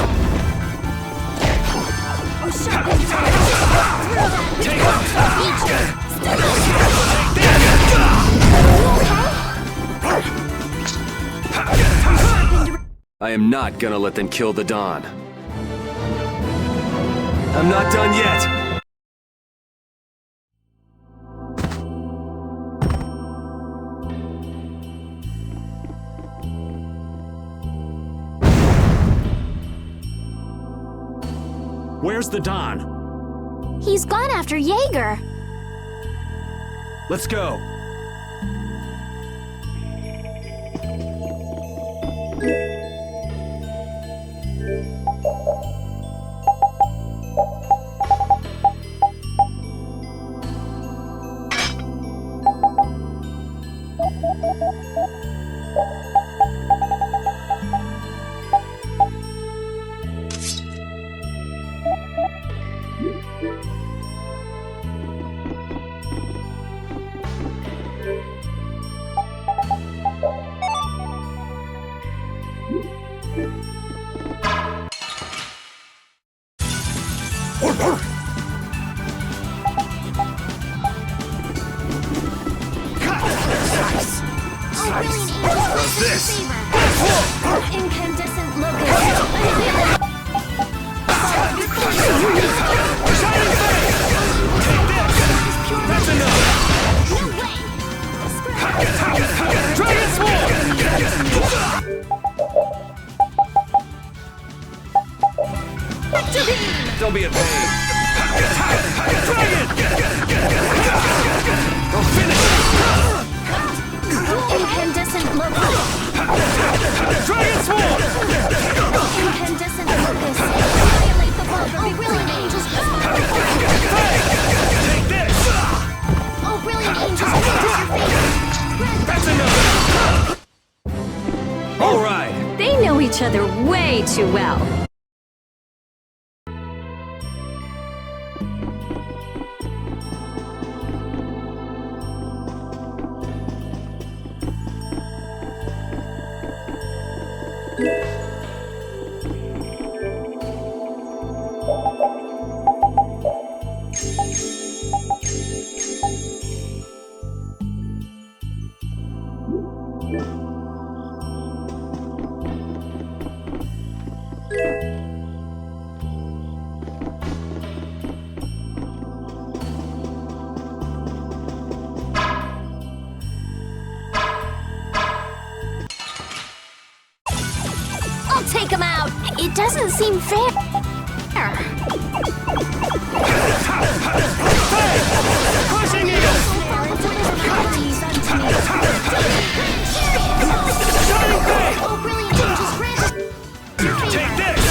I am not gonna let them kill the Dawn. I'm not done yet! Where's the Dawn? He's gone after Jaeger. Let's go. Incandescent locust. That's enough! No way! Dragon Sword! Don't be a pain. Dragon! Go finish it! Incandescent locust. Dragon Sword! Incandescent locust. Violate the vault. Oh, brilliant angels. Take this! Oh, brilliant angels. That's enough! All right! They know each other way too well. I'll take him out. It doesn't seem fair. Crushing Eagle! Shining Blade! Oh, brilliant angels. Grant Take this!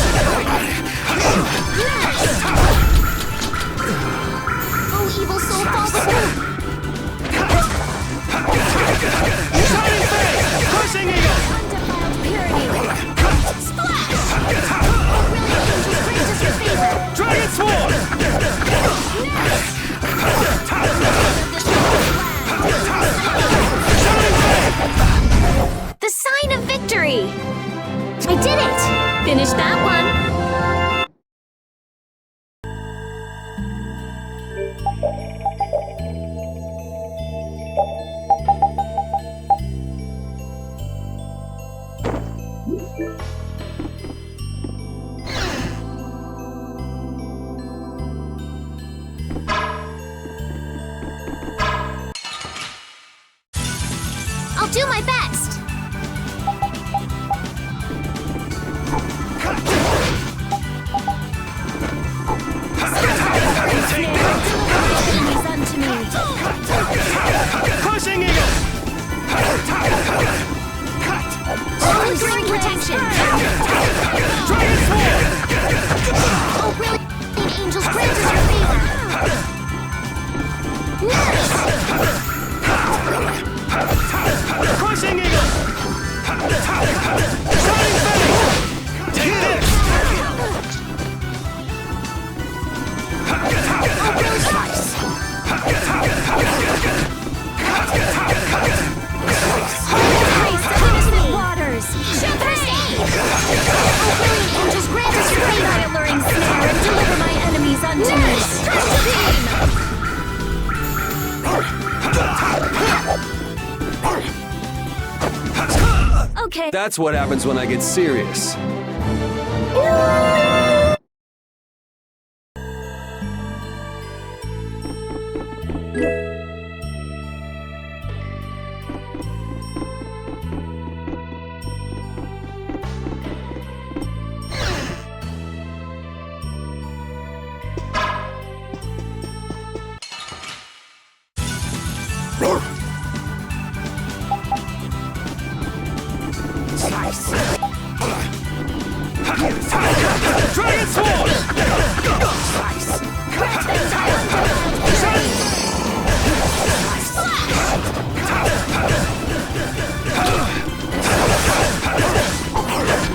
Oh, evil soul, fall before. Shining Blade! Crushing Eagle! Undefiled purity. Splash! Oh, brilliant angels. Grant us your favor. Dragon Sword! The sign of victory! I did it! Finish that one. I'll do my best! Enemies unto me. Crushing Eagle! Always bring protection! Dragon Sword! Oh, brilliant angels, grant us your favor! Crushing Eagle! okay? That's what happens when I get serious. Dragon Sword!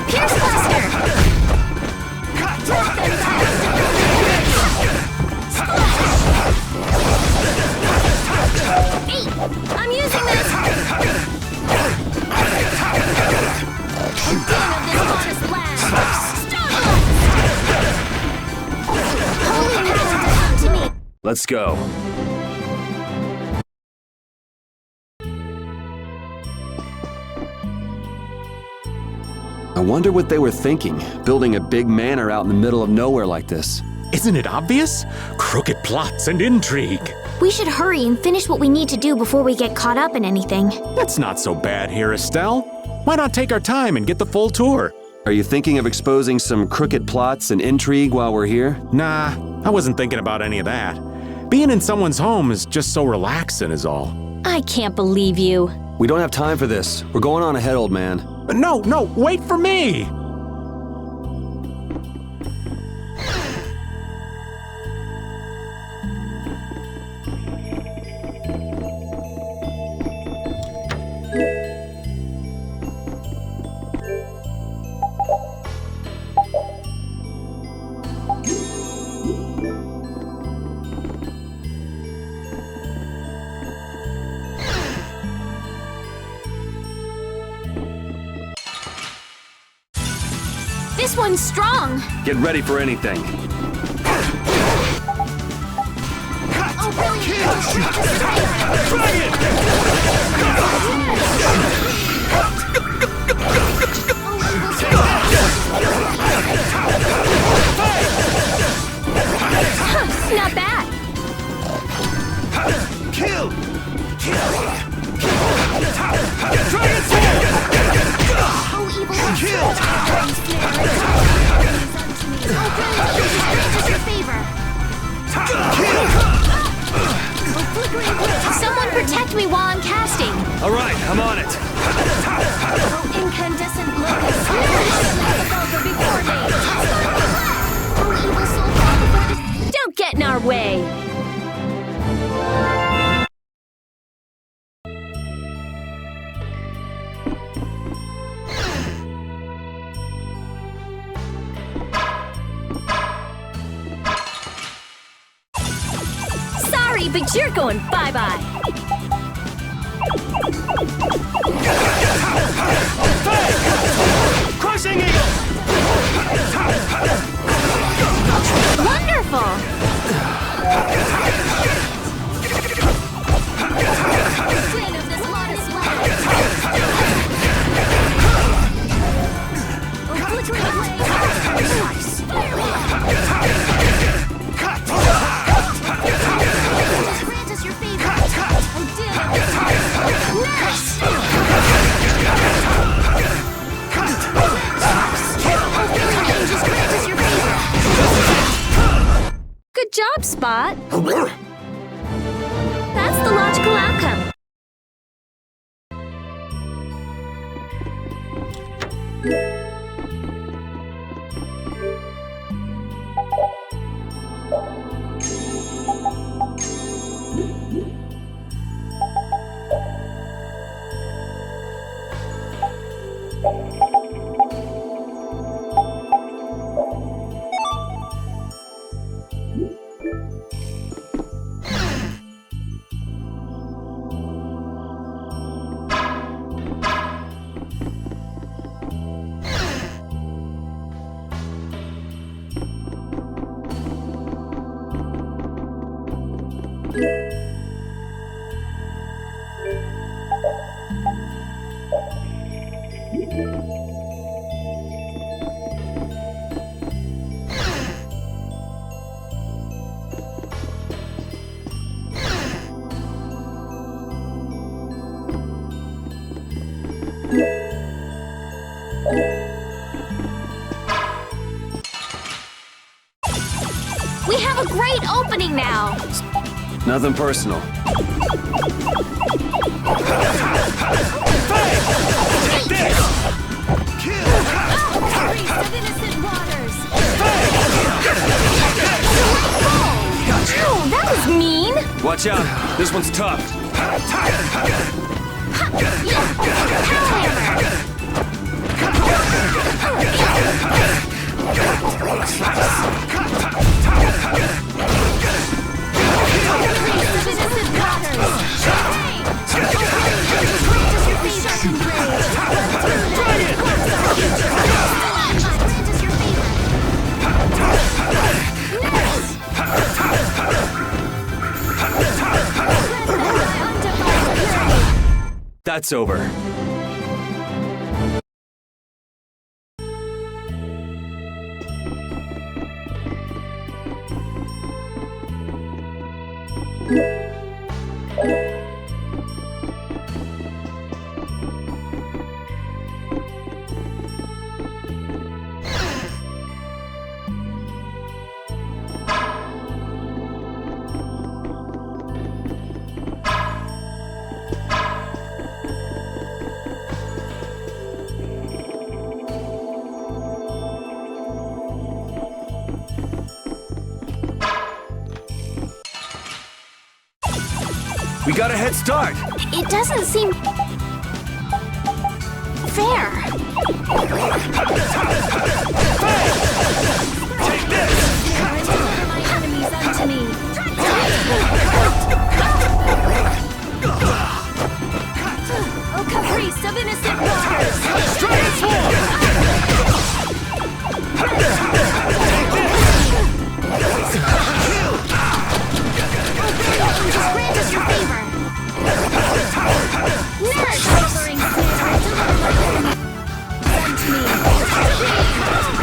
Pierce Blaster! Hey, I'm using this! Let's go. I wonder what they were thinking, building a big manor out in the middle of nowhere like this. Isn't it obvious? Crooked plots and intrigue. We should hurry and finish what we need to do before we get caught up in anything. That's not so bad here, Estelle. Why not take our time and get the full tour? Are you thinking of exposing some crooked plots and intrigue while we're here? Nah, I wasn't thinking about any of that. Being in someone's home is just so relaxing is all. I can't believe you. We don't have time for this. We're going on ahead, old man. No, wait for me! This one's strong! Get ready for anything. Oh, Not bad! Kill! Dragon Sword! Oh, evil! Kill! Someone protect me while I'm casting! All right, I'm on it. Oh, incandescent locust! Before me! Oh, evil soul fall before the... Don't get in our way! Sorry, but you're going bye-bye. Crushing Eagle! Wonderful! Queen of this modest land! Oh, flickering blade! Nice! Grant us your favor! Oh, damn it! Nice! Good job, Spot. have a great opening now! Nothing personal. Take this! Priest of innocent waters! Oh, that was mean! Watch out, this one's tough. That's over. We got a head start. It doesn't seem fair. Take this! My enemies unto me. Oh, caprice of innocent waters! Transform! Grant us your favor! Nurse! Covering snare, deliver my enemy! Send to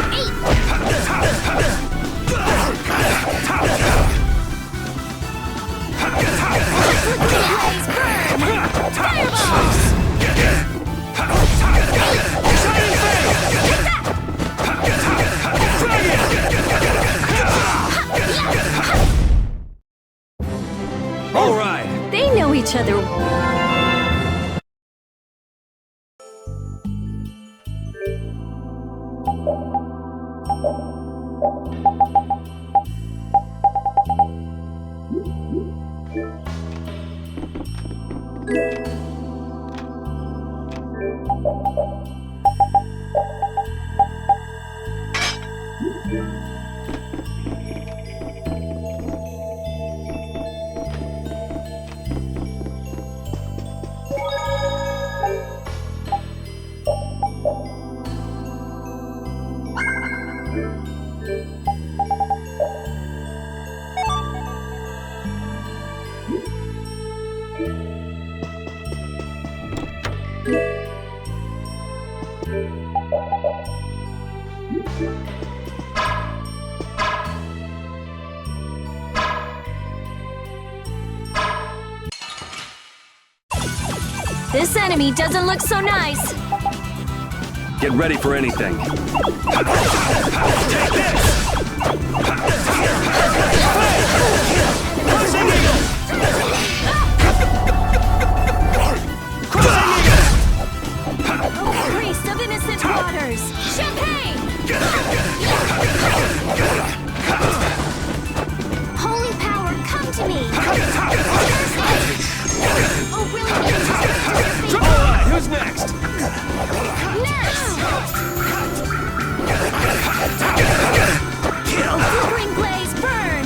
me! Blaze, burn! Fireballs! Shining All right. They know each other. This enemy doesn't look so nice. Get ready for anything. Take this! Oh, priest of innocent waters! Champagne! Holy power, come to me! Oh, brilliant angels, All right, who's next? Flickering blaze, burn!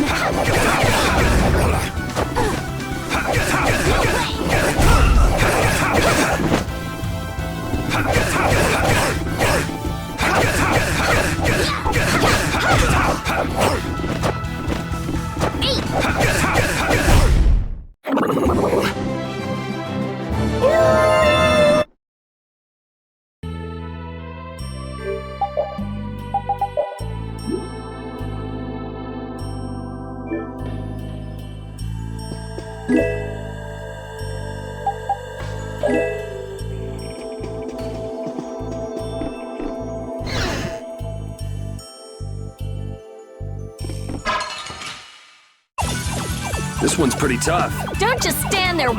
This one's pretty tough. Don't just stand there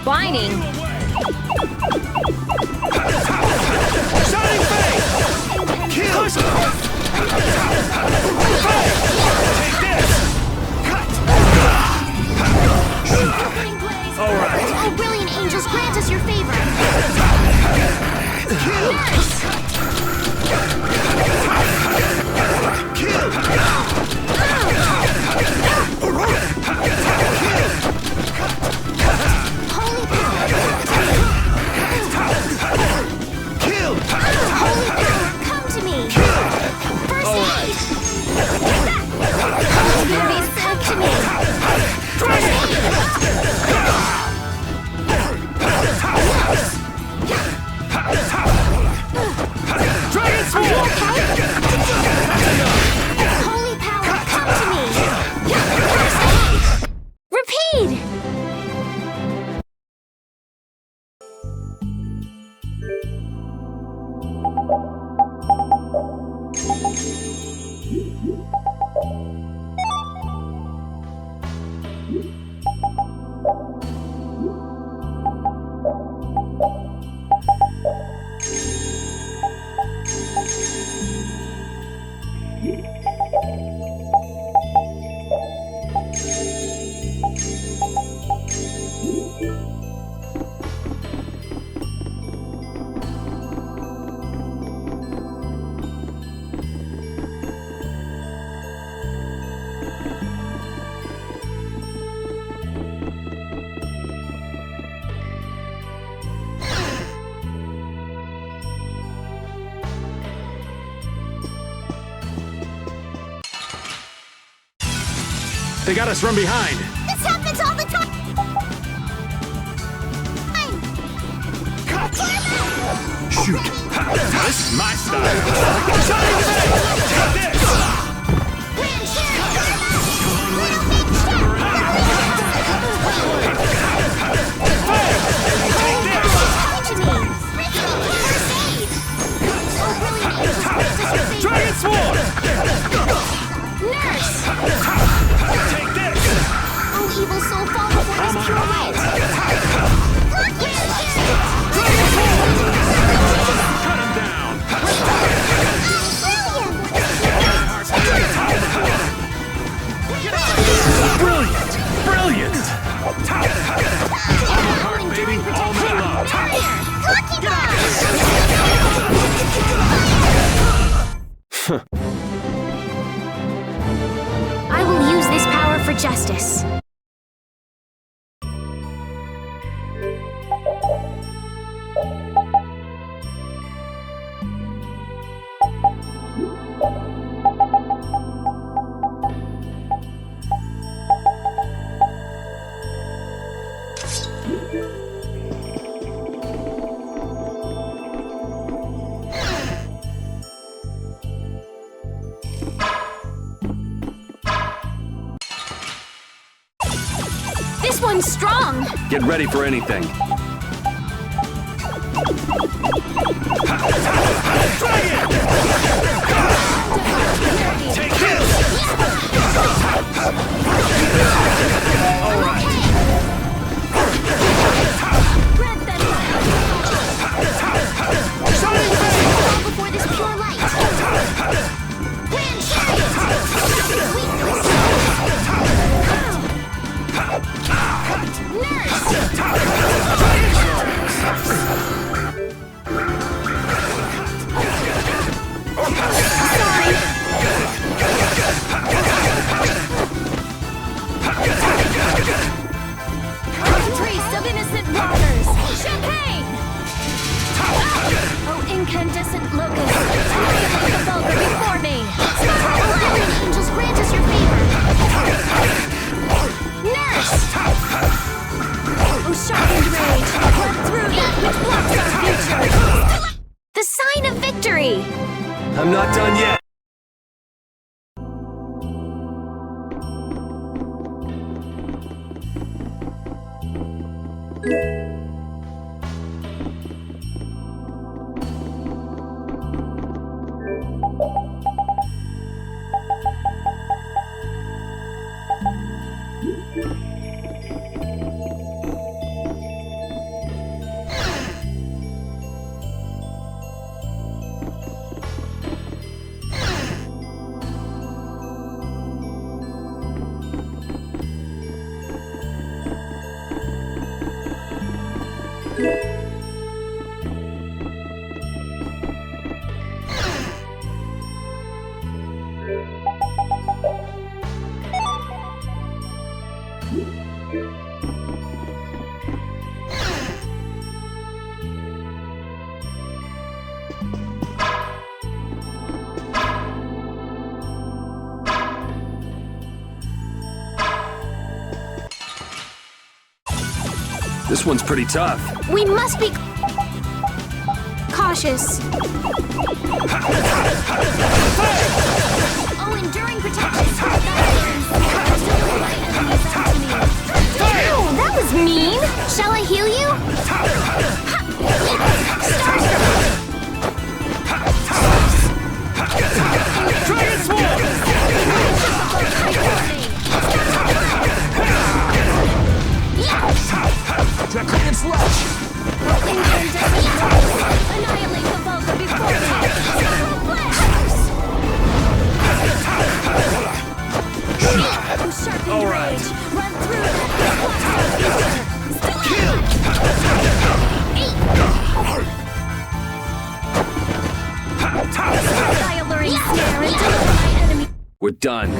whining. Shining Face! Kill! Take this! Cut! All right. Oh, brilliant angels, grant us your favor. Kill! Kill! Holy power. Kill! Holy power, come to me. First aid. Holy babies, come to me. First aid. Dragon Sword! Holy power, come to me. First aid. Repeat. They got us from behind. This happens all the time. Shoot! This is my style. Shining Face! Take this! Dragon Sword! Nurse! Take this! Oh, evil soul, fall before this pure light! Cut him down. Brilliant! Brilliant! All heart, baby. All my love. I will use this power for justice. This one's strong! Get ready for anything. Take this! All right. Shining Face! Fall before this pure light! Grand Chariot! Weakness! Nurse! Sorry! Priest of innocent waters! Champagne! Oh, incandescent locust! Annihilate the vulgar before me! Brilliant angels, grant us your favor! Nurse! Oh, sharpened rage! Cut through that which blocks our future! The sign of victory! I'm not done yet. This one's pretty tough. We must be cautious. Oh, enduring protection. Ow, that was mean. Shall I heal you? Dragon Swarm! Draconian Slash! Annihilate the Vulgar before me! All right. Run through that! Kill! Alluring snare and deliver my enemy. We're done.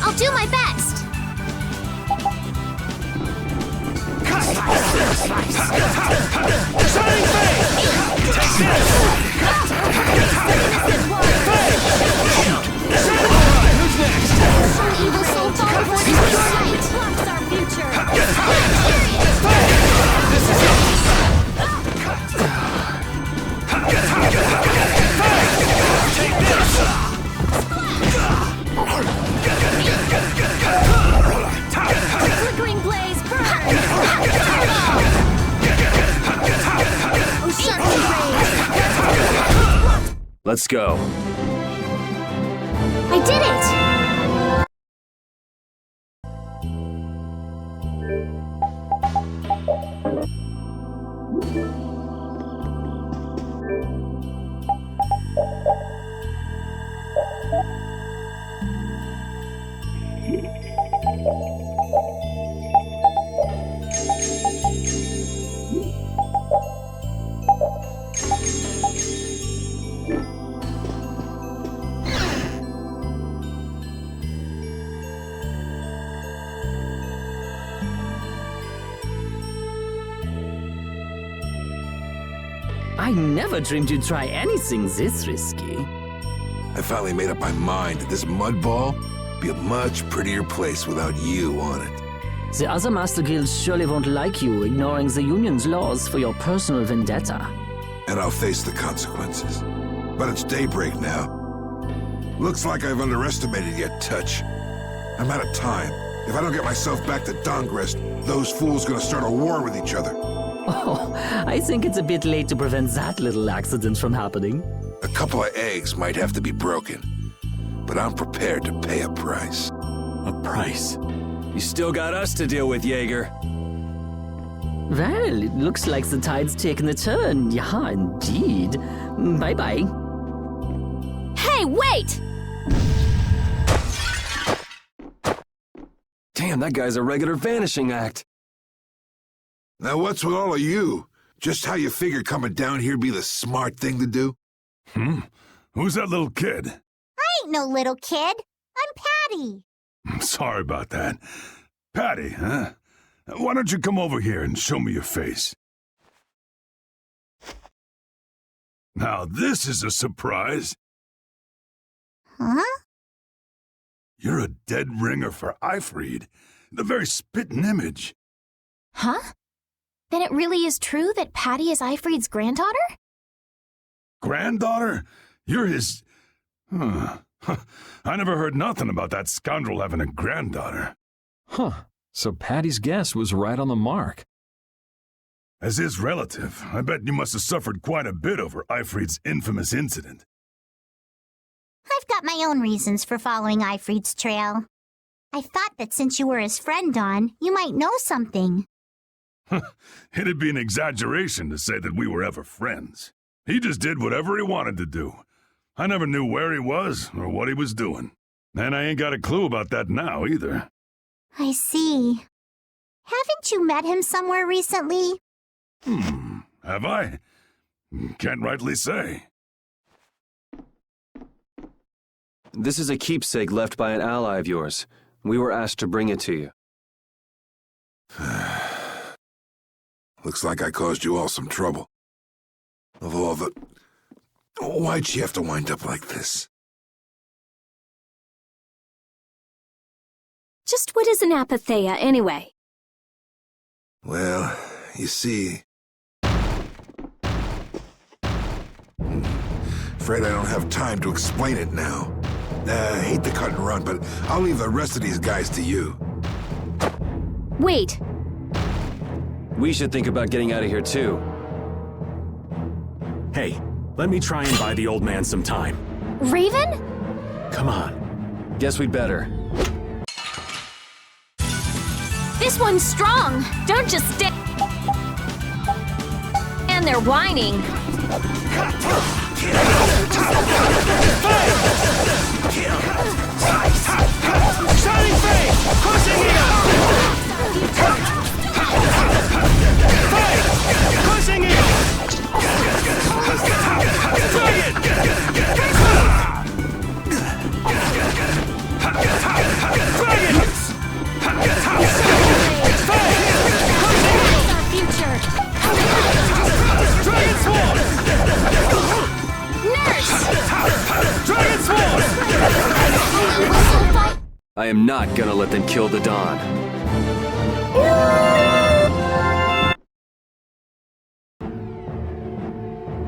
I'll do my best! Shining Face! Take this! Alright, who's next? Some evil soul fall before this pure light blocks our future! This is it! Take this! Flickering blaze burn! Oh, sharpened rays! Let's go. I did it! I never dreamed you'd try anything this risky. I finally made up my mind that this mud ball be a much prettier place without you on it. The other Master Guilds surely won't like you ignoring the Union's laws for your personal vendetta. And I'll face the consequences. But it's daybreak now. Looks like I've underestimated your touch. I'm out of time. If I don't get myself back to Dahngrest, those fools gonna start a war with each other. Oh, I think it's a bit late to prevent that little accident from happening. A couple of eggs might have to be broken, but I'm prepared to pay a price. A price? You still got us to deal with, Jaeger. Well, it looks like the tide's taken a turn. Yeah, indeed. Bye-bye. Hey, wait! Damn, that guy's a regular vanishing act. Now what's with all of you? Just how you figure coming down here be the smart thing to do? Who's that little kid? I ain't no little kid. I'm Patty. Sorry about that. Patty, huh? Why don't you come over here and show me your face? Now this is a surprise. Huh? You're a dead ringer for Ifrid. The very spitting image. Huh? Then it really is true that Patty is Ifrid's granddaughter? Granddaughter? You're his... I never heard nothing about that scoundrel having a granddaughter. Huh. So Patty's guess was right on the mark. As his relative, I bet you must have suffered quite a bit over Ifrid's infamous incident. I've got my own reasons for following Eifried's trail. I thought that since you were his friend, Dawn, you might know something. It'd be an exaggeration to say that we were ever friends. He just did whatever he wanted to do. I never knew where he was or what he was doing. And I ain't got a clue about that now, either. I see. Haven't you met him somewhere recently? Have I? Can't rightly say. This is a keepsake left by an ally of yours. We were asked to bring it to you. Looks like I caused you all some trouble. Of all the... Why'd she have to wind up like this? Just what is an apatheia, anyway? Well, you see... Afraid I don't have time to explain it now. Hate to cut and run, but I'll leave the rest of these guys to you. Wait. We should think about getting out of here, too. Hey, let me try and buy the old man some time. Raven? Come on. Guess we'd better. This one's strong. Don't just stay. And they're whining. Shining Flame! Pushing it! Pushing it! Dragon! Dragon Sword! Nurse! Dragon Sword! I am not gonna let them kill the Dawn.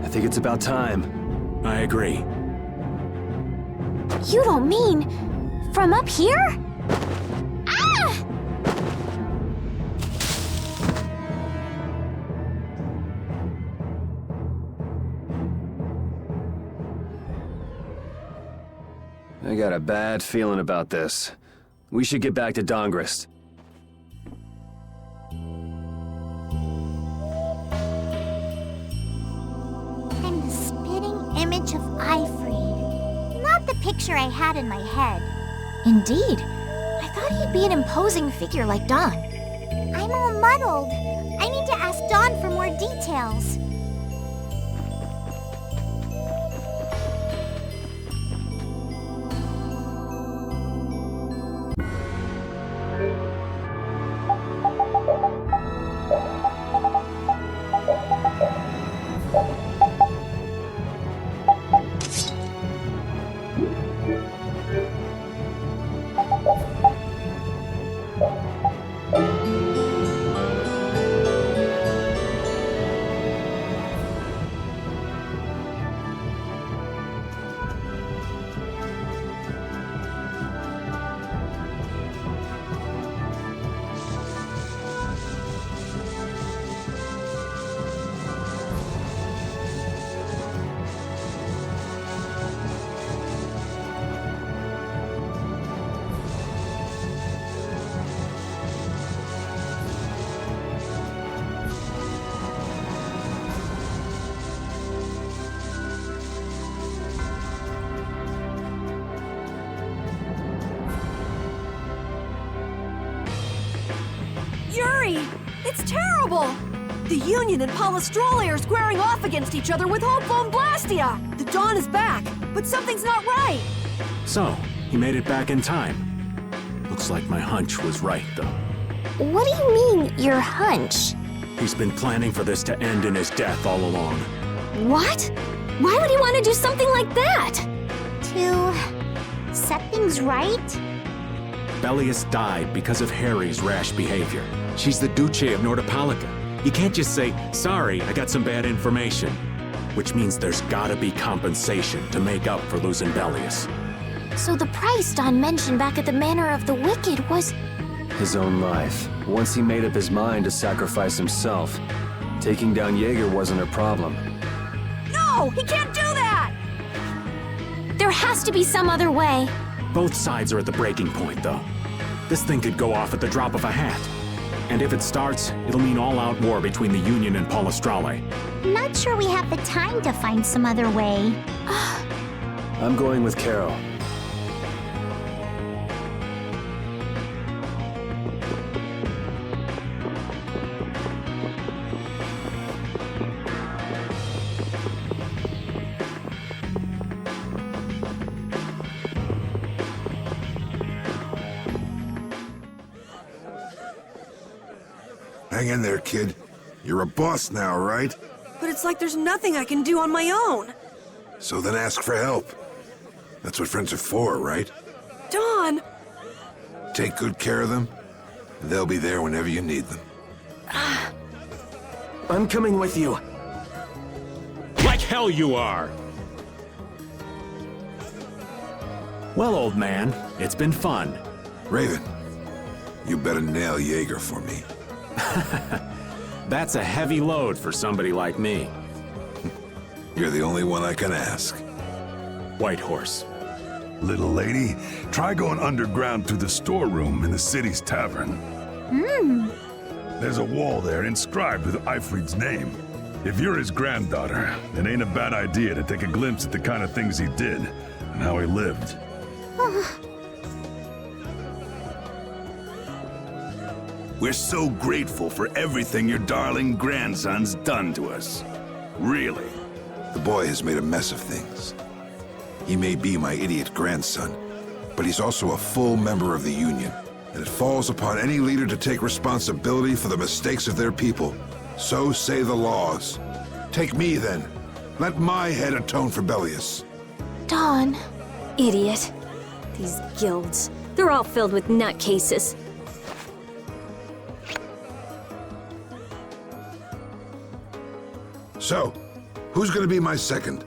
I think it's about time. I agree. You don't mean... from up here? Ah! I got a bad feeling about this. We should get back to Dahngrest. I'm the spitting image of Eifried. Not the picture I had in my head. Indeed. I thought he'd be an imposing figure like Dawn. I'm all muddled. I need to ask Dawn for more details. Yuri! It's terrible! The Union and Palestrole are squaring off against each other with Hopeful and Blastia! The Dawn is back, but something's not right! So, he made it back in time. Looks like my hunch was right, though. What do you mean, your hunch? He's been planning for this to end in his death all along. What? Why would he want to do something like that? To... set things right? Belius died because of Harry's rash behavior. She's the Duce of Nordopolica. You can't just say, sorry, I got some bad information. Which means there's gotta be compensation to make up for losing Belius. So the price Dawn mentioned back at the Manor of the Wicked was... His own life. Once he made up his mind to sacrifice himself, taking down Jaeger wasn't a problem. No! He can't do that! There has to be some other way. Both sides are at the breaking point, though. This thing could go off at the drop of a hat. And if it starts, it'll mean all-out war between the Union and Palestrale. Not sure we have the time to find some other way. I'm going with Carol. Hang in there, kid. You're a boss now, right? But it's like there's nothing I can do on my own. So then ask for help. That's what friends are for, right? Dawn! Take good care of them, and they'll be there whenever you need them. I'm coming with you. Like hell you are! Well, old man, it's been fun. Raven, you better nail Jaeger for me. That's a heavy load for somebody like me. You're the only one I can ask. Whitehorse. Little lady, try going underground through the storeroom in the city's tavern. There's a wall there inscribed with Eifried's name. If you're his granddaughter, it ain't a bad idea to take a glimpse at the kind of things he did and how he lived. We're so grateful for everything your darling grandson's done to us. Really. The boy has made a mess of things. He may be my idiot grandson, but he's also a full member of the Union, and it falls upon any leader to take responsibility for the mistakes of their people. So say the laws. Take me, then. Let my head atone for Bellius. Dawn. Idiot. These guilds. They're all filled with nutcases. So, who's gonna be my second?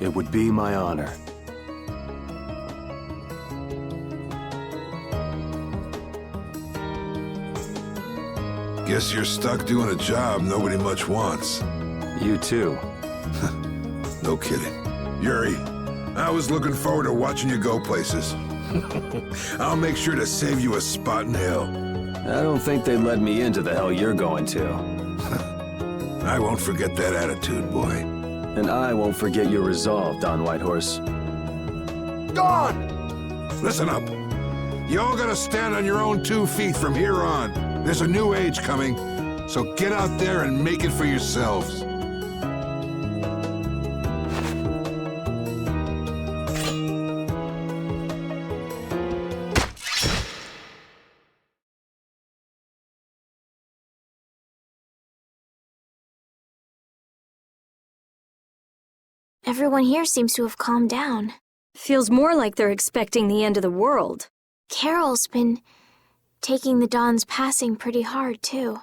It would be my honor. Guess you're stuck doing a job nobody much wants. You too. No kidding. Yuri, I was looking forward to watching you go places. I'll make sure to save you a spot in hell. I don't think they'd let me into the hell you're going to. I won't forget that attitude, boy. And I won't forget your resolve, Don Whitehorse. Dawn! Listen up. You all gotta stand on your own 2 feet from here on. There's a new age coming, so get out there and make it for yourselves. Everyone here seems to have calmed down. Feels more like they're expecting the end of the world. Carol's been taking the Dawn's passing pretty hard, too.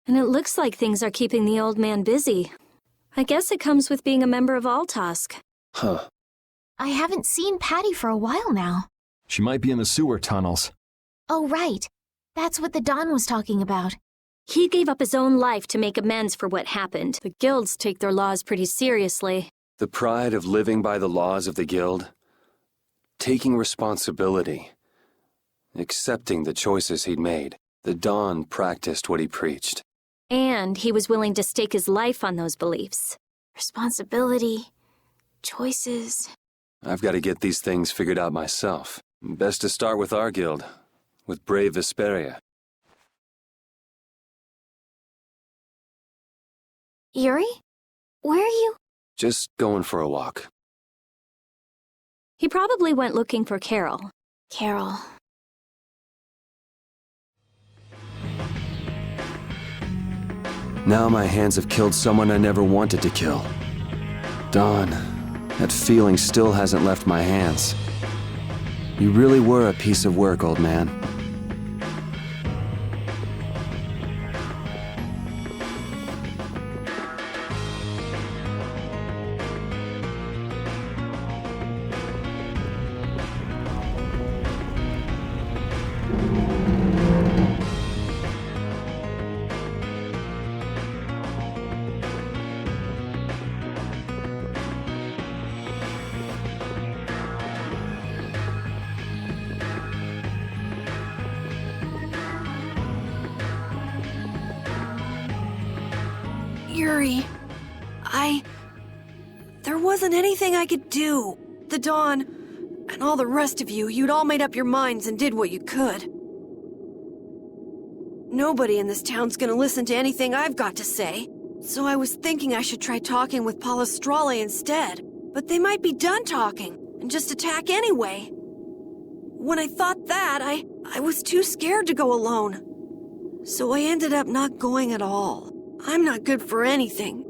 And it looks like things are keeping the old man busy. I guess it comes with being a member of Altosk. Huh. I haven't seen Patty for a while now. She might be in the sewer tunnels. Oh, right. That's what the Dawn was talking about. He gave up his own life to make amends for what happened. The guilds take their laws pretty seriously. The pride of living by the laws of the guild, taking responsibility, accepting the choices he'd made. The Dawn practiced what he preached. And he was willing to stake his life on those beliefs. Responsibility, choices. I've got to get these things figured out myself. Best to start with our guild, with brave Vesperia. Yuri? Where are you? Just going for a walk. He probably went looking for Carol. Carol. Now my hands have killed someone I never wanted to kill. Dawn, that feeling still hasn't left my hands. You really were a piece of work, old man. Yuri, there wasn't anything I could do. The Dawn, and all the rest of you, you'd all made up your minds and did what you could. Nobody in this town's gonna listen to anything I've got to say. So I was thinking I should try talking with Palestrale instead. But they might be done talking, and just attack anyway. When I thought that, I was too scared to go alone. So I ended up not going at all. I'm not good for anything.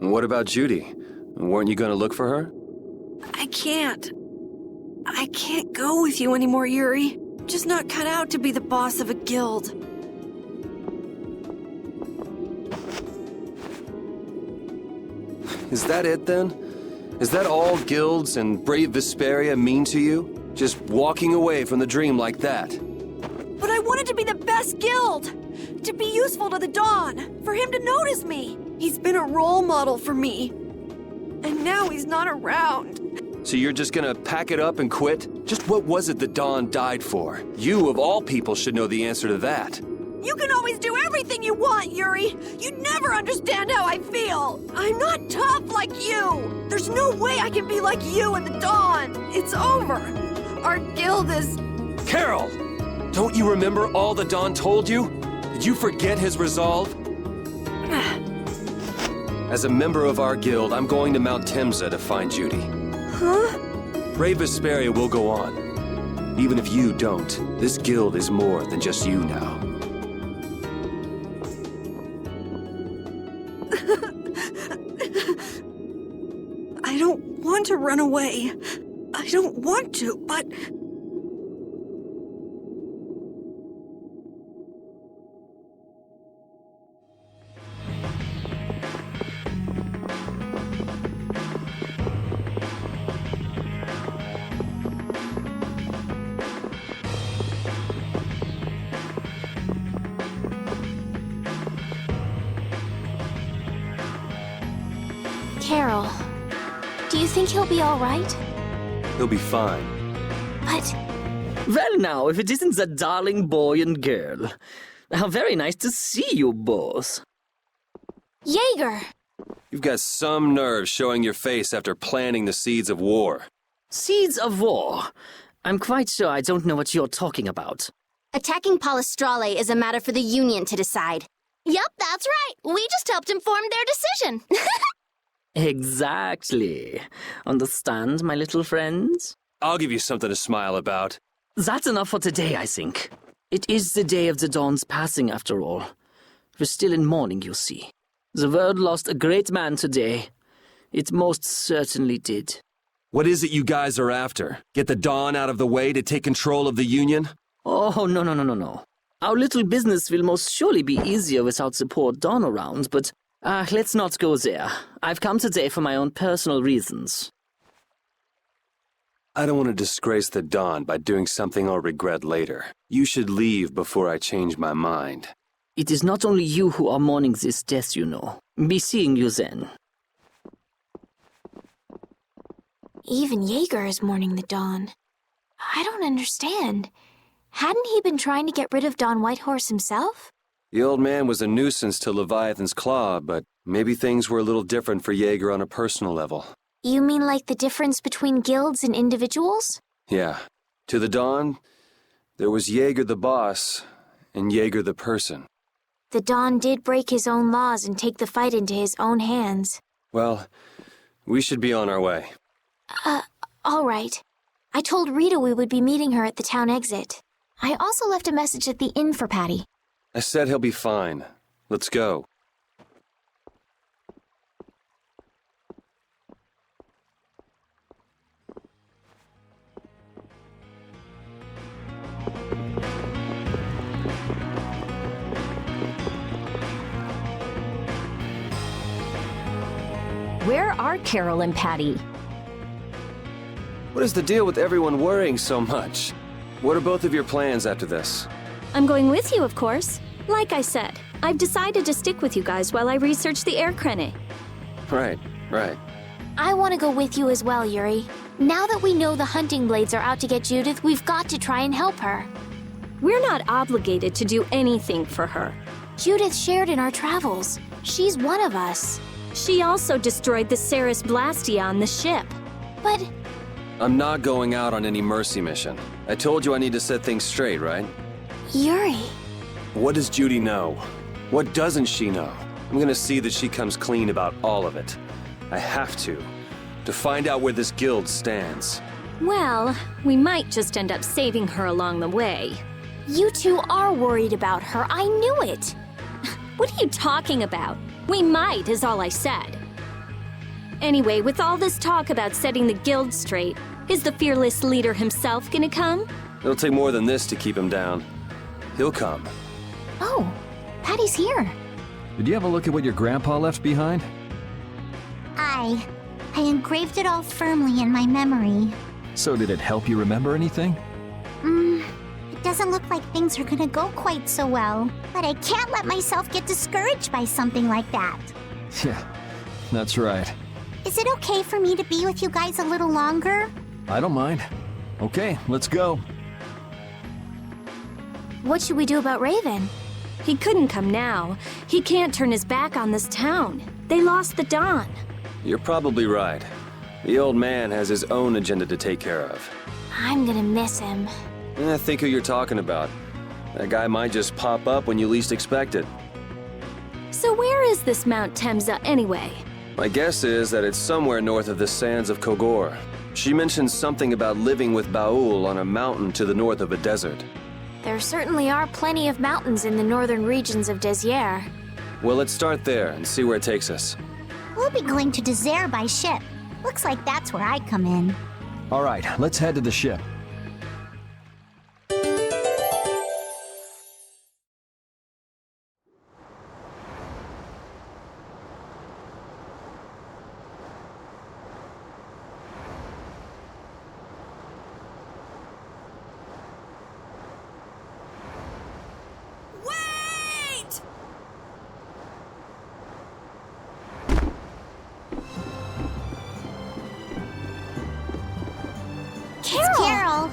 What about Judy? Weren't you gonna look for her? I can't go with you anymore, Yuri. Just not cut out to be the boss of a guild. Is that it then? Is that all guilds and brave Vesperia mean to you? Just walking away from the dream like that? But I wanted to be the best guild! To be useful to the Dawn! For him to notice me! He's been a role model for me. And now he's not around. So you're just gonna pack it up and quit? Just what was it the Dawn died for? You, of all people, should know the answer to that. You can always do everything you want, Yuri! You never understand how I feel! I'm not tough like you! There's no way I can be like you and the Dawn! It's over! Our guild is... Carol! Don't you remember all the Dawn told you? Did you forget his resolve? As a member of our guild, I'm going to Mount Temsa to find Judy. Huh? Brave Vesperia will go on. Even if you don't, this guild is more than just you now. I don't want to run away. I don't want to, but... Carol, do you think he'll be all right? He'll be fine. But... Well now, if it isn't that darling boy and girl. How very nice to see you both. Jaeger! You've got some nerve showing your face after planting the seeds of war. Seeds of war? I'm quite sure I don't know what you're talking about. Attacking Palestrale is a matter for the Union to decide. Yup, that's right. We just helped inform their decision. Exactly. Understand, my little friends? I'll give you something to smile about. That's enough for today, I think. It is the day of the Dawn's passing, after all. We're still in mourning, you see. The world lost a great man today. It most certainly did. What is it you guys are after? Get the Dawn out of the way to take control of the Union? Oh, no. Our little business will most surely be easier without the poor Dawn around, but let's not go there. I've come today for my own personal reasons. I don't want to disgrace the Dawn by doing something I'll regret later. You should leave before I change my mind. It is not only you who are mourning this death, you know. Be seeing you then. Even Jaeger is mourning the Dawn. I don't understand. Hadn't he been trying to get rid of Don Whitehorse himself? The old man was a nuisance to Leviathan's Claw, but maybe things were a little different for Jaeger on a personal level. You mean like the difference between guilds and individuals? Yeah. To the Dawn, there was Jaeger the boss, and Jaeger the person. The Dawn did break his own laws and take the fight into his own hands. Well, we should be on our way. All right. I told Rita we would be meeting her at the town exit. I also left a message at the inn for Patty. I said he'll be fine. Let's go. Where are Carol and Patty? What is the deal with everyone worrying so much? What are both of your plans after this? I'm going with you, of course. Like I said, I've decided to stick with you guys while I research the air crane. Right. I want to go with you as well, Yuri. Now that we know the hunting blades are out to get Judith, we've got to try and help her. We're not obligated to do anything for her. Judith shared in our travels. She's one of us. She also destroyed the Ceres Blastia on the ship. But I'm not going out on any mercy mission. I told you I need to set things straight, right? Yuri... What does Judy know? What doesn't she know? I'm gonna see that she comes clean about all of it. I have to find out where this guild stands. Well, we might just end up saving her along the way. You two are worried about her. I knew it. What are you talking about? We might, is all I said. Anyway, with all this talk about setting the guild straight, is the fearless leader himself gonna come? It'll take more than this to keep him down. He'll come. Oh, Patty's here. Did you have a look at what your grandpa left behind? I engraved it all firmly in my memory. So did it help you remember anything? It doesn't look like things are gonna go quite so well. But I can't let myself get discouraged by something like that. Yeah, that's right. Is it okay for me to be with you guys a little longer? I don't mind. Okay, let's go. What should we do about Raven? He couldn't come now. He can't turn his back on this town. They lost the Dawn. You're probably right. The old man has his own agenda to take care of. I'm gonna miss him. I think who you're talking about. That guy might just pop up when you least expect it. So where is this Mount Temsa anyway? My guess is that it's somewhere north of the sands of Kogor. She mentioned something about living with Baul on a mountain to the north of a desert. There certainly are plenty of mountains in the northern regions of Desier. Well, let's start there and see where it takes us. We'll be going to Désert by ship. Looks like that's where I come in. All right, let's head to the ship. Carol!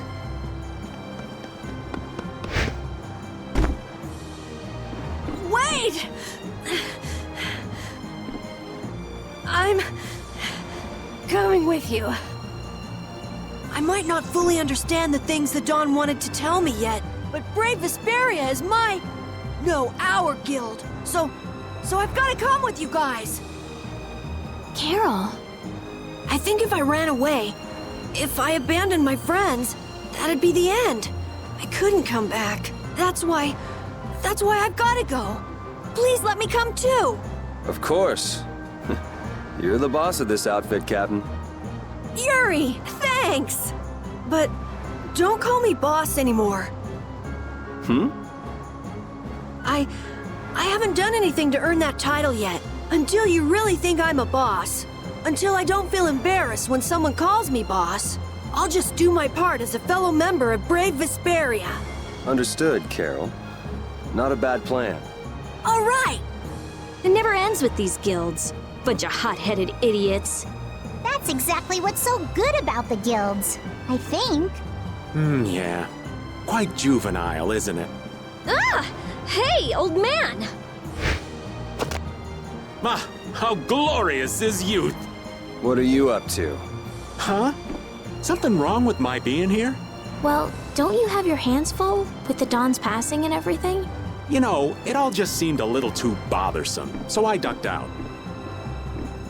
Wait! I'm coming with you. I might not fully understand the things that Dawn wanted to tell me yet, but Brave Vesperia is our guild. So I've got to come with you guys. Carol. I think if I ran away, if I abandoned my friends, that'd be the end. I couldn't come back. That's why I've gotta go. Please let me come too. Of course. You're the boss of this outfit, Captain. Yuri, thanks. But don't call me boss anymore. I haven't done anything to earn that title yet. Until you really think I'm a boss. Until I don't feel embarrassed when someone calls me boss. I'll just do my part as a fellow member of Brave Vesperia. Understood, Carol. Not a bad plan. All right! It never ends with these guilds. Bunch of hot-headed idiots. That's exactly what's so good about the guilds, I think. Yeah. Quite juvenile, isn't it? Ah! Hey, old man! Ah, how glorious is youth! What are you up to? Huh? Something wrong with my being here? Well, don't you have your hands full with the Dawn's passing and everything? You know, it all just seemed a little too bothersome, so I ducked out.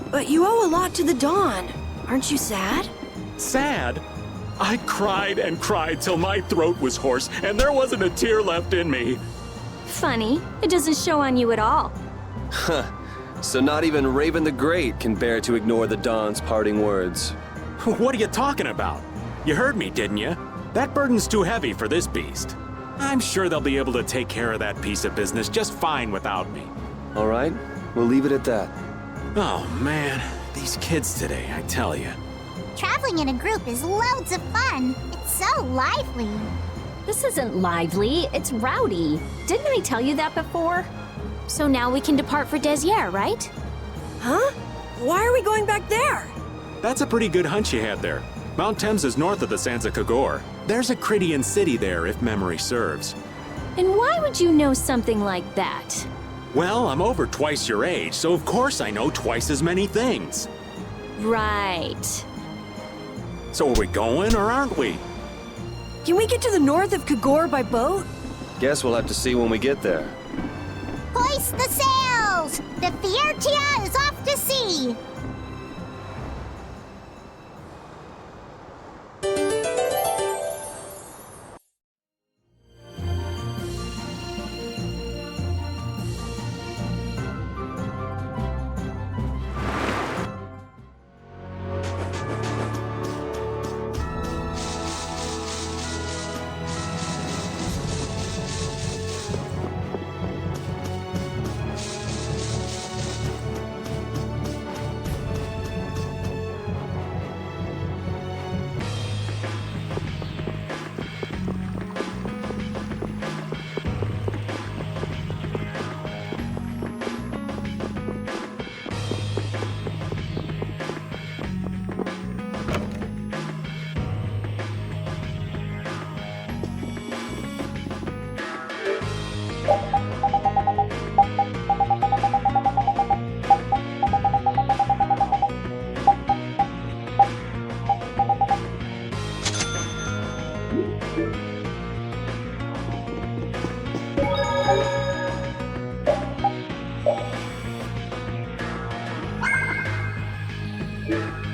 But you owe a lot to the Dawn. Aren't you sad? Sad? I cried and cried till my throat was hoarse, and there wasn't a tear left in me. Funny, it doesn't show on you at all. Huh. So not even Raven the Great can bear to ignore the Dawn's parting words. What are you talking about? You heard me, didn't you? That burden's too heavy for this beast. I'm sure they'll be able to take care of that piece of business just fine without me. All right, we'll leave it at that. Oh man, these kids today, I tell you. Traveling in a group is loads of fun. It's so lively. This isn't lively, it's rowdy. Didn't I tell you that before? So now we can depart for Desier, right? Huh? Why are we going back there? That's a pretty good hunch you had there. Mount Thames is north of the sands of Kogor. There's a Krydian city there, if memory serves. And why would you know something like that? Well, I'm over twice your age, so of course I know twice as many things. Right. So are we going or aren't we? Can we get to the north of Kagor by boat? Guess we'll have to see when we get there. Hoist the sails! The Fiertia is off to sea! Yeah.